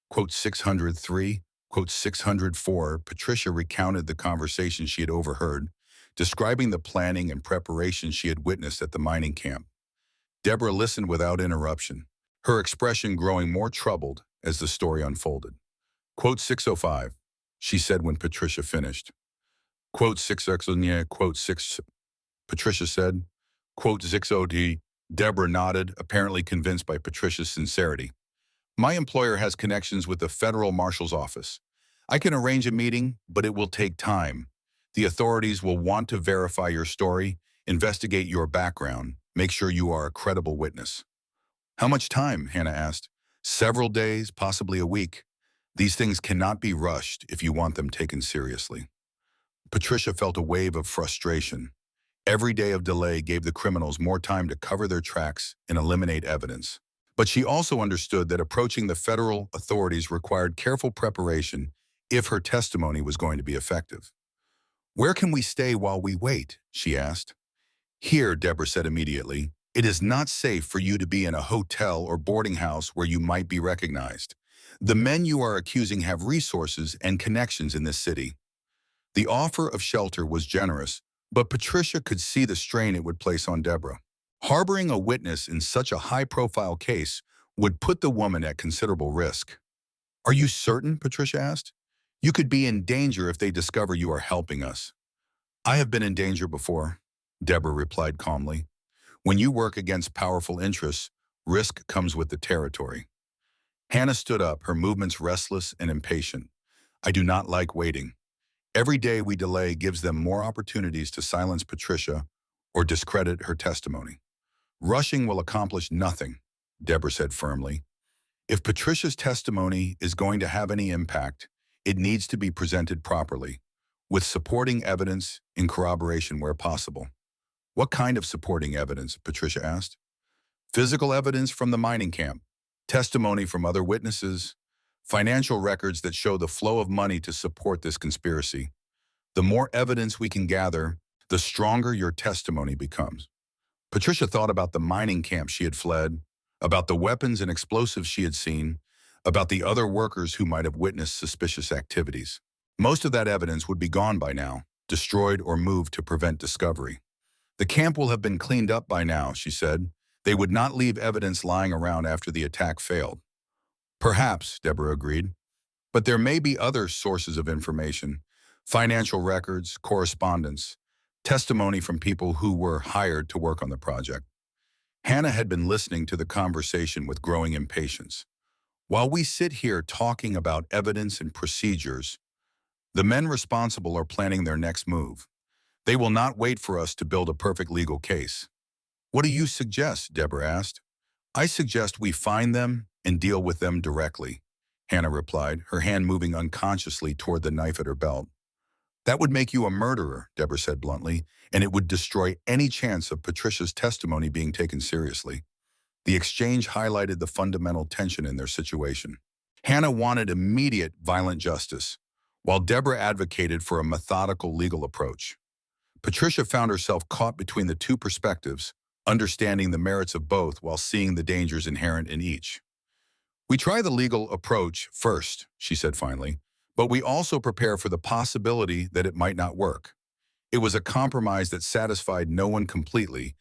Quote 603, quote 604, Patricia recounted the conversation she had overheard, describing the planning and preparation she had witnessed at the mining camp. Deborah listened without interruption, her expression growing more troubled as the story unfolded. Quote 605, she said when Patricia finished. Quote 6X, quote 6, Patricia said. Quote 6OD, Deborah nodded, apparently convinced by Patricia's sincerity. "My employer has connections with the federal marshal's office. I can arrange a meeting, but it will take time. The authorities will want to verify your story, investigate your background, make sure you are a credible witness." "How much time?" Hannah asked. "Several days, possibly a week. These things cannot be rushed if you want them taken seriously." Patricia felt a wave of frustration. Every day of delay gave the criminals more time to cover their tracks and eliminate evidence. But she also understood that approaching the federal authorities required careful preparation if her testimony was going to be effective. "Where can we stay while we wait?" she asked. "Here," Deborah said immediately. "It is not safe for you to be in a hotel or boarding house where you might be recognized. The men you are accusing have resources and connections in this city." The offer of shelter was generous, but Patricia could see the strain it would place on Deborah. Harboring a witness in such a high-profile case would put the woman at considerable risk. "Are you certain?" Patricia asked. "You could be in danger if they discover you are helping us." "I have been in danger before," Deborah replied calmly. "When you work against powerful interests, risk comes with the territory." Hannah stood up, her movements restless and impatient. "I do not like waiting. Every day we delay gives them more opportunities to silence Patricia or discredit her testimony. Rushing will accomplish nothing," Deborah said firmly. "If Patricia's testimony is going to have any impact, it needs to be presented properly, with supporting evidence in corroboration where possible." "What kind of supporting evidence?" Patricia asked. "Physical evidence from the mining camp, testimony from other witnesses, financial records that show the flow of money to support this conspiracy. The more evidence we can gather, the stronger your testimony becomes." Patricia thought about the mining camp she had fled, about the weapons and explosives she had seen, about the other workers who might have witnessed suspicious activities. Most of that evidence would be gone by now, destroyed or moved to prevent discovery. "The camp will have been cleaned up by now," she said. "They would not leave evidence lying around after the attack failed." "Perhaps," Deborah agreed. "But there may be other sources of information, financial records, correspondence, testimony from people who were hired to work on the project." Hannah had been listening to the conversation with growing impatience. "While we sit here talking about evidence and procedures, the men responsible are planning their next move. They will not wait for us to build a perfect legal case." "What do you suggest?" Deborah asked. "I suggest we find them and deal with them directly," Hannah replied, her hand moving unconsciously toward the knife at her belt. "That would make you a murderer," Deborah said bluntly, "and it would destroy any chance of Patricia's testimony being taken seriously." The exchange highlighted the fundamental tension in their situation. Hannah wanted immediate, violent justice, while Deborah advocated for a methodical legal approach. Patricia found herself caught between the two perspectives, understanding the merits of both while seeing the dangers inherent in each. "We try the legal approach first," she said finally, "but we also prepare for the possibility that it might not work." It was a compromise that satisfied no one completely,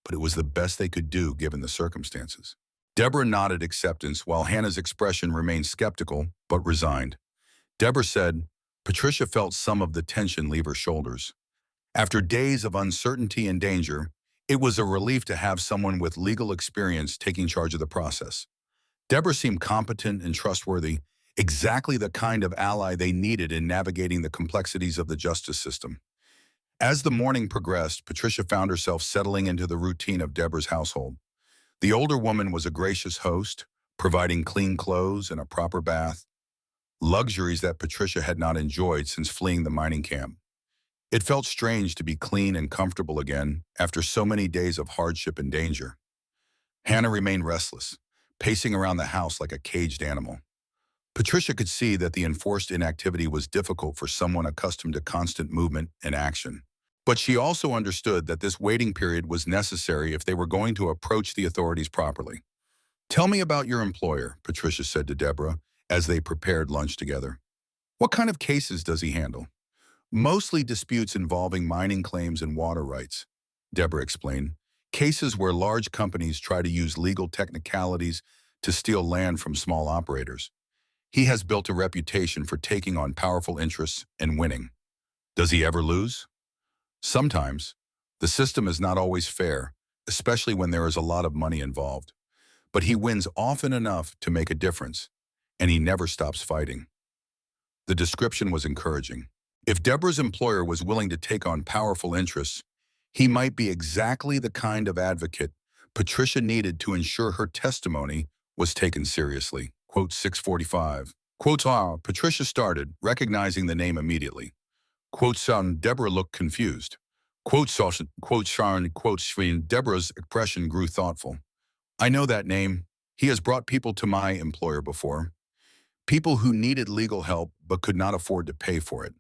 but it was the best they could do given the circumstances. Deborah nodded acceptance while Hannah's expression remained skeptical but resigned. Deborah said, Patricia felt some of the tension leave her shoulders. After days of uncertainty and danger, it was a relief to have someone with legal experience taking charge of the process. Deborah seemed competent and trustworthy, exactly the kind of ally they needed in navigating the complexities of the justice system. As the morning progressed, Patricia found herself settling into the routine of Deborah's household. The older woman was a gracious host, providing clean clothes and a proper bath, luxuries that Patricia had not enjoyed since fleeing the mining camp. It felt strange to be clean and comfortable again after so many days of hardship and danger. Hannah remained restless, pacing around the house like a caged animal. Patricia could see that the enforced inactivity was difficult for someone accustomed to constant movement and action. But she also understood that this waiting period was necessary if they were going to approach the authorities properly. "Tell me about your employer," Patricia said to Deborah as they prepared lunch together. "What kind of cases does he handle?" "Mostly disputes involving mining claims and water rights," Deborah explained. "Cases where large companies try to use legal technicalities to steal land from small operators. He has built a reputation for taking on powerful interests and winning." "Does he ever lose?" "Sometimes. The system is not always fair, especially when there is a lot of money involved. But he wins often enough to make a difference, and he never stops fighting." The description was encouraging. If Deborah's employer was willing to take on powerful interests, he might be exactly the kind of advocate Patricia needed to ensure her testimony was taken seriously. Quote 645. Quote Patricia started, recognizing the name immediately. Quote son, Deborah looked confused. Quote Sasha, quote Sharon, quote Shveen, Deborah's expression grew thoughtful. "I know that name. He has brought people to my employer before. People who needed legal help but could not afford to pay for it."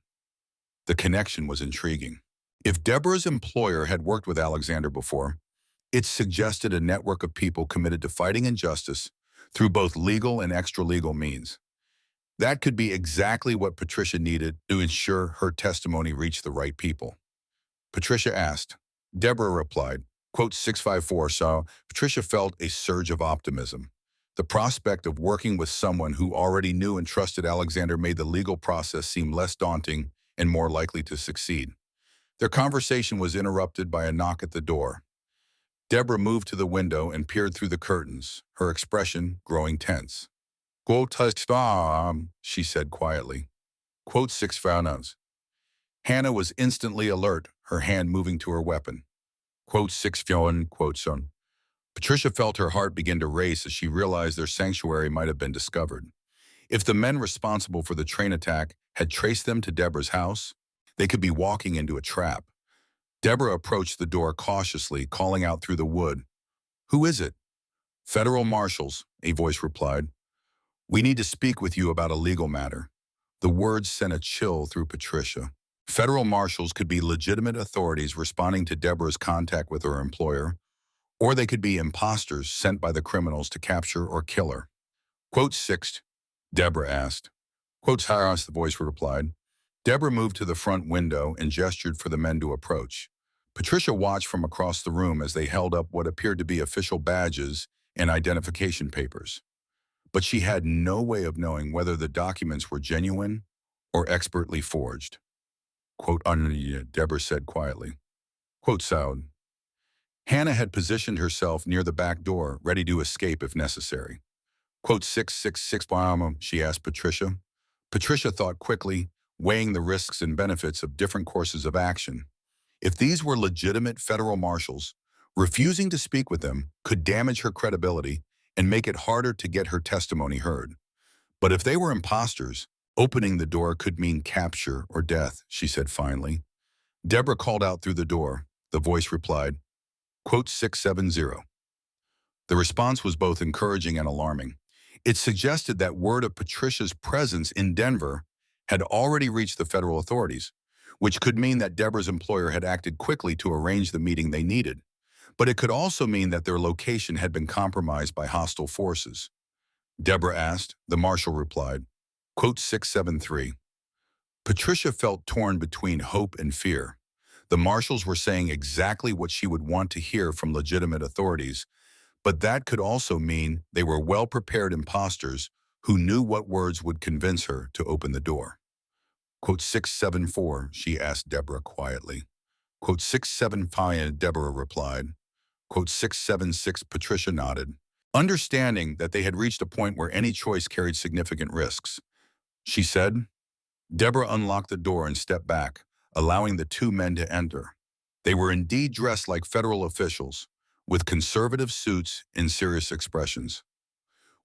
The connection was intriguing. If Deborah's employer had worked with Alexander before, it suggested a network of people committed to fighting injustice through both legal and extra-legal means. That could be exactly what Patricia needed to ensure her testimony reached the right people. Patricia asked. Deborah replied. Quote 654, so Patricia felt a surge of optimism. The prospect of working with someone who already knew and trusted Alexander made the legal process seem less daunting and more likely to succeed. Their conversation was interrupted by a knock at the door. Deborah moved to the window and peered through the curtains, her expression growing tense. Quote, she said quietly. Quote 6 found. Hannah was instantly alert, her hand moving to her weapon. Quote 6 quote son. Patricia felt her heart begin to race as she realized their sanctuary might have been discovered. If the men responsible for the train attack had traced them to Deborah's house, they could be walking into a trap. Deborah approached the door cautiously, calling out through the wood. "Who is it?" "Federal marshals," a voice replied. "We need to speak with you about a legal matter." The words sent a chill through Patricia. Federal marshals could be legitimate authorities responding to Deborah's contact with her employer, or they could be imposters sent by the criminals to capture or kill her. Quote 6, Deborah asked. Quote Harris, the voice replied. Deborah moved to the front window and gestured for the men to approach. Patricia watched from across the room as they held up what appeared to be official badges and identification papers. But she had no way of knowing whether the documents were genuine or expertly forged. Quote, Deborah said quietly. Quote, Sound. Hannah had positioned herself near the back door, ready to escape if necessary. Quote, 666, she asked Patricia. Patricia thought quickly, weighing the risks and benefits of different courses of action. If these were legitimate federal marshals, refusing to speak with them could damage her credibility and make it harder to get her testimony heard. But if they were imposters, opening the door could mean capture or death, she said finally. Deborah called out through the door. The voice replied, quote 670. The response was both encouraging and alarming. It suggested that word of Patricia's presence in Denver had already reached the federal authorities, which could mean that Deborah's employer had acted quickly to arrange the meeting they needed. But it could also mean that their location had been compromised by hostile forces. Deborah asked. The marshal replied. Quote 673. Patricia felt torn between hope and fear. The marshals were saying exactly what she would want to hear from legitimate authorities, but that could also mean they were well-prepared imposters who knew what words would convince her to open the door. Quote 674, she asked Deborah quietly. Quote 675, Deborah replied. Quote 676, Patricia nodded, understanding that they had reached a point where any choice carried significant risks. She said. Deborah unlocked the door and stepped back, allowing the two men to enter. They were indeed dressed like federal officials, with conservative suits and serious expressions.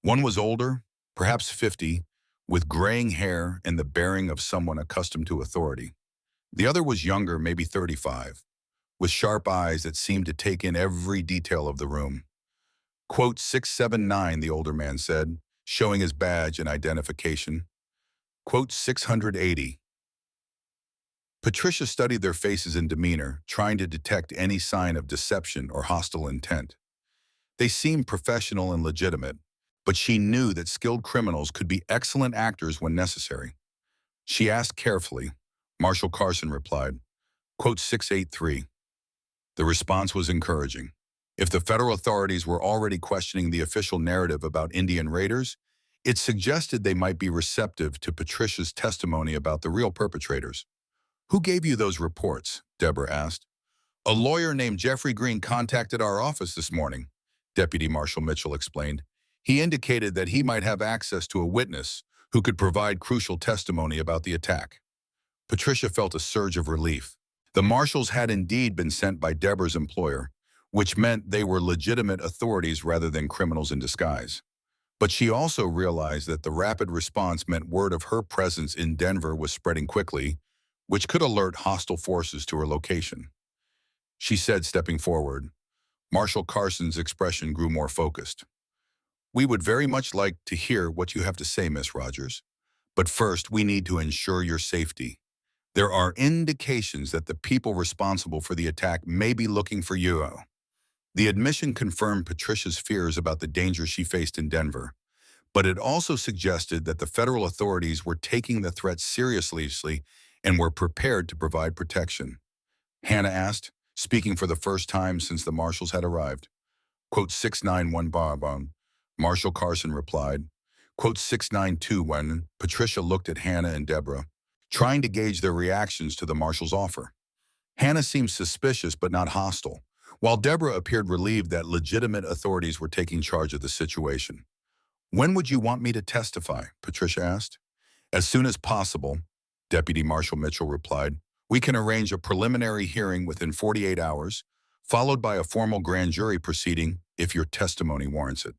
One was older, perhaps 50, with graying hair and the bearing of someone accustomed to authority. The other was younger, maybe 35, with sharp eyes that seemed to take in every detail of the room. Quote 679, the older man said, showing his badge and identification. Quote 680. Patricia studied their faces and demeanor, trying to detect any sign of deception or hostile intent. They seemed professional and legitimate, but she knew that skilled criminals could be excellent actors when necessary. She asked carefully. Marshal Carson replied. Quote 683. The response was encouraging. If the federal authorities were already questioning the official narrative about Indian raiders, it suggested they might be receptive to Patricia's testimony about the real perpetrators. Who gave you those reports? Deborah asked. A lawyer named Jeffrey Green contacted our office this morning, Deputy Marshal Mitchell explained. He indicated that he might have access to a witness who could provide crucial testimony about the attack. Patricia felt a surge of relief. The marshals had indeed been sent by Deborah's employer, which meant they were legitimate authorities rather than criminals in disguise. But she also realized that the rapid response meant word of her presence in Denver was spreading quickly, which could alert hostile forces to her location. She said, stepping forward. Marshal Carson's expression grew more focused. We would very much like to hear what you have to say, Miss Rogers. But first, we need to ensure your safety. There are indications that the people responsible for the attack may be looking for you. The admission confirmed Patricia's fears about the danger she faced in Denver, but it also suggested that the federal authorities were taking the threat seriously and were prepared to provide protection. Hannah asked, speaking for the first time since the marshals had arrived. Quote 691 Barbon. Marshal Carson replied. Quote 692 when Patricia looked at Hannah and Deborah, trying to gauge their reactions to the marshal's offer. Hannah seemed suspicious but not hostile, while Deborah appeared relieved that legitimate authorities were taking charge of the situation. When would you want me to testify? Patricia asked. As soon as possible, Deputy Marshal Mitchell replied. We can arrange a preliminary hearing within 48 hours, followed by a formal grand jury proceeding if your testimony warrants it.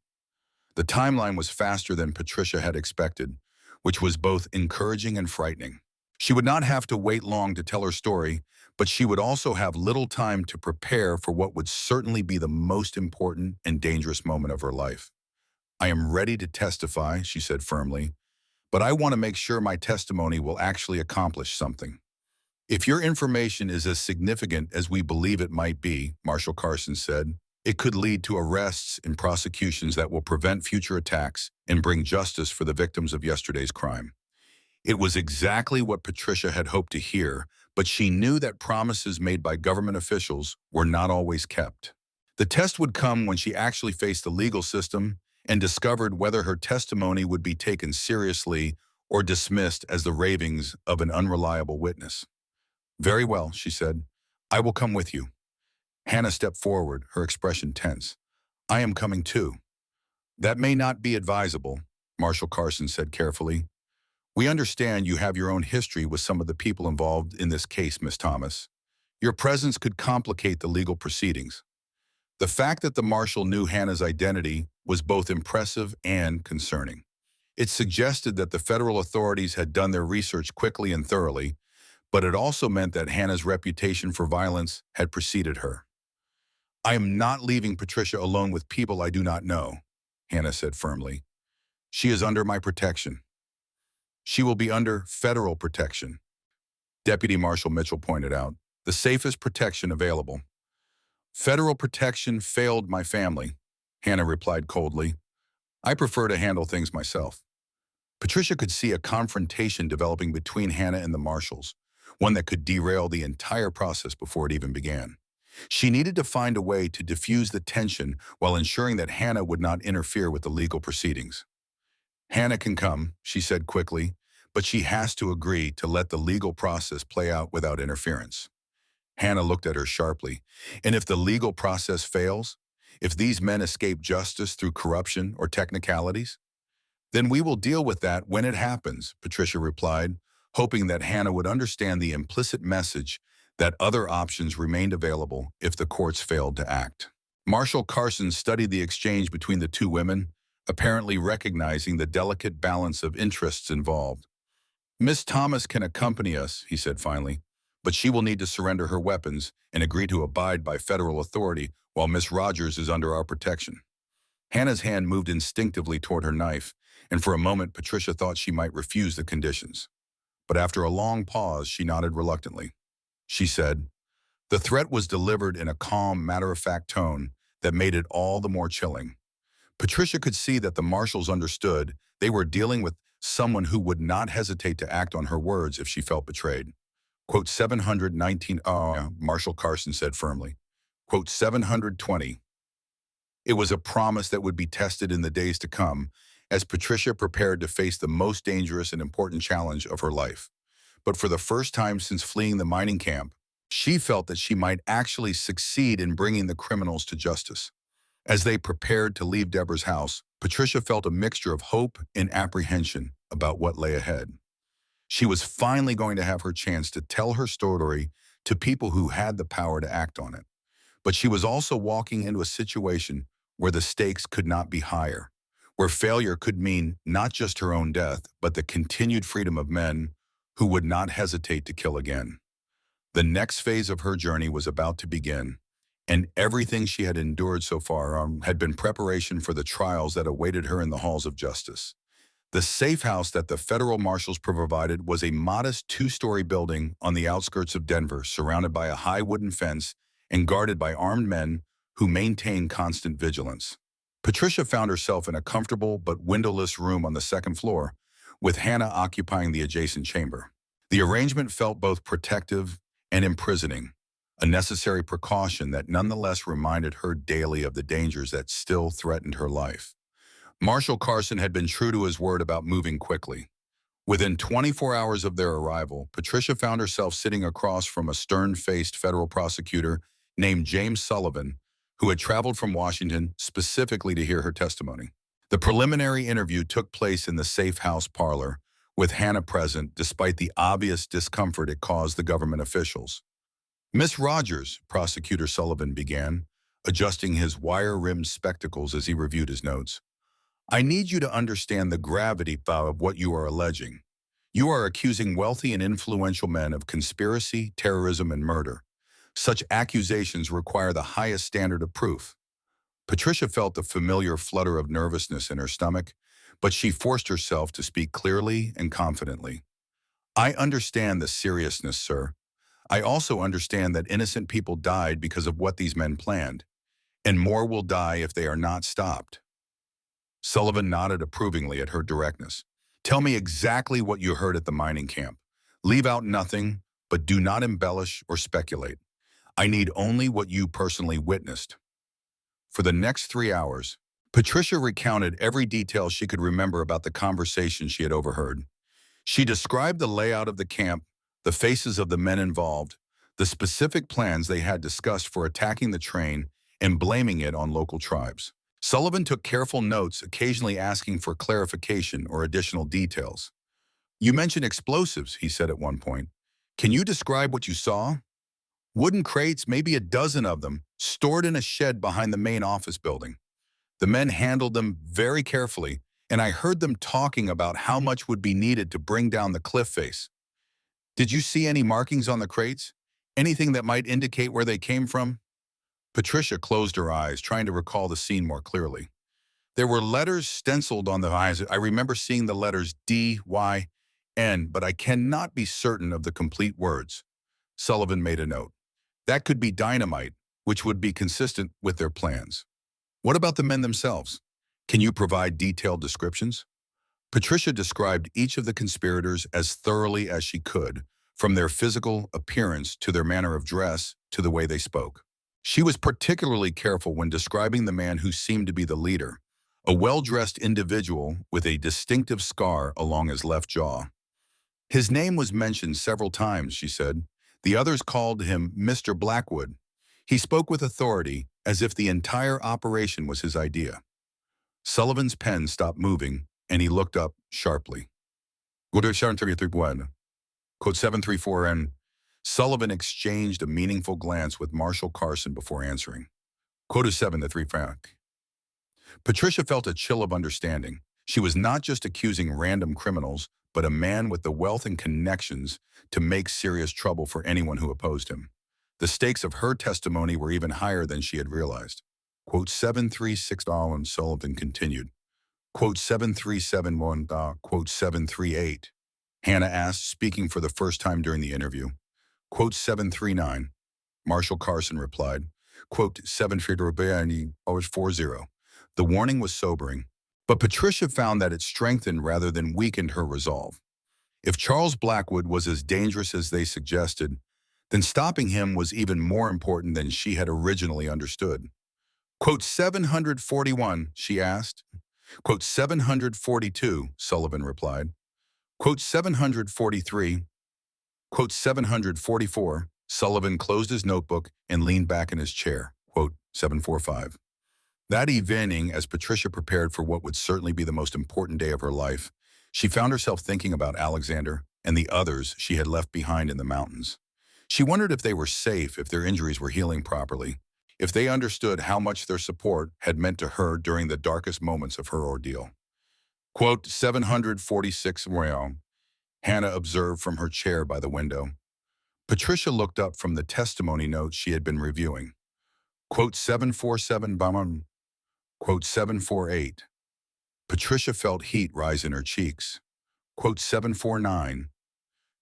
The timeline was faster than Patricia had expected, which was both encouraging and frightening. She would not have to wait long to tell her story, but she would also have little time to prepare for what would certainly be the most important and dangerous moment of her life. I am ready to testify, she said firmly, but I want to make sure my testimony will actually accomplish something. If your information is as significant as we believe it might be, Marshal Carson said, it could lead to arrests and prosecutions that will prevent future attacks and bring justice for the victims of yesterday's crime. It was exactly what Patricia had hoped to hear, but she knew that promises made by government officials were not always kept. The test would come when she actually faced the legal system and discovered whether her testimony would be taken seriously or dismissed as the ravings of an unreliable witness. Very well, she said. I will come with you. Hannah stepped forward, her expression tense. I am coming too. That may not be advisable, Marshal Carson said carefully. We understand you have your own history with some of the people involved in this case, Miss Thomas. Your presence could complicate the legal proceedings. The fact that the marshal knew Hannah's identity was both impressive and concerning. It suggested that the federal authorities had done their research quickly and thoroughly, but it also meant that Hannah's reputation for violence had preceded her. I am not leaving Patricia alone with people I do not know, Hannah said firmly. She is under my protection. She will be under federal protection. Deputy Marshal Mitchell pointed out. The safest protection available. Federal protection failed my family, Hannah replied coldly. I prefer to handle things myself. Patricia could see a confrontation developing between Hannah and the marshals, one that could derail the entire process before it even began. She needed to find a way to diffuse the tension while ensuring that Hannah would not interfere with the legal proceedings. Hannah can come, she said quickly, but she has to agree to let the legal process play out without interference. Hannah looked at her sharply. And if the legal process fails, if these men escape justice through corruption or technicalities, then we will deal with that when it happens, Patricia replied, hoping that Hannah would understand the implicit message that other options remained available if the courts failed to act. Marshal Carson studied the exchange between the two women, apparently recognizing the delicate balance of interests involved. Miss Thomas can accompany us, he said finally, but she will need to surrender her weapons and agree to abide by federal authority while Miss Rogers is under our protection. Hannah's hand moved instinctively toward her knife, and for a moment Patricia thought she might refuse the conditions. But after a long pause, she nodded reluctantly. She said, the threat was delivered in a calm, matter-of-fact tone that made it all the more chilling. Patricia could see that the marshals understood they were dealing with someone who would not hesitate to act on her words if she felt betrayed. Quote 719, Marshal Carson said firmly. Quote 720. It was a promise that would be tested in the days to come as Patricia prepared to face the most dangerous and important challenge of her life. But for the first time since fleeing the mining camp, she felt that she might actually succeed in bringing the criminals to justice. As they prepared to leave Deborah's house, Patricia felt a mixture of hope and apprehension about what lay ahead. She was finally going to have her chance to tell her story to people who had the power to act on it. But she was also walking into a situation where the stakes could not be higher, where failure could mean not just her own death, but the continued freedom of men who would not hesitate to kill again. The next phase of her journey was about to begin, and everything she had endured so far had been preparation for the trials that awaited her in the halls of justice. The safe house that the federal marshals provided was a modest two-story building on the outskirts of Denver, surrounded by a high wooden fence and guarded by armed men who maintained constant vigilance. Patricia found herself in a comfortable but windowless room on the second floor, with Hannah occupying the adjacent chamber. The arrangement felt both protective and imprisoning, a necessary precaution that nonetheless reminded her daily of the dangers that still threatened her life. Marshal Carson had been true to his word about moving quickly. Within 24 hours of their arrival, Patricia found herself sitting across from a stern-faced federal prosecutor named James Sullivan, who had traveled from Washington specifically to hear her testimony. The preliminary interview took place in the safe house parlor, with Hannah present despite the obvious discomfort it caused the government officials. Miss Rogers, Prosecutor Sullivan began, adjusting his wire-rimmed spectacles as he reviewed his notes. I need you to understand the gravity of what you are alleging. You are accusing wealthy and influential men of conspiracy, terrorism, and murder. Such accusations require the highest standard of proof. Patricia felt the familiar flutter of nervousness in her stomach, but she forced herself to speak clearly and confidently. I understand the seriousness, sir. I also understand that innocent people died because of what these men planned, and more will die if they are not stopped. Sullivan nodded approvingly at her directness. Tell me exactly what you heard at the mining camp. Leave out nothing, but do not embellish or speculate. I need only what you personally witnessed. For the next 3 hours, Patricia recounted every detail she could remember about the conversation she had overheard. She described the layout of the camp, the faces of the men involved, the specific plans they had discussed for attacking the train, and blaming it on local tribes. Sullivan took careful notes, occasionally asking for clarification or additional details. You mentioned explosives, he said at one point. Can you describe what you saw? Wooden crates, maybe a dozen of them, stored in a shed behind the main office building. The men handled them very carefully, and I heard them talking about how much would be needed to bring down the cliff face. Did you see any markings on the crates? Anything that might indicate where they came from? Patricia closed her eyes, trying to recall the scene more clearly. There were letters stenciled on the eyes. I remember seeing the letters D, Y, but I cannot be certain of the complete words. Sullivan made a note. That could be dynamite, which would be consistent with their plans. What about the men themselves? Can you provide detailed descriptions? Patricia described each of the conspirators as thoroughly as she could, from their physical appearance to their manner of dress to the way they spoke. She was particularly careful when describing the man who seemed to be the leader, a well-dressed individual with a distinctive scar along his left jaw. His name was mentioned several times, she said. The others called him Mr. Blackwood. He spoke with authority, as if the entire operation was his idea. Sullivan's pen stopped moving, and he looked up sharply. Code 734N. Sullivan exchanged a meaningful glance with Marshal Carson before answering. Code 735. Patricia felt a chill of understanding. She was not just accusing random criminals, but a man with the wealth and connections to make serious trouble for anyone who opposed him. The stakes of her testimony were even higher than she had realized. Quote 736 and Sullivan continued. Quote 7371, quote 738. Hannah asked, speaking for the first time during the interview. Quote 739. Marshal Carson replied. Quote 740. The warning was sobering, but Patricia found that it strengthened rather than weakened her resolve. If Charles Blackwood was as dangerous as they suggested, then stopping him was even more important than she had originally understood. Quote 741, she asked. Quote 742, Sullivan replied. Quote 743. Quote 744, Sullivan closed his notebook and leaned back in his chair. Quote 745. That evening, as Patricia prepared for what would certainly be the most important day of her life, she found herself thinking about Alexander and the others she had left behind in the mountains. She wondered if they were safe, if their injuries were healing properly, if they understood how much their support had meant to her during the darkest moments of her ordeal. Quote 746 Royal, Hannah observed from her chair by the window. Patricia looked up from the testimony notes she had been reviewing. Quote 747 Bamon. Quote 748. Patricia felt heat rise in her cheeks. Quote 749.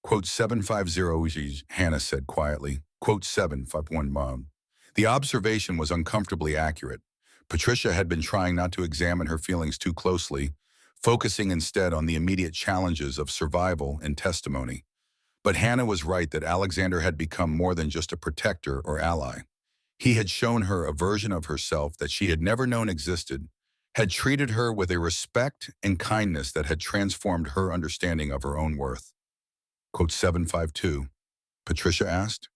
Quote 750, Hannah said quietly. Quote 751 Mom. The observation was uncomfortably accurate. Patricia had been trying not to examine her feelings too closely, focusing instead on the immediate challenges of survival and testimony. But Hannah was right that Alexander had become more than just a protector or ally. He had shown her a version of herself that she had never known existed, had treated her with a respect and kindness that had transformed her understanding of her own worth. Quote 752, Patricia asked.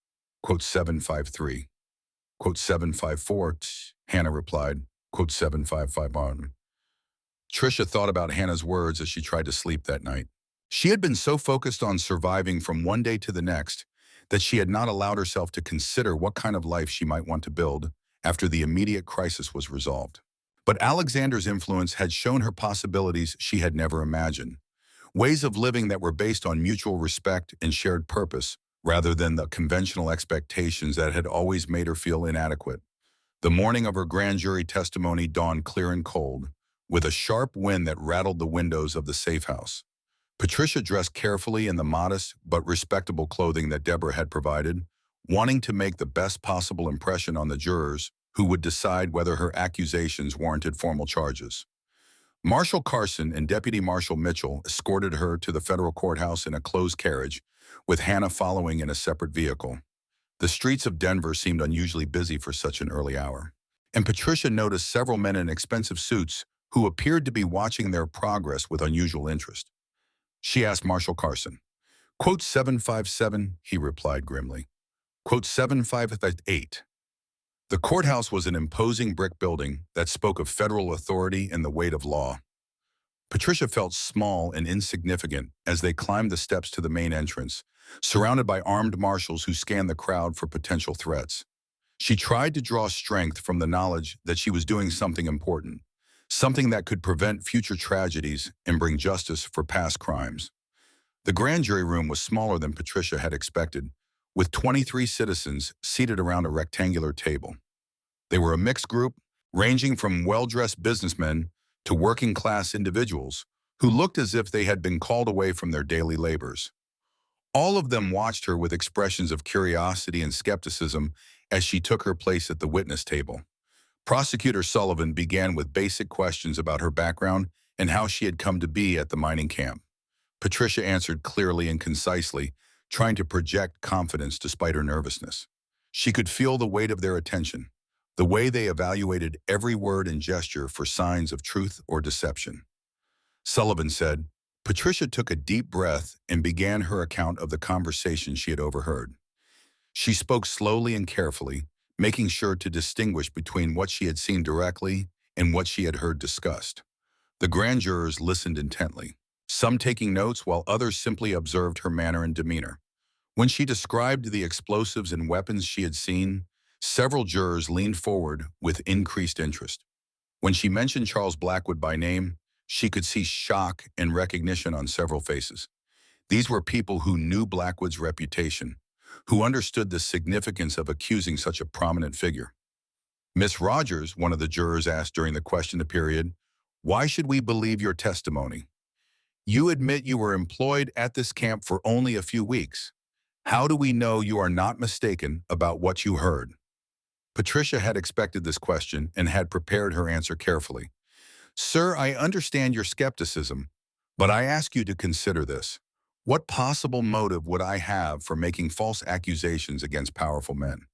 Quote 753. Quote 754, Hannah replied. Quote 755. Tricia thought about Hannah's words as she tried to sleep that night. She had been so focused on surviving from one day to the next that she had not allowed herself to consider what kind of life she might want to build after the immediate crisis was resolved. But Alexander's influence had shown her possibilities she had never imagined, ways of living that were based on mutual respect and shared purpose, rather than the conventional expectations that had always made her feel inadequate. The morning of her grand jury testimony dawned clear and cold, with a sharp wind that rattled the windows of the safe house. Patricia dressed carefully in the modest but respectable clothing that Deborah had provided, wanting to make the best possible impression on the jurors who would decide whether her accusations warranted formal charges. Marshal Carson and Deputy Marshal Mitchell escorted her to the federal courthouse in a closed carriage, with Hannah following in a separate vehicle. The streets of Denver seemed unusually busy for such an early hour, and Patricia noticed several men in expensive suits who appeared to be watching their progress with unusual interest. She asked Marshal Carson. Quote 757, he replied grimly. Quote 758. The courthouse was an imposing brick building that spoke of federal authority and the weight of law. Patricia felt small and insignificant as they climbed the steps to the main entrance, surrounded by armed marshals who scanned the crowd for potential threats. She tried to draw strength from the knowledge that she was doing something important, something that could prevent future tragedies and bring justice for past crimes. The grand jury room was smaller than Patricia had expected, with 23 citizens seated around a rectangular table. They were a mixed group, ranging from well-dressed businessmen to working-class individuals who looked as if they had been called away from their daily labors. All of them watched her with expressions of curiosity and skepticism as she took her place at the witness table. Prosecutor Sullivan began with basic questions about her background and how she had come to be at the mining camp. Patricia answered clearly and concisely, trying to project confidence despite her nervousness. She could feel the weight of their attention, the way they evaluated every word and gesture for signs of truth or deception. Sullivan said, Patricia took a deep breath and began her account of the conversation she had overheard. She spoke slowly and carefully, making sure to distinguish between what she had seen directly and what she had heard discussed. The grand jurors listened intently, some taking notes while others simply observed her manner and demeanor. When she described the explosives and weapons she had seen, several jurors leaned forward with increased interest. When she mentioned Charles Blackwood by name, she could see shock and recognition on several faces. These were people who knew Blackwood's reputation, who understood the significance of accusing such a prominent figure. Miss Rogers, one of the jurors asked during the question period, "Why should we believe your testimony? You admit you were employed at this camp for only a few weeks. How do we know you are not mistaken about what you heard?" Patricia had expected this question and had prepared her answer carefully. "Sir, I understand your skepticism, but I ask you to consider this. What possible motive would I have for making false accusations against powerful men?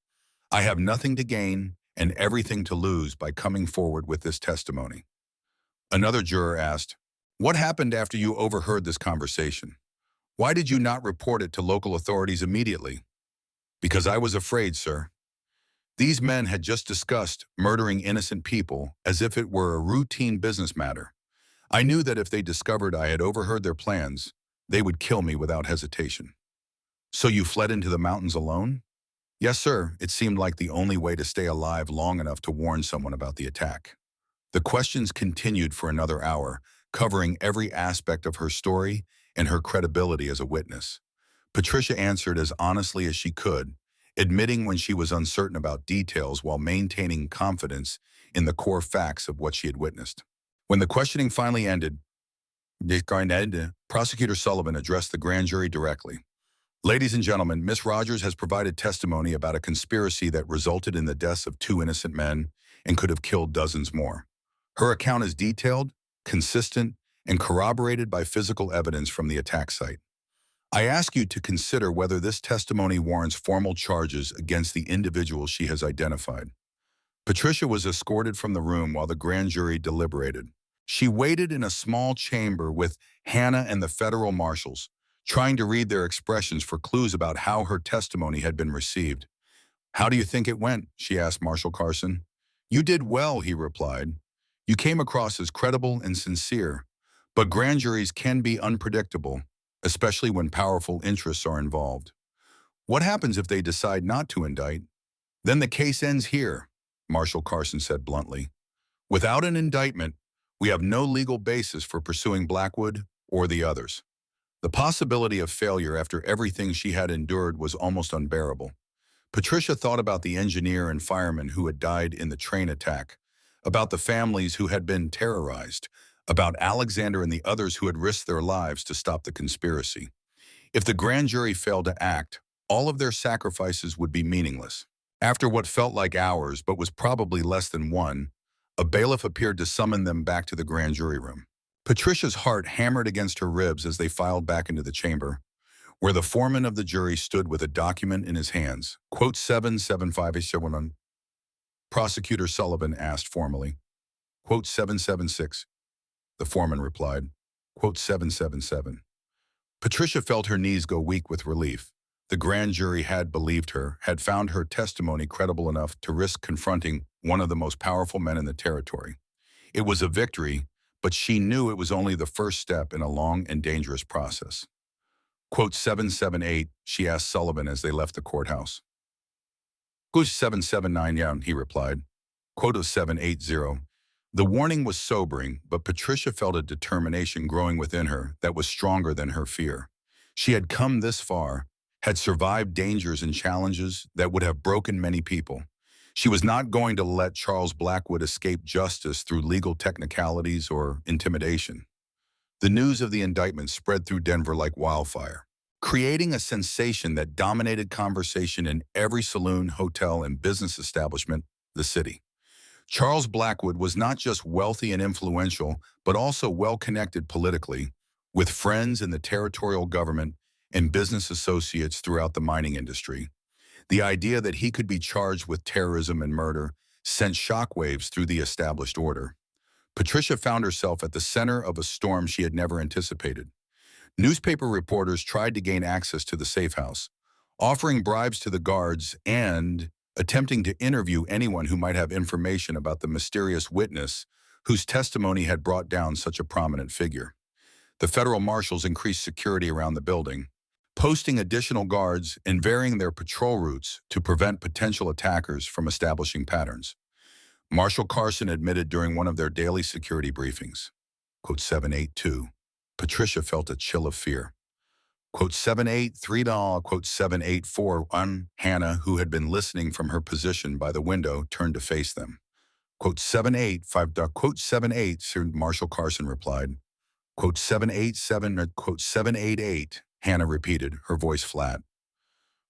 I have nothing to gain and everything to lose by coming forward with this testimony." Another juror asked, "What happened after you overheard this conversation? Why did you not report it to local authorities immediately?" "Because I was afraid, sir. These men had just discussed murdering innocent people as if it were a routine business matter. I knew that if they discovered I had overheard their plans, they would kill me without hesitation." "So you fled into the mountains alone?" "Yes, sir. It seemed like the only way to stay alive long enough to warn someone about the attack." The questions continued for another hour, covering every aspect of her story and her credibility as a witness. Patricia answered as honestly as she could, admitting when she was uncertain about details while maintaining confidence in the core facts of what she had witnessed. When the questioning finally ended, Prosecutor Sullivan addressed the grand jury directly. "Ladies and gentlemen, Miss Rogers has provided testimony about a conspiracy that resulted in the deaths of 2 innocent men and could have killed dozens more. Her account is detailed, consistent, and corroborated by physical evidence from the attack site. I ask you to consider whether this testimony warrants formal charges against the individual she has identified." Patricia was escorted from the room while the grand jury deliberated. She waited in a small chamber with Hannah and the federal marshals, trying to read their expressions for clues about how her testimony had been received. "How do you think it went?" she asked Marshal Carson. "You did well," he replied. "You came across as credible and sincere, but grand juries can be unpredictable, especially when powerful interests are involved. What happens if they decide not to indict? Then the case ends here," Marshal Carson said bluntly. "Without an indictment, we have no legal basis for pursuing Blackwood or the others." The possibility of failure after everything she had endured was almost unbearable. Patricia thought about the engineer and fireman who had died in the train attack, about the families who had been terrorized, about Alexander and the others who had risked their lives to stop the conspiracy. If the grand jury failed to act, all of their sacrifices would be meaningless. After what felt like hours but was probably less than one, a bailiff appeared to summon them back to the grand jury room. Patricia's heart hammered against her ribs as they filed back into the chamber, where the foreman of the jury stood with a document in his hands. Quote 77571. Prosecutor Sullivan asked formally. Quote 776. The foreman replied. Quote 777. Patricia felt her knees go weak with relief. The grand jury had believed her, had found her testimony credible enough to risk confronting one of the most powerful men in the territory. It was a victory, but she knew it was only the first step in a long and dangerous process. Quote 778, she asked Sullivan as they left the courthouse. Quote 779, he replied. Quote 780. The warning was sobering, but Patricia felt a determination growing within her that was stronger than her fear. She had come this far, had survived dangers and challenges that would have broken many people. She was not going to let Charles Blackwood escape justice through legal technicalities or intimidation. The news of the indictment spread through Denver like wildfire, creating a sensation that dominated conversation in every saloon, hotel, and business establishment in the city. Charles Blackwood was not just wealthy and influential, but also well-connected politically, with friends in the territorial government and business associates throughout the mining industry. The idea that he could be charged with terrorism and murder sent shockwaves through the established order. Patricia found herself at the center of a storm she had never anticipated. Newspaper reporters tried to gain access to the safe house, offering bribes to the guards and attempting to interview anyone who might have information about the mysterious witness whose testimony had brought down such a prominent figure. The federal marshals increased security around the building, posting additional guards and varying their patrol routes to prevent potential attackers from establishing patterns. Marshal Carson admitted during one of their daily security briefings, quote, 782, Patricia felt a chill of fear. Quote, 783, quote, 784, Hannah, who had been listening from her position by the window, turned to face them. Quote, 785, quote, 78, Marshal Carson replied. Quote, 787, quote, 788, Hannah repeated, her voice flat.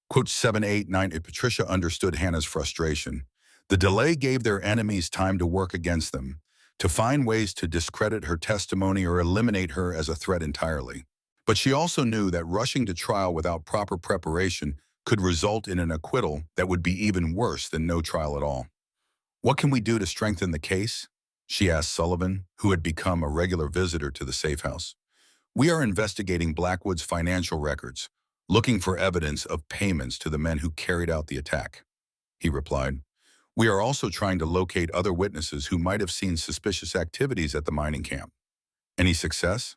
Quote, 789, Patricia understood Hannah's frustration. The delay gave their enemies time to work against them, to find ways to discredit her testimony or eliminate her as a threat entirely. But she also knew that rushing to trial without proper preparation could result in an acquittal that would be even worse than no trial at all. What can we do to strengthen the case? She asked Sullivan, who had become a regular visitor to the safe house. We are investigating Blackwood's financial records, looking for evidence of payments to the men who carried out the attack, he replied. We are also trying to locate other witnesses who might have seen suspicious activities at the mining camp. Any success?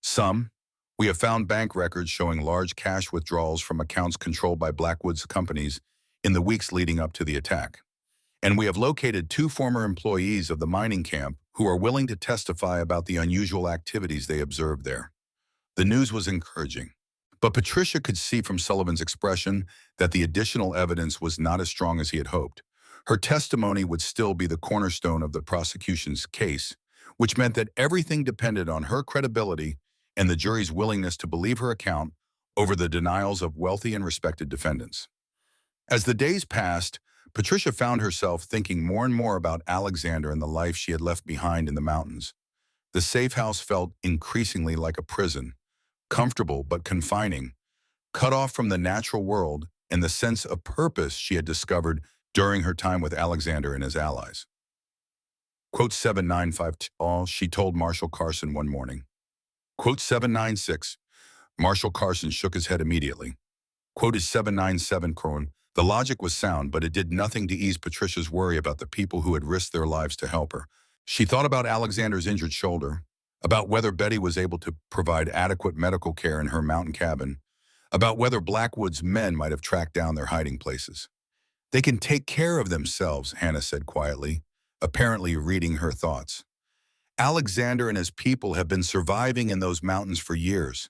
Some. We have found bank records showing large cash withdrawals from accounts controlled by Blackwood's companies in the weeks leading up to the attack. And we have located 2 former employees of the mining camp who are willing to testify about the unusual activities they observed there. The news was encouraging, but Patricia could see from Sullivan's expression that the additional evidence was not as strong as he had hoped. Her testimony would still be the cornerstone of the prosecution's case, which meant that everything depended on her credibility and the jury's willingness to believe her account over the denials of wealthy and respected defendants. As the days passed, Patricia found herself thinking more and more about Alexander and the life she had left behind in the mountains. The safe house felt increasingly like a prison, comfortable but confining, cut off from the natural world and the sense of purpose she had discovered during her time with Alexander and his allies. Quote 795, she told Marshal Carson one morning. Quote 796, Marshal Carson shook his head immediately. Quote is 797, Crone. The logic was sound, but it did nothing to ease Patricia's worry about the people who had risked their lives to help her. She thought about Alexander's injured shoulder, about whether Betty was able to provide adequate medical care in her mountain cabin, about whether Blackwood's men might have tracked down their hiding places. They can take care of themselves, Hannah said quietly, apparently reading her thoughts. Alexander and his people have been surviving in those mountains for years.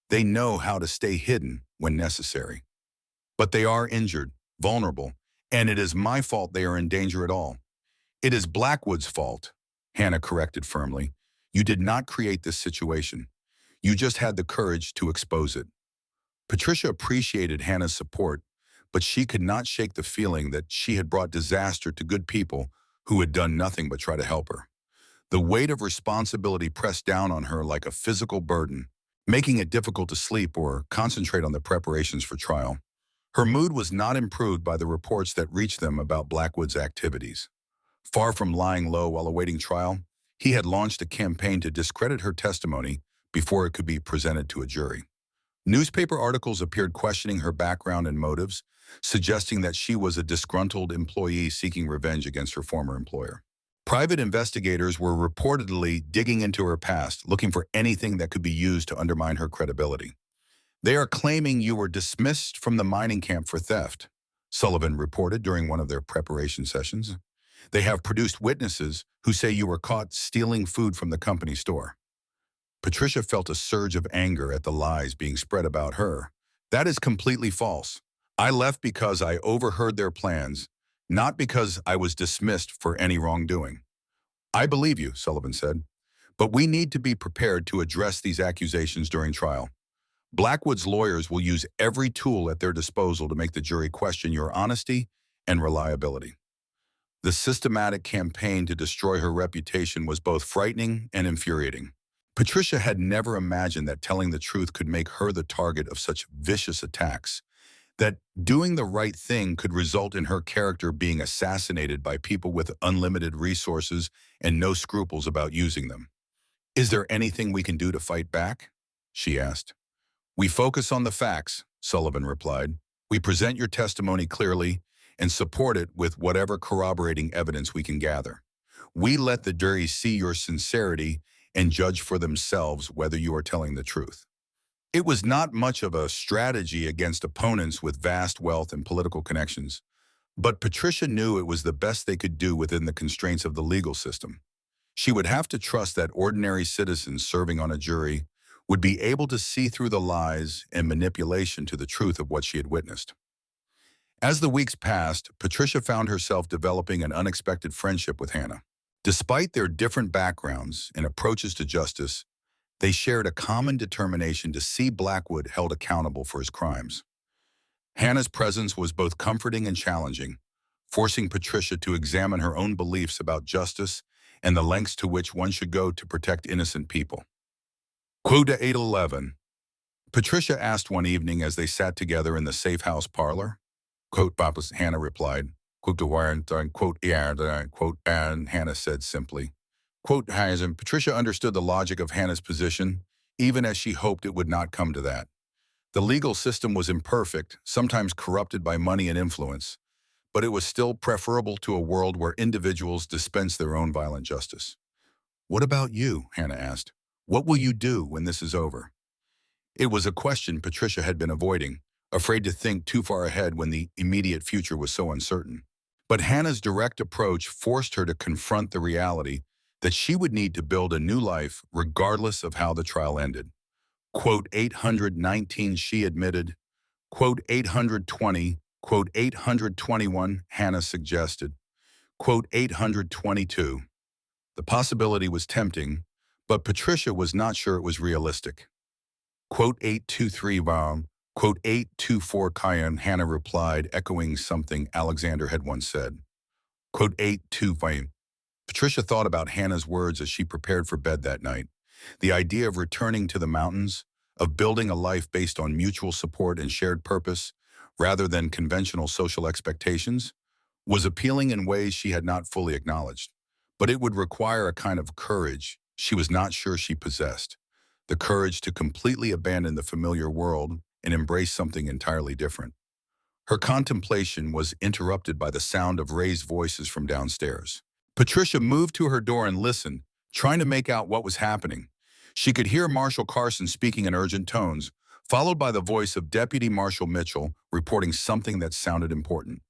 They know how to stay hidden when necessary. But they are injured, vulnerable, and it is my fault they are in danger at all. It is Blackwood's fault, Hannah corrected firmly. You did not create this situation. You just had the courage to expose it. Patricia appreciated Hannah's support, but she could not shake the feeling that she had brought disaster to good people who had done nothing but try to help her. The weight of responsibility pressed down on her like a physical burden, making it difficult to sleep or concentrate on the preparations for trial. Her mood was not improved by the reports that reached them about Blackwood's activities. Far from lying low while awaiting trial, he had launched a campaign to discredit her testimony before it could be presented to a jury. Newspaper articles appeared questioning her background and motives, suggesting that she was a disgruntled employee seeking revenge against her former employer. Private investigators were reportedly digging into her past, looking for anything that could be used to undermine her credibility. They are claiming you were dismissed from the mining camp for theft, Sullivan reported during one of their preparation sessions. They have produced witnesses who say you were caught stealing food from the company store. Patricia felt a surge of anger at the lies being spread about her. That is completely false. I left because I overheard their plans, not because I was dismissed for any wrongdoing. I believe you, Sullivan said, But we need to be prepared to address these accusations during trial. Blackwood's lawyers will use every tool at their disposal to make the jury question your honesty and reliability. The systematic campaign to destroy her reputation was both frightening and infuriating. Patricia had never imagined that telling the truth could make her the target of such vicious attacks, that doing the right thing could result in her character being assassinated by people with unlimited resources and no scruples about using them. "Is there anything we can do to fight back?" she asked. "We focus on the facts," Sullivan replied. "We present your testimony clearly and support it with whatever corroborating evidence we can gather. We let the jury see your sincerity and judge for themselves whether you are telling the truth." It was not much of a strategy against opponents with vast wealth and political connections, but Patricia knew it was the best they could do within the constraints of the legal system. She would have to trust that ordinary citizens serving on a jury would be able to see through the lies and manipulation to the truth of what she had witnessed. As the weeks passed, Patricia found herself developing an unexpected friendship with Hannah. Despite their different backgrounds and approaches to justice, they shared a common determination to see Blackwood held accountable for his crimes. Hannah's presence was both comforting and challenging, forcing Patricia to examine her own beliefs about justice and the lengths to which one should go to protect innocent people. Quota 811. Patricia asked one evening as they sat together in the safe house parlor. Quote, Papa's, Hannah replied. Quote, and Hannah said simply. Quote, and Patricia understood the logic of Hannah's position, even as she hoped it would not come to that. The legal system was imperfect, sometimes corrupted by money and influence, but it was still preferable to a world where individuals dispense their own violent justice. What about you? Hannah asked. What will you do when this is over? It was a question Patricia had been avoiding, afraid to think too far ahead when the immediate future was so uncertain. But Hannah's direct approach forced her to confront the reality that she would need to build a new life regardless of how the trial ended. Quote 819, she admitted. Quote 820, quote 821, Hannah suggested. Quote 822. The possibility was tempting, but Patricia was not sure it was realistic. Quote 823, quote 824, Cayenne, Hannah replied, echoing something Alexander had once said. Quote 825. Patricia thought about Hannah's words as she prepared for bed that night. The idea of returning to the mountains, of building a life based on mutual support and shared purpose, rather than conventional social expectations, was appealing in ways she had not fully acknowledged. But it would require a kind of courage she was not sure she possessed, the courage to completely abandon the familiar world and embrace something entirely different. Her contemplation was interrupted by the sound of raised voices from downstairs. Patricia moved to her door and listened, trying to make out what was happening. She could hear Marshal Carson speaking in urgent tones, followed by the voice of Deputy Marshal Mitchell reporting something that sounded important.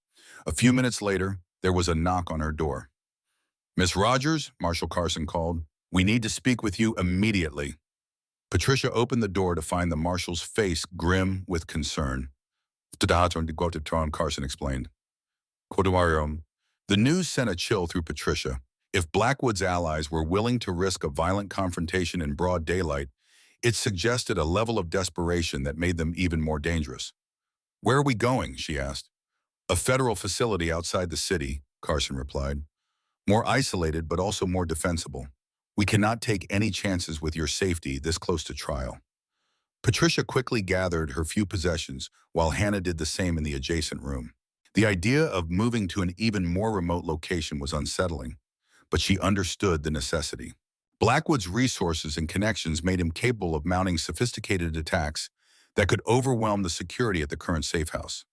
A few minutes later, there was a knock on her door. "Miss Rogers," Marshal Carson called, "we need to speak with you immediately." Patricia opened the door to find the marshal's face grim with concern. Carson explained. The news sent a chill through Patricia. If Blackwood's allies were willing to risk a violent confrontation in broad daylight, it suggested a level of desperation that made them even more dangerous. "Where are we going?" she asked. "A federal facility outside the city," Carson replied. "More isolated, but also more defensible. We cannot take any chances with your safety this close to trial." Patricia quickly gathered her few possessions, while Hannah did the same in the adjacent room. The idea of moving to an even more remote location was unsettling, but she understood the necessity. Blackwood's resources and connections made him capable of mounting sophisticated attacks that could overwhelm the security at the current safe house.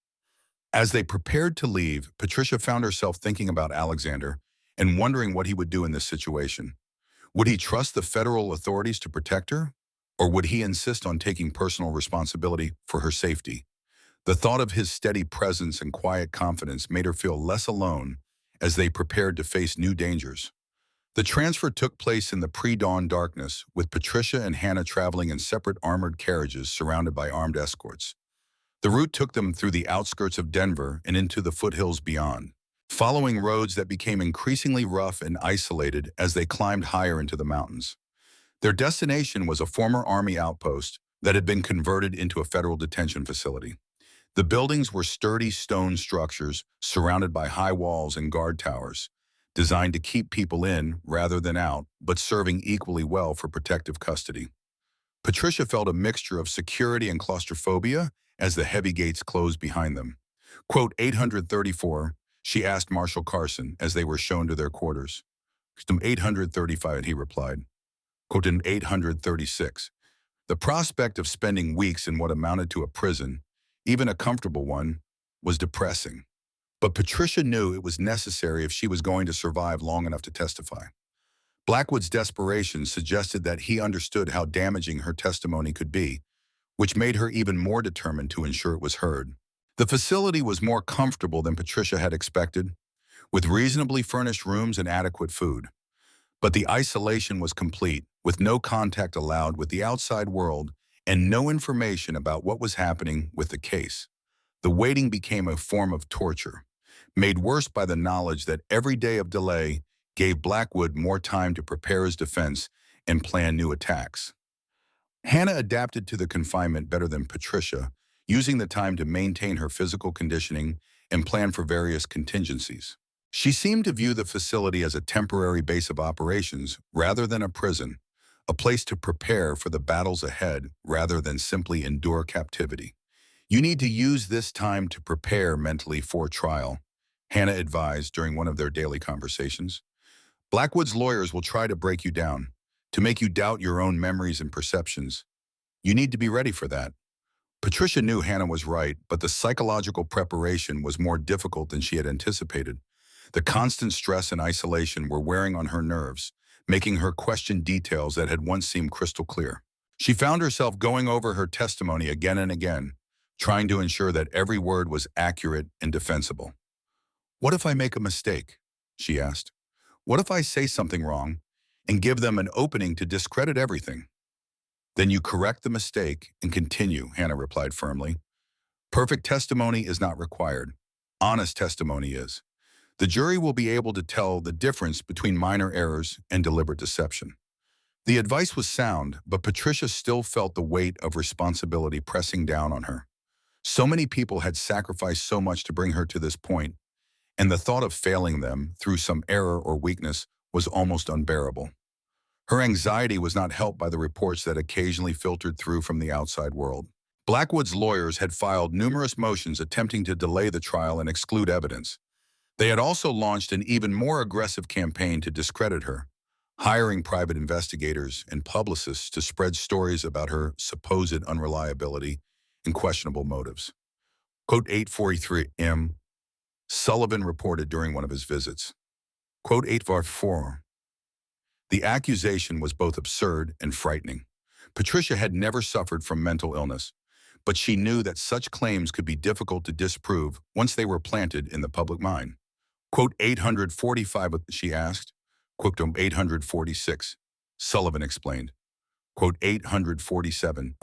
As they prepared to leave, Patricia found herself thinking about Alexander and wondering what he would do in this situation. Would he trust the federal authorities to protect her, or would he insist on taking personal responsibility for her safety? The thought of his steady presence and quiet confidence made her feel less alone as they prepared to face new dangers. The transfer took place in the pre-dawn darkness, with Patricia and Hannah traveling in separate armored carriages surrounded by armed escorts. The route took them through the outskirts of Denver and into the foothills beyond, following roads that became increasingly rough and isolated as they climbed higher into the mountains. Their destination was a former Army outpost that had been converted into a federal detention facility. The buildings were sturdy stone structures surrounded by high walls and guard towers, designed to keep people in rather than out, but serving equally well for protective custody. Patricia felt a mixture of security and claustrophobia as the heavy gates closed behind them. Quote 834, she asked Marshal Carson as they were shown to their quarters. 835, he replied. Quote 836. The prospect of spending weeks in what amounted to a prison, even a comfortable one, was depressing. But Patricia knew it was necessary if she was going to survive long enough to testify. Blackwood's desperation suggested that he understood how damaging her testimony could be, which made her even more determined to ensure it was heard. The facility was more comfortable than Patricia had expected, with reasonably furnished rooms and adequate food. But the isolation was complete, with no contact allowed with the outside world and no information about what was happening with the case. The waiting became a form of torture, made worse by the knowledge that every day of delay gave Blackwood more time to prepare his defense and plan new attacks. Hannah adapted to the confinement better than Patricia, using the time to maintain her physical conditioning and plan for various contingencies. She seemed to view the facility as a temporary base of operations rather than a prison, a place to prepare for the battles ahead rather than simply endure captivity. You need to use this time to prepare mentally for trial, Hannah advised during one of their daily conversations. Blackwood's lawyers will try to break you down, to make you doubt your own memories and perceptions. You need to be ready for that. Patricia knew Hannah was right, but the psychological preparation was more difficult than she had anticipated. The constant stress and isolation were wearing on her nerves, making her question details that had once seemed crystal clear. She found herself going over her testimony again and again, trying to ensure that every word was accurate and defensible. "What if I make a mistake?" she asked. "What if I say something wrong and give them an opening to discredit everything?" "Then you correct the mistake and continue," Hannah replied firmly. "Perfect testimony is not required. Honest testimony is. The jury will be able to tell the difference between minor errors and deliberate deception." The advice was sound, but Patricia still felt the weight of responsibility pressing down on her. So many people had sacrificed so much to bring her to this point, and the thought of failing them through some error or weakness was almost unbearable. Her anxiety was not helped by the reports that occasionally filtered through from the outside world. Blackwood's lawyers had filed numerous motions attempting to delay the trial and exclude evidence. They had also launched an even more aggressive campaign to discredit her, hiring private investigators and publicists to spread stories about her supposed unreliability and questionable motives. Quote 843 Sullivan reported during one of his visits. Quote 844. The accusation was both absurd and frightening. Patricia had never suffered from mental illness, but she knew that such claims could be difficult to disprove once they were planted in the public mind. Quote 845, she asked. Quote 846, Sullivan explained. Quote 847,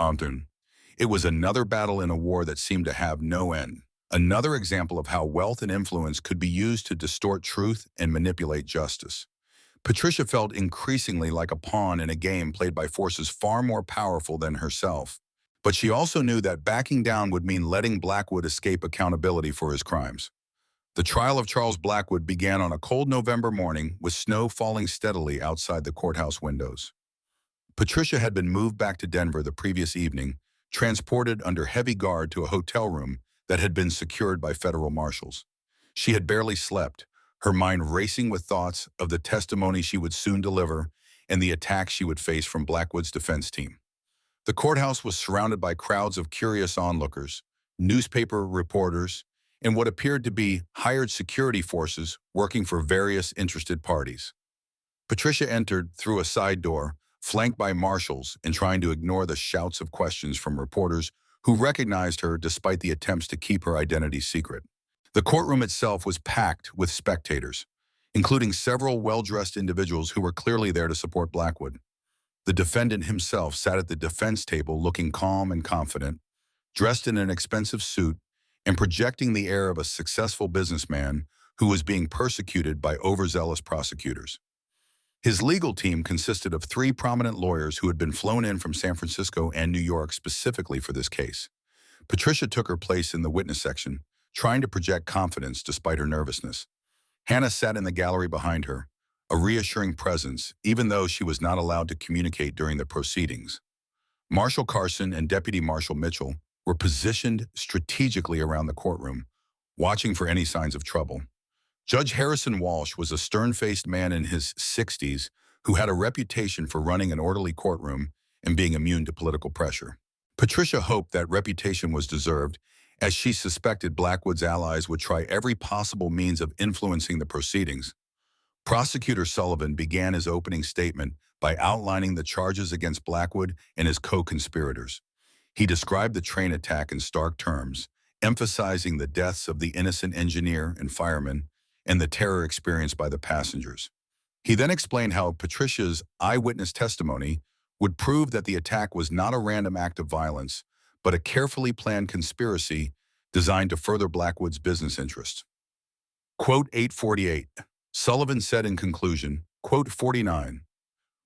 It was another battle in a war that seemed to have no end. Another example of how wealth and influence could be used to distort truth and manipulate justice. Patricia felt increasingly like a pawn in a game played by forces far more powerful than herself. But she also knew that backing down would mean letting Blackwood escape accountability for his crimes. The trial of Charles Blackwood began on a cold November morning with snow falling steadily outside the courthouse windows. Patricia had been moved back to Denver the previous evening, transported under heavy guard to a hotel room that had been secured by federal marshals. She had barely slept, her mind racing with thoughts of the testimony she would soon deliver and the attack she would face from Blackwood's defense team. The courthouse was surrounded by crowds of curious onlookers, newspaper reporters, and what appeared to be hired security forces working for various interested parties. Patricia entered through a side door, flanked by marshals and trying to ignore the shouts of questions from reporters who recognized her despite the attempts to keep her identity secret. The courtroom itself was packed with spectators, including several well-dressed individuals who were clearly there to support Blackwood. The defendant himself sat at the defense table looking calm and confident, dressed in an expensive suit and projecting the air of a successful businessman who was being persecuted by overzealous prosecutors. His legal team consisted of three prominent lawyers who had been flown in from San Francisco and New York specifically for this case. Patricia took her place in the witness section, trying to project confidence despite her nervousness. Hannah sat in the gallery behind her, a reassuring presence, even though she was not allowed to communicate during the proceedings. Marshal Carson and Deputy Marshal Mitchell were positioned strategically around the courtroom, watching for any signs of trouble. Judge Harrison Walsh was a stern-faced man in his 60s who had a reputation for running an orderly courtroom and being immune to political pressure. Patricia hoped that reputation was deserved, as she suspected Blackwood's allies would try every possible means of influencing the proceedings. Prosecutor Sullivan began his opening statement by outlining the charges against Blackwood and his co-conspirators. He described the train attack in stark terms, emphasizing the deaths of the innocent engineer and fireman and the terror experienced by the passengers. He then explained how Patricia's eyewitness testimony would prove that the attack was not a random act of violence, but a carefully planned conspiracy designed to further Blackwood's business interests. Quote 848. Sullivan said in conclusion, quote 49,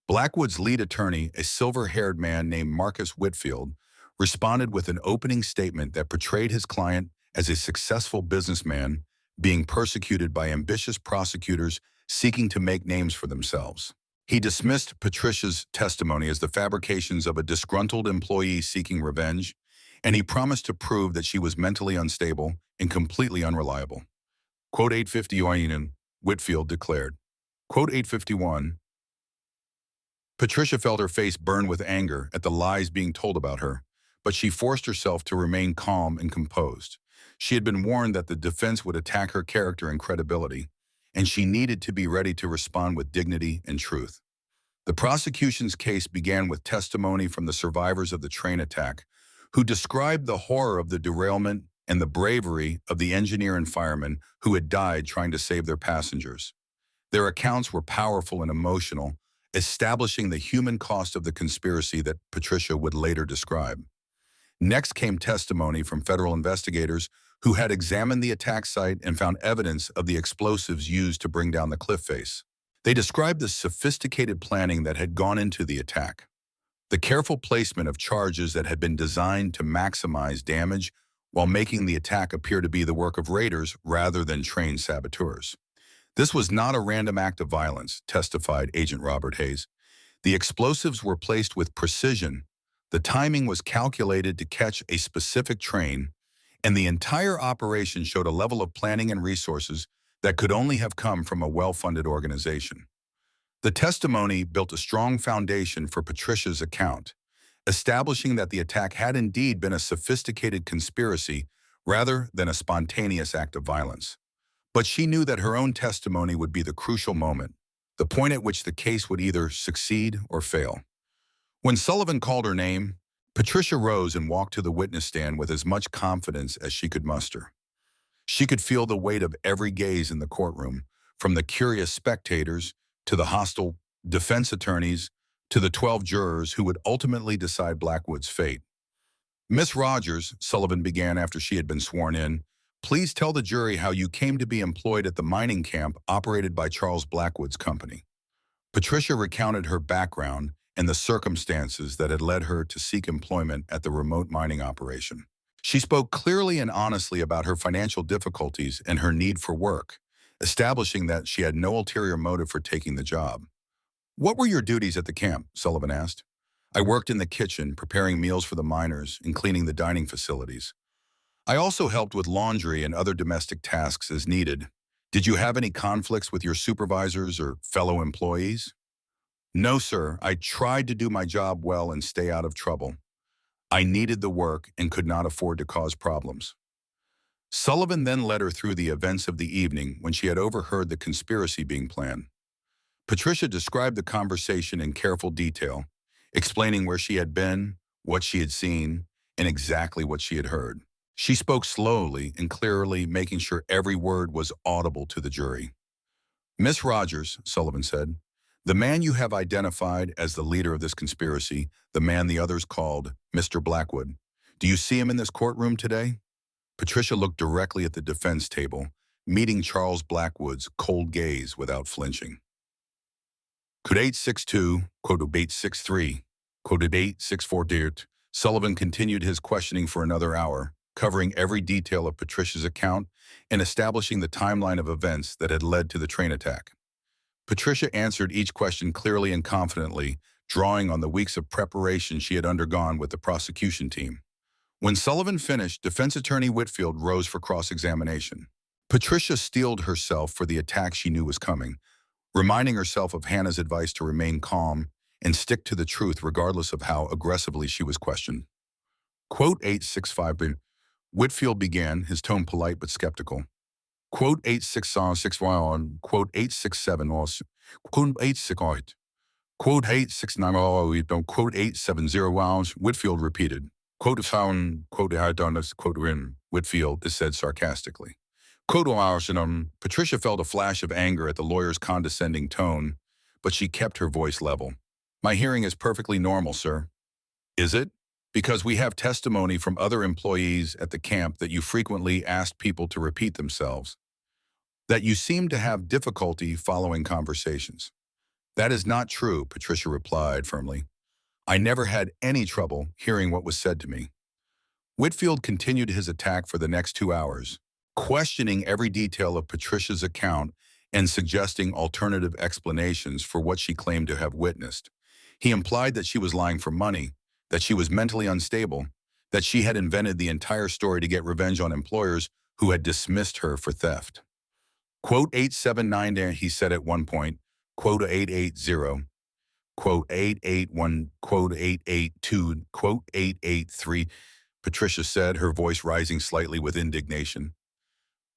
Blackwood's lead attorney, a silver-haired man named Marcus Whitfield, responded with an opening statement that portrayed his client as a successful businessman being persecuted by ambitious prosecutors seeking to make names for themselves. He dismissed Patricia's testimony as the fabrications of a disgruntled employee seeking revenge, and he promised to prove that she was mentally unstable and completely unreliable. Quote 851, Whitfield declared. Quote 851, Patricia felt her face burn with anger at the lies being told about her, but she forced herself to remain calm and composed. She had been warned that the defense would attack her character and credibility, and she needed to be ready to respond with dignity and truth. The prosecution's case began with testimony from the survivors of the train attack, who described the horror of the derailment and the bravery of the engineer and firemen who had died trying to save their passengers. Their accounts were powerful and emotional, establishing the human cost of the conspiracy that Patricia would later describe. Next came testimony from federal investigators who had examined the attack site and found evidence of the explosives used to bring down the cliff face. They described the sophisticated planning that had gone into the attack, the careful placement of charges that had been designed to maximize damage while making the attack appear to be the work of raiders rather than trained saboteurs. This was not a random act of violence, testified Agent Robert Hayes. The explosives were placed with precision, the timing was calculated to catch a specific train, and the entire operation showed a level of planning and resources that could only have come from a well-funded organization. The testimony built a strong foundation for Patricia's account, establishing that the attack had indeed been a sophisticated conspiracy rather than a spontaneous act of violence. But she knew that her own testimony would be the crucial moment, the point at which the case would either succeed or fail. When Sullivan called her name, Patricia rose and walked to the witness stand with as much confidence as she could muster. She could feel the weight of every gaze in the courtroom, from the curious spectators to the hostile defense attorneys to the 12 jurors who would ultimately decide Blackwood's fate. Miss Rogers, Sullivan began after she had been sworn in, please tell the jury how you came to be employed at the mining camp operated by Charles Blackwood's company. Patricia recounted her background and the circumstances that had led her to seek employment at the remote mining operation. She spoke clearly and honestly about her financial difficulties and her need for work, establishing that she had no ulterior motive for taking the job. What were your duties at the camp? Sullivan asked. I worked in the kitchen, preparing meals for the miners and cleaning the dining facilities. I also helped with laundry and other domestic tasks as needed. Did you have any conflicts with your supervisors or fellow employees? No, sir. I tried to do my job well and stay out of trouble. I needed the work and could not afford to cause problems. Sullivan then led her through the events of the evening when she had overheard the conspiracy being planned. Patricia described the conversation in careful detail, explaining where she had been, what she had seen, and exactly what she had heard. She spoke slowly and clearly, making sure every word was audible to the jury. Miss Rogers, Sullivan said, the man you have identified as the leader of this conspiracy, the man the others called Mr. Blackwood, do you see him in this courtroom today? Patricia looked directly at the defense table, meeting Charles Blackwood's cold gaze without flinching. Code 862, quote 863, quoted 864 Deert. Sullivan continued his questioning for another hour, covering every detail of Patricia's account and establishing the timeline of events that had led to the train attack. Patricia answered each question clearly and confidently, drawing on the weeks of preparation she had undergone with the prosecution team. When Sullivan finished, defense attorney Whitfield rose for cross-examination. Patricia steeled herself for the attack she knew was coming, reminding herself of Hannah's advice to remain calm and stick to the truth regardless of how aggressively she was questioned. Quote 865, Whitfield began, his tone polite but skeptical. Quote 866 on, quote 867 also, quote 868, quote 869 don't quote 870 wounds, Whitfield repeated. Quote found, quote I done this, quote in Whitfield is said sarcastically. Quote Patricia felt a flash of anger at the lawyer's condescending tone, but she kept her voice level. My hearing is perfectly normal, sir. Is it? Because we have testimony from other employees at the camp that you frequently asked people to repeat themselves, that you seem to have difficulty following conversations. That is not true, Patricia replied firmly. I never had any trouble hearing what was said to me. Whitfield continued his attack for the next 2 hours, questioning every detail of Patricia's account and suggesting alternative explanations for what she claimed to have witnessed. He implied that she was lying for money, that she was mentally unstable, that she had invented the entire story to get revenge on employers who had dismissed her for theft. Quote 879, he said at one point, quote 880, quote 881, quote 882, quote 883, Patricia said, her voice rising slightly with indignation.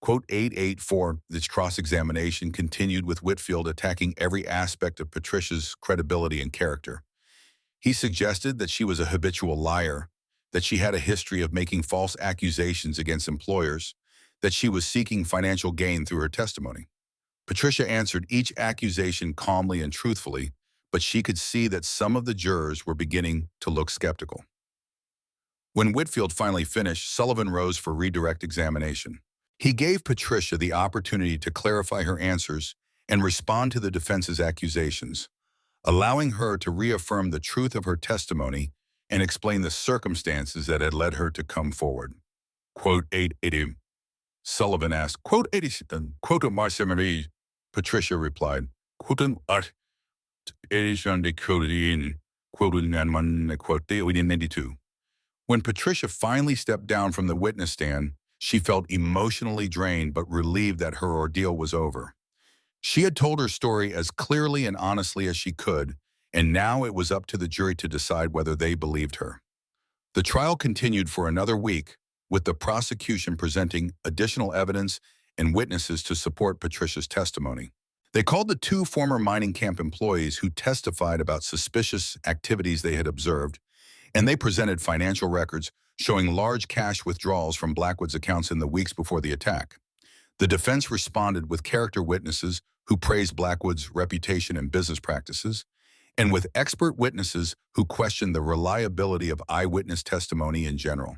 Quote 884, this cross-examination continued with Whitfield attacking every aspect of Patricia's credibility and character. He suggested that she was a habitual liar, that she had a history of making false accusations against employers, that she was seeking financial gain through her testimony. Patricia answered each accusation calmly and truthfully, but she could see that some of the jurors were beginning to look skeptical. When Whitfield finally finished, Sullivan rose for redirect examination. He gave Patricia the opportunity to clarify her answers and respond to the defense's accusations, allowing her to reaffirm the truth of her testimony and explain the circumstances that had led her to come forward. Quote 880. Sullivan asked, quote 87, quote my seminary. Patricia replied, quote art 882. When Patricia finally stepped down from the witness stand, she felt emotionally drained but relieved that her ordeal was over. She had told her story as clearly and honestly as she could, and now it was up to the jury to decide whether they believed her. The trial continued for another week, with the prosecution presenting additional evidence and witnesses to support Patricia's testimony. They called the 2 former mining camp employees who testified about suspicious activities they had observed, and they presented financial records showing large cash withdrawals from Blackwood's accounts in the weeks before the attack. The defense responded with character witnesses who praised Blackwood's reputation and business practices, and with expert witnesses who questioned the reliability of eyewitness testimony in general.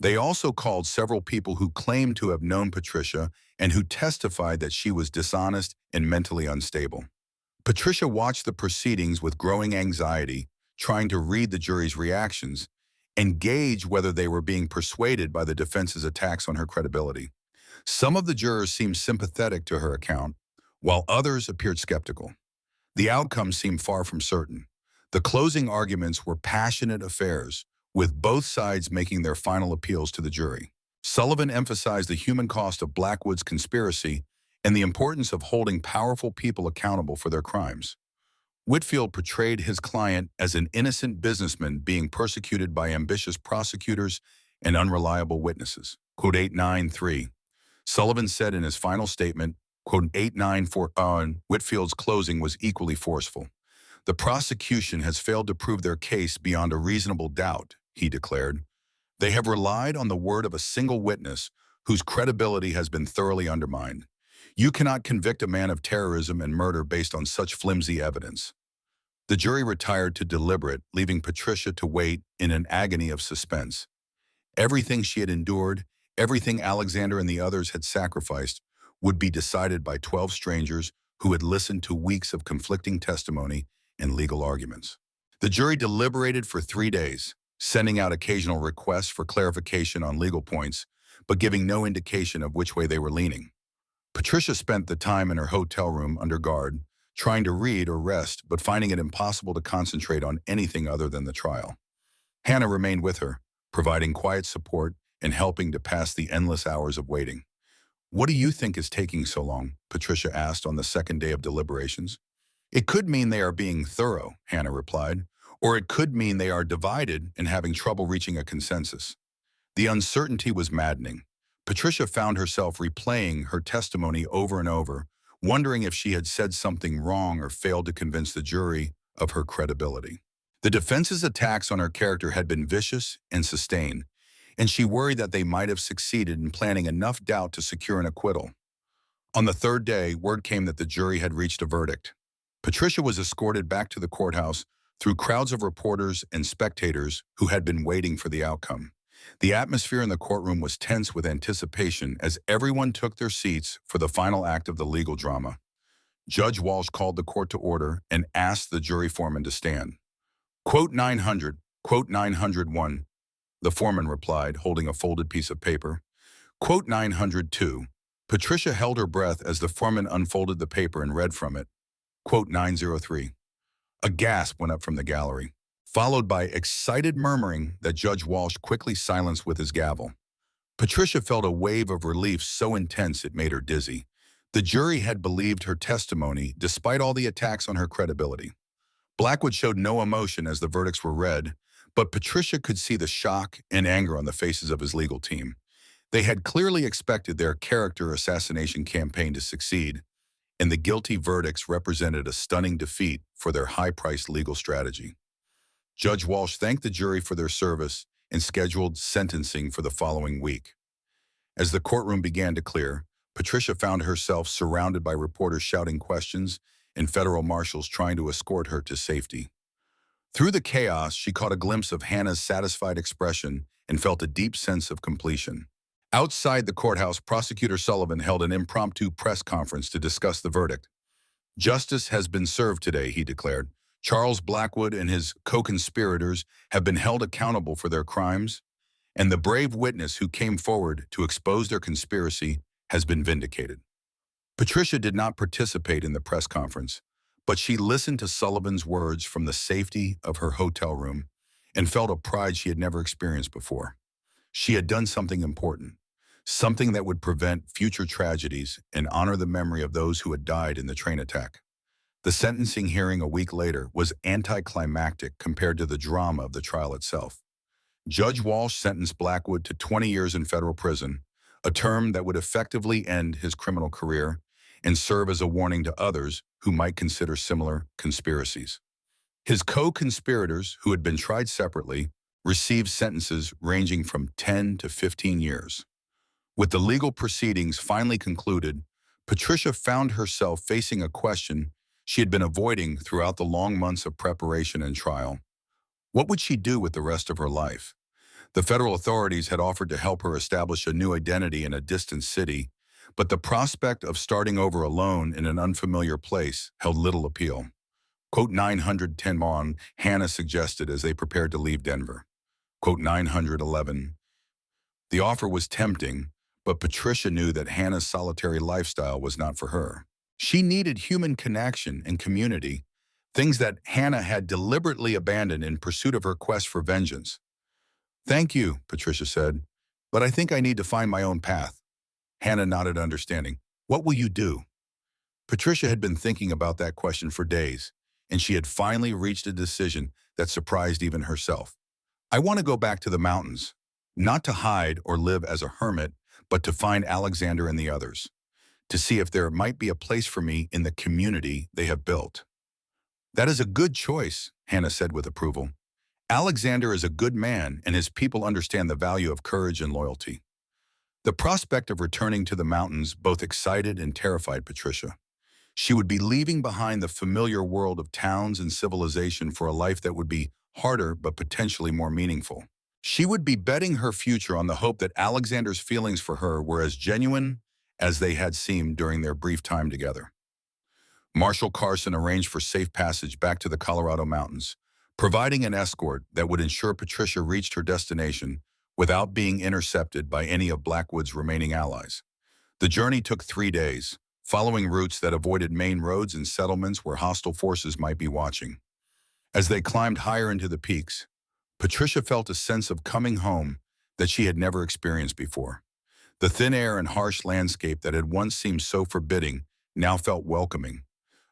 They also called several people who claimed to have known Patricia and who testified that she was dishonest and mentally unstable. Patricia watched the proceedings with growing anxiety, trying to read the jury's reactions and gauge whether they were being persuaded by the defense's attacks on her credibility. Some of the jurors seemed sympathetic to her account, while others appeared skeptical. The outcome seemed far from certain. The closing arguments were passionate affairs, with both sides making their final appeals to the jury. Sullivan emphasized the human cost of Blackwood's conspiracy and the importance of holding powerful people accountable for their crimes. Whitfield portrayed his client as an innocent businessman being persecuted by ambitious prosecutors and unreliable witnesses. Quote 893. Sullivan said in his final statement, quote 894, Whitfield's closing was equally forceful. The prosecution has failed to prove their case beyond a reasonable doubt, he declared. They have relied on the word of a single witness whose credibility has been thoroughly undermined. You cannot convict a man of terrorism and murder based on such flimsy evidence. The jury retired to deliberate, leaving Patricia to wait in an agony of suspense. Everything she had endured, everything Alexander and the others had sacrificed, would be decided by 12 strangers who had listened to weeks of conflicting testimony and legal arguments. The jury deliberated for 3 days, sending out occasional requests for clarification on legal points, but giving no indication of which way they were leaning. Patricia spent the time in her hotel room under guard, trying to read or rest, but finding it impossible to concentrate on anything other than the trial. Hannah remained with her, providing quiet support and helping to pass the endless hours of waiting. "What do you think is taking so long?" Patricia asked on the second day of deliberations. "It could mean they are being thorough," Hannah replied, "or it could mean they are divided and having trouble reaching a consensus." The uncertainty was maddening. Patricia found herself replaying her testimony over and over, wondering if she had said something wrong or failed to convince the jury of her credibility. The defense's attacks on her character had been vicious and sustained, and she worried that they might have succeeded in planting enough doubt to secure an acquittal. On the third day, word came that the jury had reached a verdict. Patricia was escorted back to the courthouse through crowds of reporters and spectators who had been waiting for the outcome. The atmosphere in the courtroom was tense with anticipation as everyone took their seats for the final act of the legal drama. Judge Walsh called the court to order and asked the jury foreman to stand. "Quote 900, quote 901, the foreman replied, holding a folded piece of paper. "Quote 902. Patricia held her breath as the foreman unfolded the paper and read from it. "Quote 903. A gasp went up from the gallery, followed by excited murmuring that Judge Walsh quickly silenced with his gavel. Patricia felt a wave of relief so intense it made her dizzy. The jury had believed her testimony despite all the attacks on her credibility. Blackwood showed no emotion as the verdicts were read, but Patricia could see the shock and anger on the faces of his legal team. They had clearly expected their character assassination campaign to succeed, and the guilty verdicts represented a stunning defeat for their high-priced legal strategy. Judge Walsh thanked the jury for their service and scheduled sentencing for the following week. As the courtroom began to clear, Patricia found herself surrounded by reporters shouting questions and federal marshals trying to escort her to safety. Through the chaos, she caught a glimpse of Hannah's satisfied expression and felt a deep sense of completion. Outside the courthouse, Prosecutor Sullivan held an impromptu press conference to discuss the verdict. "Justice has been served today," he declared. "Charles Blackwood and his co-conspirators have been held accountable for their crimes, and the brave witness who came forward to expose their conspiracy has been vindicated." Patricia did not participate in the press conference, but she listened to Sullivan's words from the safety of her hotel room and felt a pride she had never experienced before. She had done something important, something that would prevent future tragedies and honor the memory of those who had died in the train attack. The sentencing hearing a week later was anticlimactic compared to the drama of the trial itself. Judge Walsh sentenced Blackwood to 20 years in federal prison, a term that would effectively end his criminal career and serve as a warning to others who might consider similar conspiracies. His co-conspirators, who had been tried separately, received sentences ranging from 10 to 15 years. With the legal proceedings finally concluded, Patricia found herself facing a question she had been avoiding throughout the long months of preparation and trial. What would she do with the rest of her life? The federal authorities had offered to help her establish a new identity in a distant city, but the prospect of starting over alone in an unfamiliar place held little appeal. Quote 910 on, Hannah suggested as they prepared to leave Denver. Quote 911. The offer was tempting, but Patricia knew that Hannah's solitary lifestyle was not for her. She needed human connection and community, things that Hannah had deliberately abandoned in pursuit of her quest for vengeance. "Thank you," Patricia said, "but I think I need to find my own path." Hannah nodded understanding. "What will you do?" Patricia had been thinking about that question for days, and she had finally reached a decision that surprised even herself. "I want to go back to the mountains, not to hide or live as a hermit, but to find Alexander and the others, to see if there might be a place for me in the community they have built." "That is a good choice," Hannah said with approval. "Alexander is a good man, and his people understand the value of courage and loyalty." The prospect of returning to the mountains both excited and terrified Patricia. She would be leaving behind the familiar world of towns and civilization for a life that would be harder but potentially more meaningful. She would be betting her future on the hope that Alexander's feelings for her were as genuine as they had seemed during their brief time together. Marshal Carson arranged for safe passage back to the Colorado mountains, providing an escort that would ensure Patricia reached her destination without being intercepted by any of Blackwood's remaining allies. The journey took 3 days, following routes that avoided main roads and settlements where hostile forces might be watching. As they climbed higher into the peaks, Patricia felt a sense of coming home that she had never experienced before. The thin air and harsh landscape that had once seemed so forbidding now felt welcoming,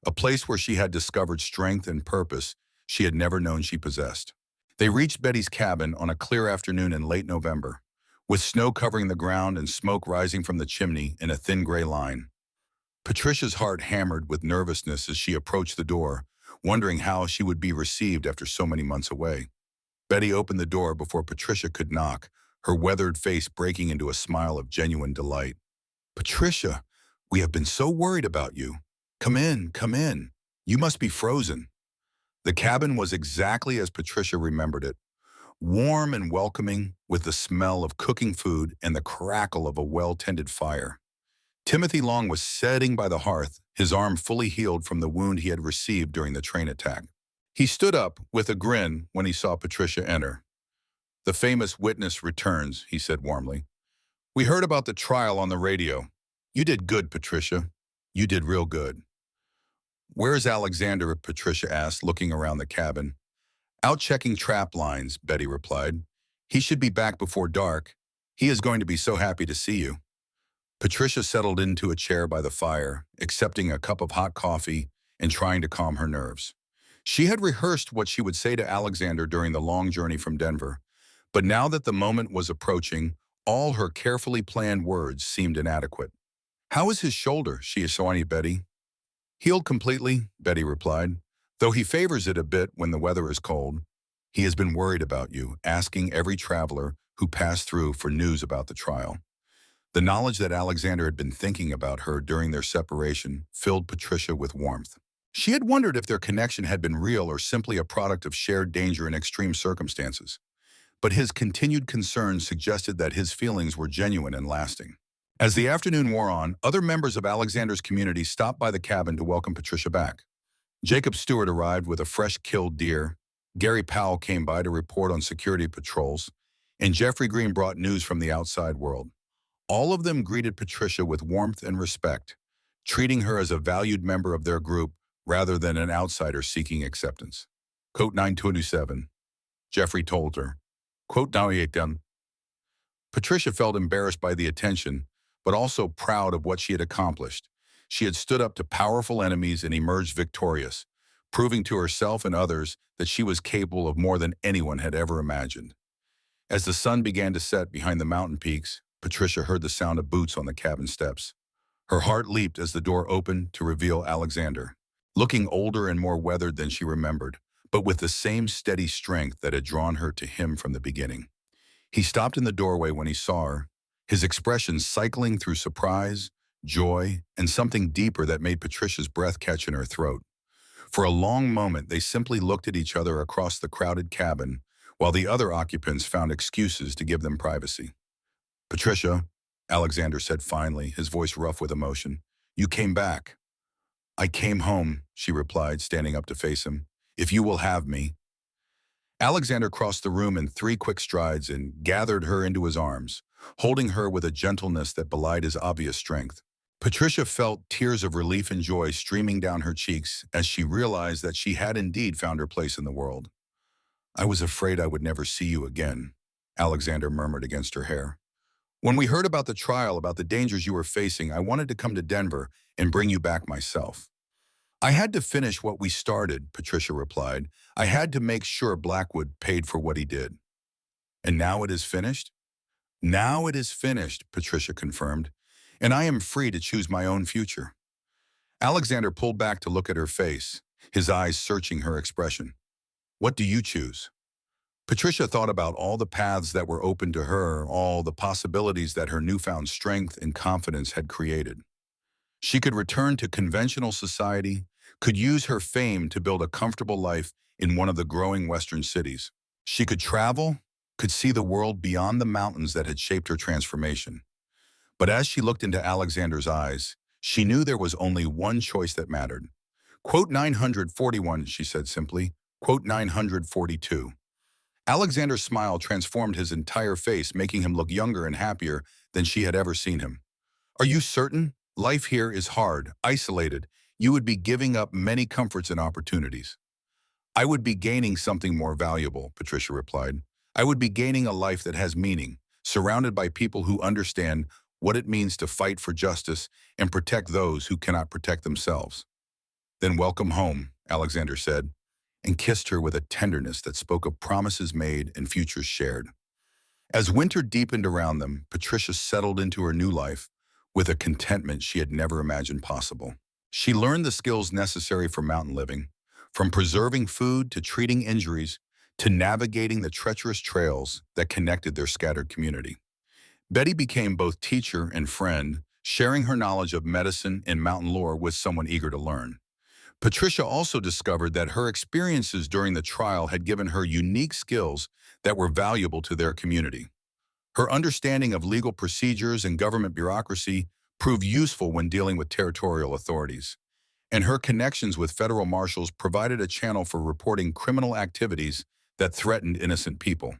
a place where she had discovered strength and purpose she had never known she possessed. They reached Betty's cabin on a clear afternoon in late November, with snow covering the ground and smoke rising from the chimney in a thin gray line. Patricia's heart hammered with nervousness as she approached the door, wondering how she would be received after so many months away. Betty opened the door before Patricia could knock, her weathered face breaking into a smile of genuine delight. "Patricia, we have been so worried about you. Come in, come in. You must be frozen." The cabin was exactly as Patricia remembered it, warm and welcoming, with the smell of cooking food and the crackle of a well-tended fire. Timothy Long was sitting by the hearth, his arm fully healed from the wound he had received during the train attack. He stood up with a grin when he saw Patricia enter. "The famous witness returns," he said warmly. "We heard about the trial on the radio. You did good, Patricia. You did real good." "Where's Alexander?" Patricia asked, looking around the cabin. "Out checking trap lines," Betty replied. "He should be back before dark. He is going to be so happy to see you." Patricia settled into a chair by the fire, accepting a cup of hot coffee and trying to calm her nerves. She had rehearsed what she would say to Alexander during the long journey from Denver, but now that the moment was approaching, all her carefully planned words seemed inadequate. "How is his shoulder?" she asked Betty. "Healed completely," Betty replied, "though he favors it a bit when the weather is cold. He has been worried about you, asking every traveler who passed through for news about the trial." The knowledge that Alexander had been thinking about her during their separation filled Patricia with warmth. She had wondered if their connection had been real or simply a product of shared danger in extreme circumstances. But his continued concern suggested that his feelings were genuine and lasting. As the afternoon wore on, other members of Alexander's community stopped by the cabin to welcome Patricia back. Jacob Stewart arrived with a fresh killed deer, Gary Powell came by to report on security patrols, and Jeffrey Green brought news from the outside world. All of them greeted Patricia with warmth and respect, treating her as a valued member of their group rather than an outsider seeking acceptance. Quote 927, Jeffrey told her. Quote 987. Patricia felt embarrassed by the attention, but also proud of what she had accomplished. She had stood up to powerful enemies and emerged victorious, proving to herself and others that she was capable of more than anyone had ever imagined. As the sun began to set behind the mountain peaks, Patricia heard the sound of boots on the cabin steps. Her heart leaped as the door opened to reveal Alexander, looking older and more weathered than she remembered, but with the same steady strength that had drawn her to him from the beginning. He stopped in the doorway when he saw her, his expression cycling through surprise, joy, and something deeper that made Patricia's breath catch in her throat. For a long moment, they simply looked at each other across the crowded cabin, while the other occupants found excuses to give them privacy. "Patricia," Alexander said finally, his voice rough with emotion, "you came back." "I came home," she replied, standing up to face him. "If you will have me." Alexander crossed the room in 3 quick strides and gathered her into his arms, holding her with a gentleness that belied his obvious strength. Patricia felt tears of relief and joy streaming down her cheeks as she realized that she had indeed found her place in the world. "I was afraid I would never see you again," Alexander murmured against her hair. "When we heard about the trial, about the dangers you were facing, I wanted to come to Denver and bring you back myself." "I had to finish what we started," Patricia replied. "I had to make sure Blackwood paid for what he did." "And now it is finished?" "Now it is finished," Patricia confirmed, "and I am free to choose my own future." Alexander pulled back to look at her face, his eyes searching her expression. "What do you choose?" Patricia thought about all the paths that were open to her, all the possibilities that her newfound strength and confidence had created. She could return to conventional society, could use her fame to build a comfortable life in one of the growing Western cities. She could travel, could see the world beyond the mountains that had shaped her transformation. But as she looked into Alexander's eyes, she knew there was only one choice that mattered. Quote 941, she said simply. Quote 942. Alexander's smile transformed his entire face, making him look younger and happier than she had ever seen him. Are you certain? Life here is hard, isolated. You would be giving up many comforts and opportunities. I would be gaining something more valuable, Patricia replied. I would be gaining a life that has meaning, surrounded by people who understand what it means to fight for justice and protect those who cannot protect themselves. Then welcome home, Alexander said, and kissed her with a tenderness that spoke of promises made and futures shared. As winter deepened around them, Patricia settled into her new life with a contentment she had never imagined possible. She learned the skills necessary for mountain living, from preserving food to treating injuries to navigating the treacherous trails that connected their scattered community. Betty became both teacher and friend, sharing her knowledge of medicine and mountain lore with someone eager to learn. Patricia also discovered that her experiences during the trial had given her unique skills that were valuable to their community. Her understanding of legal procedures and government bureaucracy proved useful when dealing with territorial authorities, and her connections with federal marshals provided a channel for reporting criminal activities that threatened innocent people.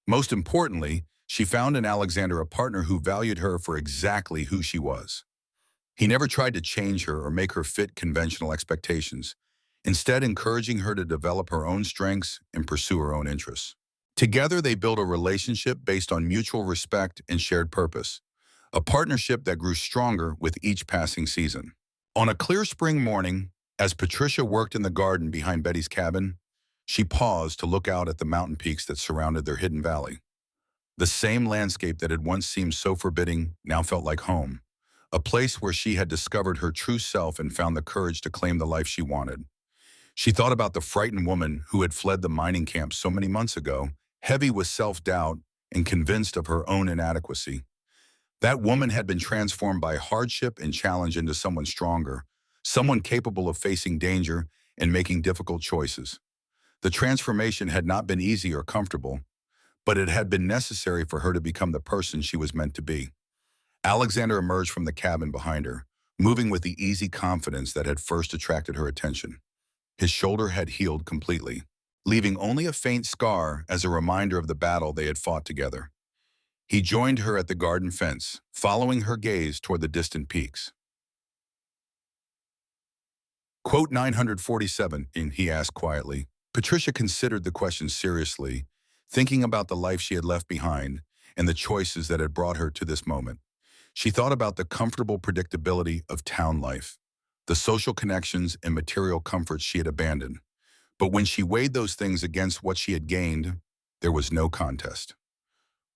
Most importantly, she found in Alexander a partner who valued her for exactly who she was. He never tried to change her or make her fit conventional expectations, instead encouraging her to develop her own strengths and pursue her own interests. Together, they built a relationship based on mutual respect and shared purpose, a partnership that grew stronger with each passing season. On a clear spring morning, as Patricia worked in the garden behind Betty's cabin, she paused to look out at the mountain peaks that surrounded their hidden valley. The same landscape that had once seemed so forbidding now felt like home, a place where she had discovered her true self and found the courage to claim the life she wanted. She thought about the frightened woman who had fled the mining camp so many months ago, heavy with self-doubt and convinced of her own inadequacy. That woman had been transformed by hardship and challenge into someone stronger, someone capable of facing danger and making difficult choices. The transformation had not been easy or comfortable, but it had been necessary for her to become the person she was meant to be. Alexander emerged from the cabin behind her, moving with the easy confidence that had first attracted her attention. His shoulder had healed completely, leaving only a faint scar as a reminder of the battle they had fought together. He joined her at the garden fence, following her gaze toward the distant peaks. Quote 947, he asked quietly. Patricia considered the question seriously, thinking about the life she had left behind and the choices that had brought her to this moment. She thought about the comfortable predictability of town life, the social connections and material comforts she had abandoned. But when she weighed those things against what she had gained, there was no contest.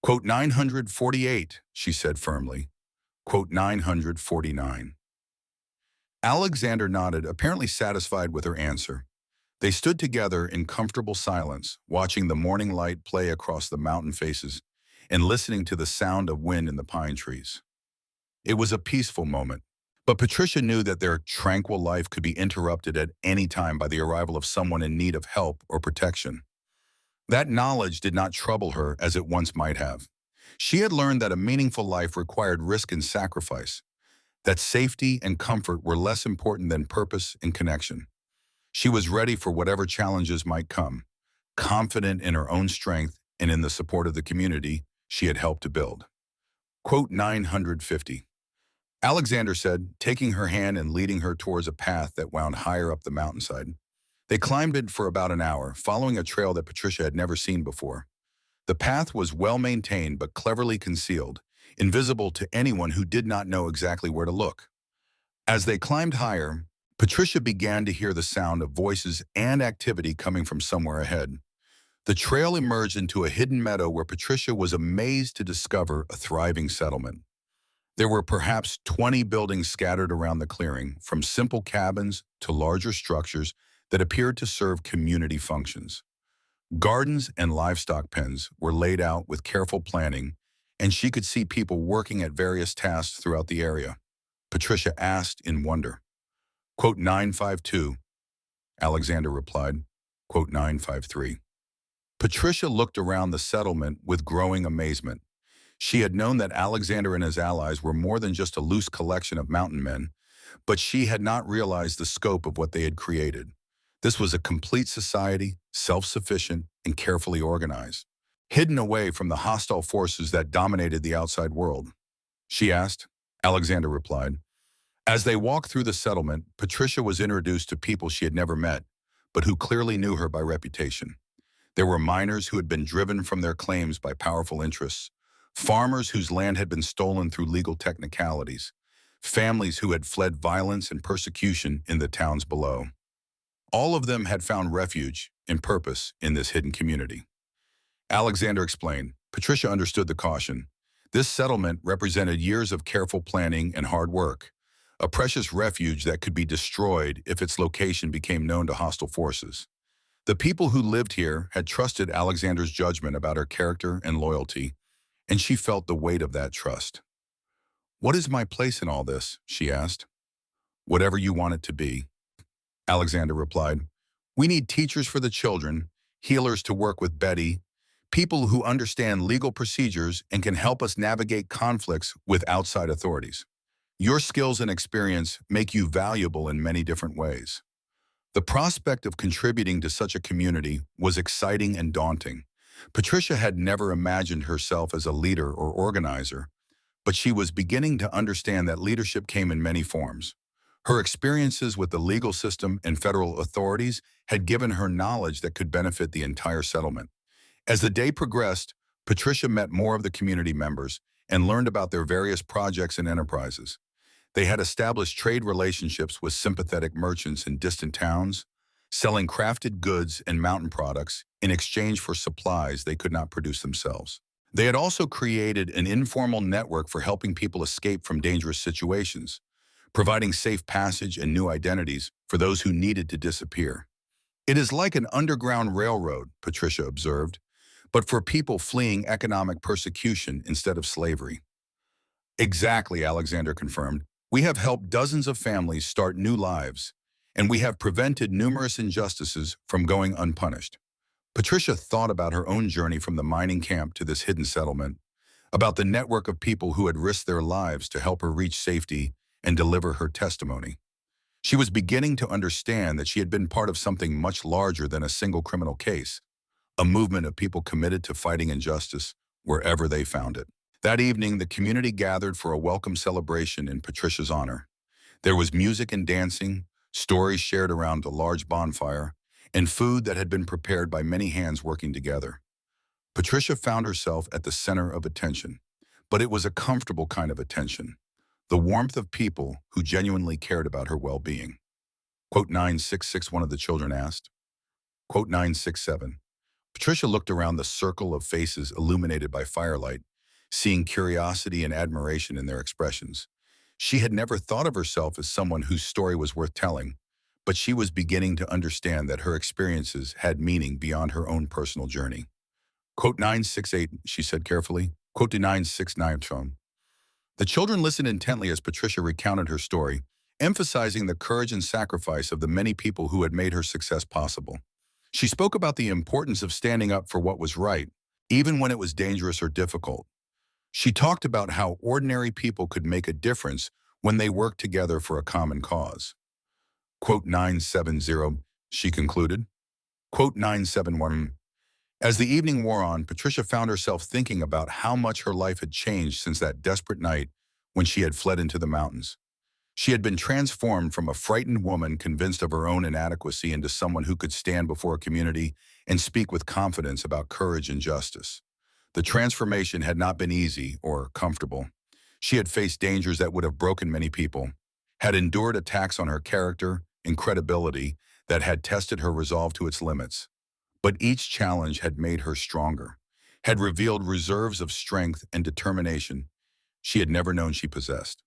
Quote 948, she said firmly. Quote 949. Alexander nodded, apparently satisfied with her answer. They stood together in comfortable silence, watching the morning light play across the mountain faces and listening to the sound of wind in the pine trees. It was a peaceful moment, but Patricia knew that their tranquil life could be interrupted at any time by the arrival of someone in need of help or protection. That knowledge did not trouble her as it once might have. She had learned that a meaningful life required risk and sacrifice, that safety and comfort were less important than purpose and connection. She was ready for whatever challenges might come, confident in her own strength and in the support of the community she had helped to build. Quote 950. Alexander said, taking her hand and leading her towards a path that wound higher up the mountainside. They climbed it for about an hour, following a trail that Patricia had never seen before. The path was well-maintained but cleverly concealed, invisible to anyone who did not know exactly where to look. As they climbed higher, Patricia began to hear the sound of voices and activity coming from somewhere ahead. The trail emerged into a hidden meadow where Patricia was amazed to discover a thriving settlement. There were perhaps 20 buildings scattered around the clearing, from simple cabins to larger structures that appeared to serve community functions. Gardens and livestock pens were laid out with careful planning, and she could see people working at various tasks throughout the area. Patricia asked in wonder. Quote 952, Alexander replied. Quote 953. Patricia looked around the settlement with growing amazement. She had known that Alexander and his allies were more than just a loose collection of mountain men, But she had not realized the scope of what they had created. This was a complete society, self-sufficient and carefully organized, hidden away from the hostile forces that dominated the outside world. She asked. Alexander replied. As they walked through the settlement, Patricia was introduced to people she had never met, but who clearly knew her by reputation. There were miners who had been driven from their claims by powerful interests, farmers whose land had been stolen through legal technicalities, families who had fled violence and persecution in the towns below. All of them had found refuge and purpose in this hidden community. Alexander explained. Patricia understood the caution. This settlement represented years of careful planning and hard work, a precious refuge that could be destroyed if its location became known to hostile forces. The people who lived here had trusted Alexander's judgment about her character and loyalty, and she felt the weight of that trust. "What is my place in all this?" she asked. "Whatever you want it to be," Alexander replied. "We need teachers for the children, healers to work with Betty, people who understand legal procedures and can help us navigate conflicts with outside authorities. Your skills and experience make you valuable in many different ways." The prospect of contributing to such a community was exciting and daunting. Patricia had never imagined herself as a leader or organizer, but she was beginning to understand that leadership came in many forms. Her experiences with the legal system and federal authorities had given her knowledge that could benefit the entire settlement. As the day progressed, Patricia met more of the community members and learned about their various projects and enterprises. They had established trade relationships with sympathetic merchants in distant towns, selling crafted goods and mountain products in exchange for supplies they could not produce themselves. They had also created an informal network for helping people escape from dangerous situations, providing safe passage and new identities for those who needed to disappear. "It is like an underground railroad," Patricia observed, "but for people fleeing economic persecution instead of slavery." "Exactly," Alexander confirmed. "We have helped dozens of families start new lives, and we have prevented numerous injustices from going unpunished." Patricia thought about her own journey from the mining camp to this hidden settlement, about the network of people who had risked their lives to help her reach safety and deliver her testimony. She was beginning to understand that she had been part of something much larger than a single criminal case, a movement of people committed to fighting injustice wherever they found it. That evening, the community gathered for a welcome celebration in Patricia's honor. There was music and dancing, stories shared around a large bonfire, and food that had been prepared by many hands working together. Patricia found herself at the center of attention, but it was a comfortable kind of attention, the warmth of people who genuinely cared about her well-being. Quote 966, one of the children asked. Quote 967. Patricia looked around the circle of faces illuminated by firelight, seeing curiosity and admiration in their expressions. She had never thought of herself as someone whose story was worth telling, but she was beginning to understand that her experiences had meaning beyond her own personal journey. Quote 968, she said carefully. Quote to 969, Sean. The children listened intently as Patricia recounted her story, emphasizing the courage and sacrifice of the many people who had made her success possible. She spoke about the importance of standing up for what was right, even when it was dangerous or difficult. She talked about how ordinary people could make a difference when they worked together for a common cause. Quote 970, she concluded. Quote 971. As the evening wore on, Patricia found herself thinking about how much her life had changed since that desperate night when she had fled into the mountains. She had been transformed from a frightened woman convinced of her own inadequacy into someone who could stand before a community and speak with confidence about courage and justice. The transformation had not been easy or comfortable. She had faced dangers that would have broken many people, had endured attacks on her character and credibility that had tested her resolve to its limits. But each challenge had made her stronger, had revealed reserves of strength and determination she had never known she possessed.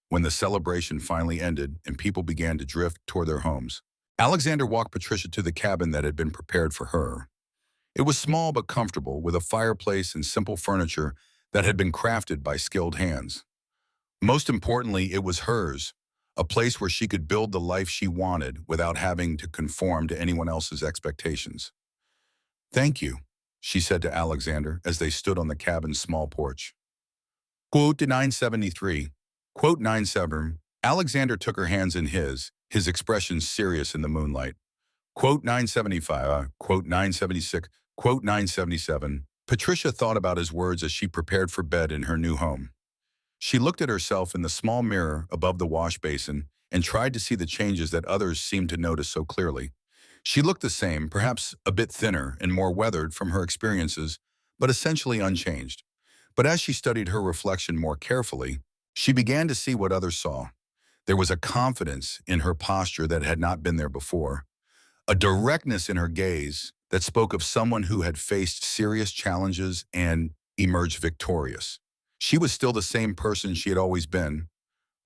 When the celebration finally ended and people began to drift toward their homes, Alexander walked Patricia to the cabin that had been prepared for her. It was small but comfortable, with a fireplace and simple furniture that had been crafted by skilled hands. Most importantly, it was hers, a place where she could build the life she wanted without having to conform to anyone else's expectations. "Thank you," she said to Alexander as they stood on the cabin's small porch. Quote 973. Quote 97. Alexander took her hands in his expression serious in the moonlight. Quote 975, quote 976, quote 977. Patricia thought about his words as she prepared for bed in her new home. She looked at herself in the small mirror above the wash basin and tried to see the changes that others seemed to notice so clearly. She looked the same, perhaps a bit thinner and more weathered from her experiences, but essentially unchanged. But as she studied her reflection more carefully, she began to see what others saw. There was a confidence in her posture that had not been there before, a directness in her gaze that spoke of someone who had faced serious challenges and emerged victorious. She was still the same person she had always been,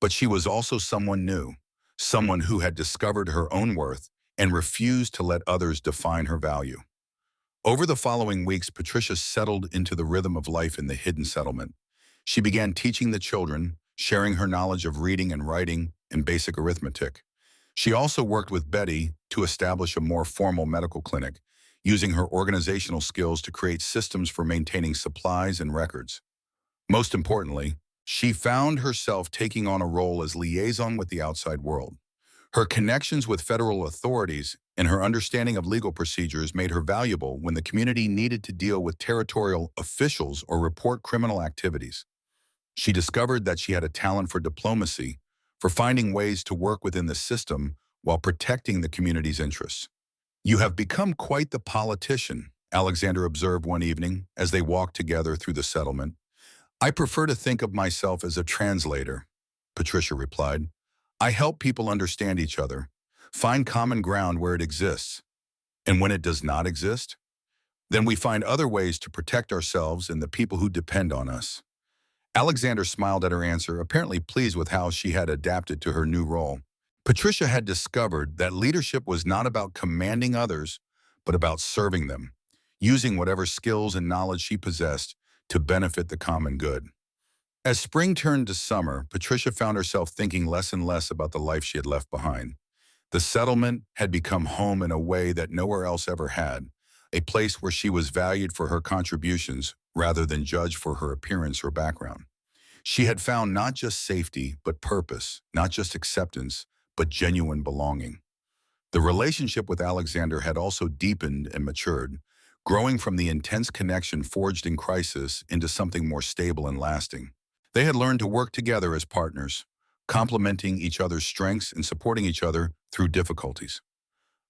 but she was also someone new, someone who had discovered her own worth and refused to let others define her value. Over the following weeks, Patricia settled into the rhythm of life in the hidden settlement. She began teaching the children, sharing her knowledge of reading and writing and basic arithmetic. She also worked with Betty to establish a more formal medical clinic, using her organizational skills to create systems for maintaining supplies and records. Most importantly, she found herself taking on a role as liaison with the outside world. Her connections with federal authorities and her understanding of legal procedures made her valuable when the community needed to deal with territorial officials or report criminal activities. She discovered that she had a talent for diplomacy, for finding ways to work within the system while protecting the community's interests. "You have become quite the politician," Alexander observed one evening as they walked together through the settlement. "I prefer to think of myself as a translator," Patricia replied. "I help people understand each other, find common ground where it exists. And when it does not exist, then we find other ways to protect ourselves and the people who depend on us." Alexander smiled at her answer, apparently pleased with how she had adapted to her new role. Patricia had discovered that leadership was not about commanding others, but about serving them, using whatever skills and knowledge she possessed to benefit the common good. As spring turned to summer, Patricia found herself thinking less and less about the life she had left behind. The settlement had become home in a way that nowhere else ever had, a place where she was valued for her contributions rather than judged for her appearance or background. She had found not just safety, but purpose, not just acceptance, but genuine belonging. The relationship with Alexander had also deepened and matured, growing from the intense connection forged in crisis into something more stable and lasting. They had learned to work together as partners, complementing each other's strengths and supporting each other through difficulties.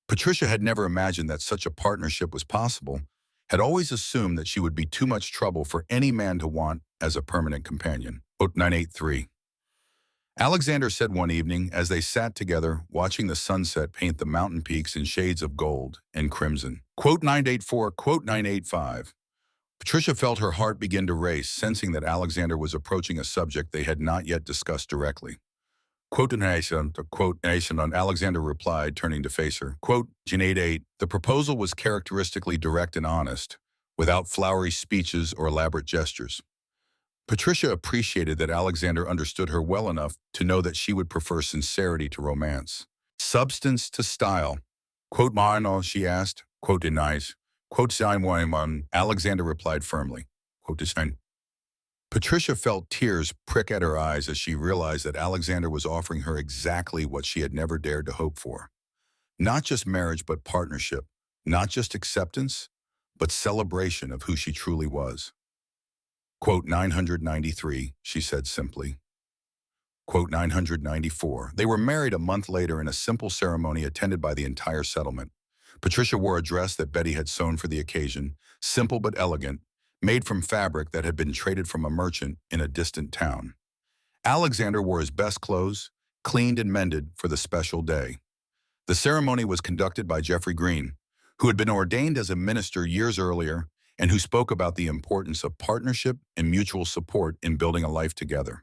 Patricia had never imagined that such a partnership was possible, had always assumed that she would be too much trouble for any man to want as a permanent companion. Quote 983. Alexander said one evening as they sat together watching the sunset paint the mountain peaks in shades of gold and crimson. Quote 984, quote 985. Patricia felt her heart begin to race, sensing that Alexander was approaching a subject they had not yet discussed directly. Quote nation, quote nation, and Alexander replied, turning to face her. Quote, Junaid 8, the proposal was characteristically direct and honest, without flowery speeches or elaborate gestures. Patricia appreciated that Alexander understood her well enough to know that she would prefer sincerity to romance. Substance to style. Quote Marno, she asked. Quote denies. Quote Simon, Alexander replied firmly. Quote design. Patricia felt tears prick at her eyes as she realized that Alexander was offering her exactly what she had never dared to hope for. Not just marriage, but partnership. Not just acceptance, but celebration of who she truly was. Quote 993, she said simply. Quote 994. They were married a month later in a simple ceremony attended by the entire settlement. Patricia wore a dress that Betty had sewn for the occasion, simple but elegant, made from fabric that had been traded from a merchant in a distant town. Alexander wore his best clothes, cleaned and mended for the special day. The ceremony was conducted by Jeffrey Green, who had been ordained as a minister years earlier and who spoke about the importance of partnership and mutual support in building a life together.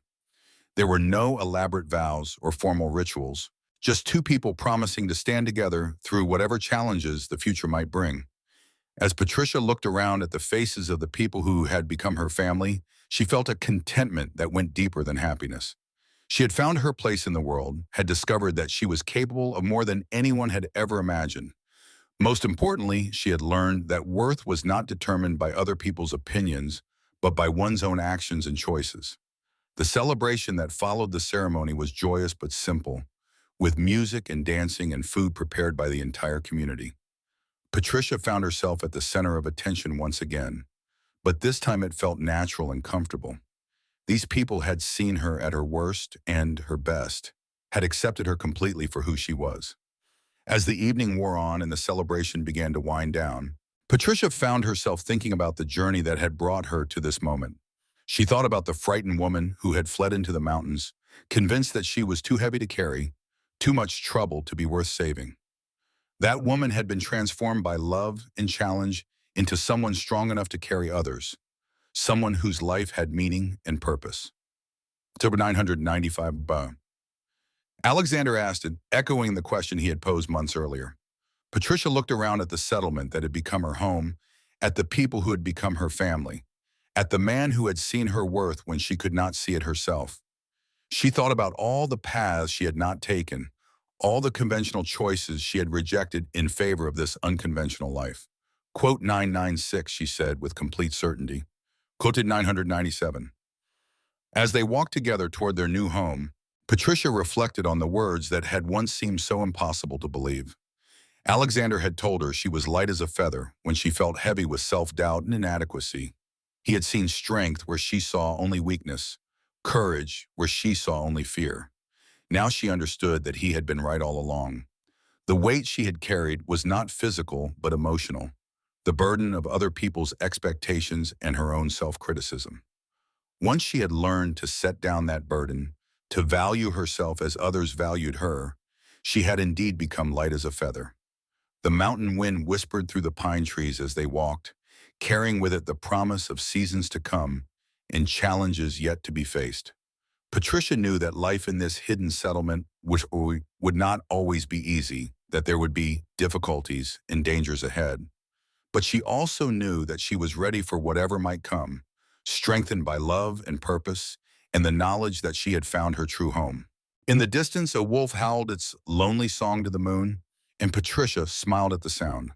There were no elaborate vows or formal rituals, just two people promising to stand together through whatever challenges the future might bring. As Patricia looked around at the faces of the people who had become her family, she felt a contentment that went deeper than happiness. She had found her place in the world, had discovered that she was capable of more than anyone had ever imagined. Most importantly, she had learned that worth was not determined by other people's opinions, but by one's own actions and choices. The celebration that followed the ceremony was joyous but simple, with music and dancing and food prepared by the entire community. Patricia found herself at the center of attention once again, but this time it felt natural and comfortable. These people had seen her at her worst and her best, had accepted her completely for who she was. As the evening wore on and the celebration began to wind down, Patricia found herself thinking about the journey that had brought her to this moment. She thought about the frightened woman who had fled into the mountains, convinced that she was too heavy to carry, too much trouble to be worth saving. That woman had been transformed by love and challenge into someone strong enough to carry others, someone whose life had meaning and purpose. October 995. Alexander asked it, echoing the question he had posed months earlier. Patricia looked around at the settlement that had become her home, at the people who had become her family, at the man who had seen her worth when she could not see it herself. She thought about all the paths she had not taken, all the conventional choices she had rejected in favor of this unconventional life. Quote 996, she said with complete certainty. Quoted 997. As they walked together toward their new home, Patricia reflected on the words that had once seemed so impossible to believe. Alexander had told her she was light as a feather when she felt heavy with self-doubt and inadequacy. He had seen strength where she saw only weakness, courage where she saw only fear. Now she understood that he had been right all along. The weight she had carried was not physical but emotional, the burden of other people's expectations and her own self-criticism. Once she had learned to set down that burden, to value herself as others valued her, she had indeed become light as a feather. The mountain wind whispered through the pine trees as they walked, carrying with it the promise of seasons to come and challenges yet to be faced. Patricia knew that life in this hidden settlement would not always be easy, that there would be difficulties and dangers ahead. But she also knew that she was ready for whatever might come, strengthened by love and purpose and the knowledge that she had found her true home. In the distance, a wolf howled its lonely song to the moon, and Patricia smiled at the sound.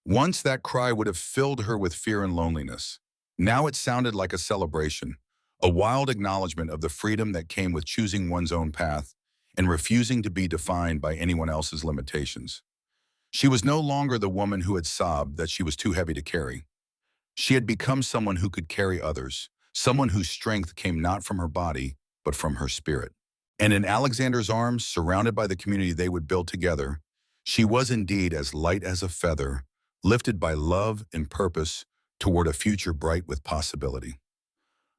Once that cry would have filled her with fear and loneliness. Now it sounded like a celebration, a wild acknowledgement of the freedom that came with choosing one's own path and refusing to be defined by anyone else's limitations. She was no longer the woman who had sobbed that she was too heavy to carry. She had become someone who could carry others, someone whose strength came not from her body, but from her spirit. And in Alexander's arms, surrounded by the community they would build together, she was indeed as light as a feather, lifted by love and purpose toward a future bright with possibility.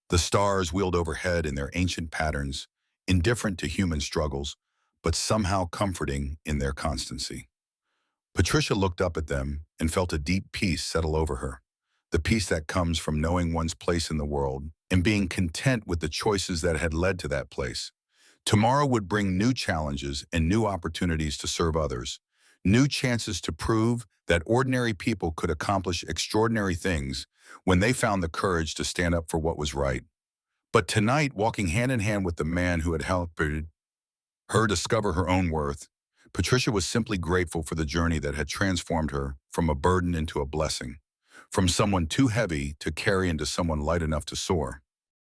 The stars wheeled overhead in their ancient patterns, indifferent to human struggles, but somehow comforting in their constancy. Patricia looked up at them and felt a deep peace settle over her, the peace that comes from knowing one's place in the world and being content with the choices that had led to that place. Tomorrow would bring new challenges and new opportunities to serve others, new chances to prove that ordinary people could accomplish extraordinary things when they found the courage to stand up for what was right. But tonight, walking hand in hand with the man who had helped her discover her own worth, Patricia was simply grateful for the journey that had transformed her from a burden into a blessing, from someone too heavy to carry into someone light enough to soar.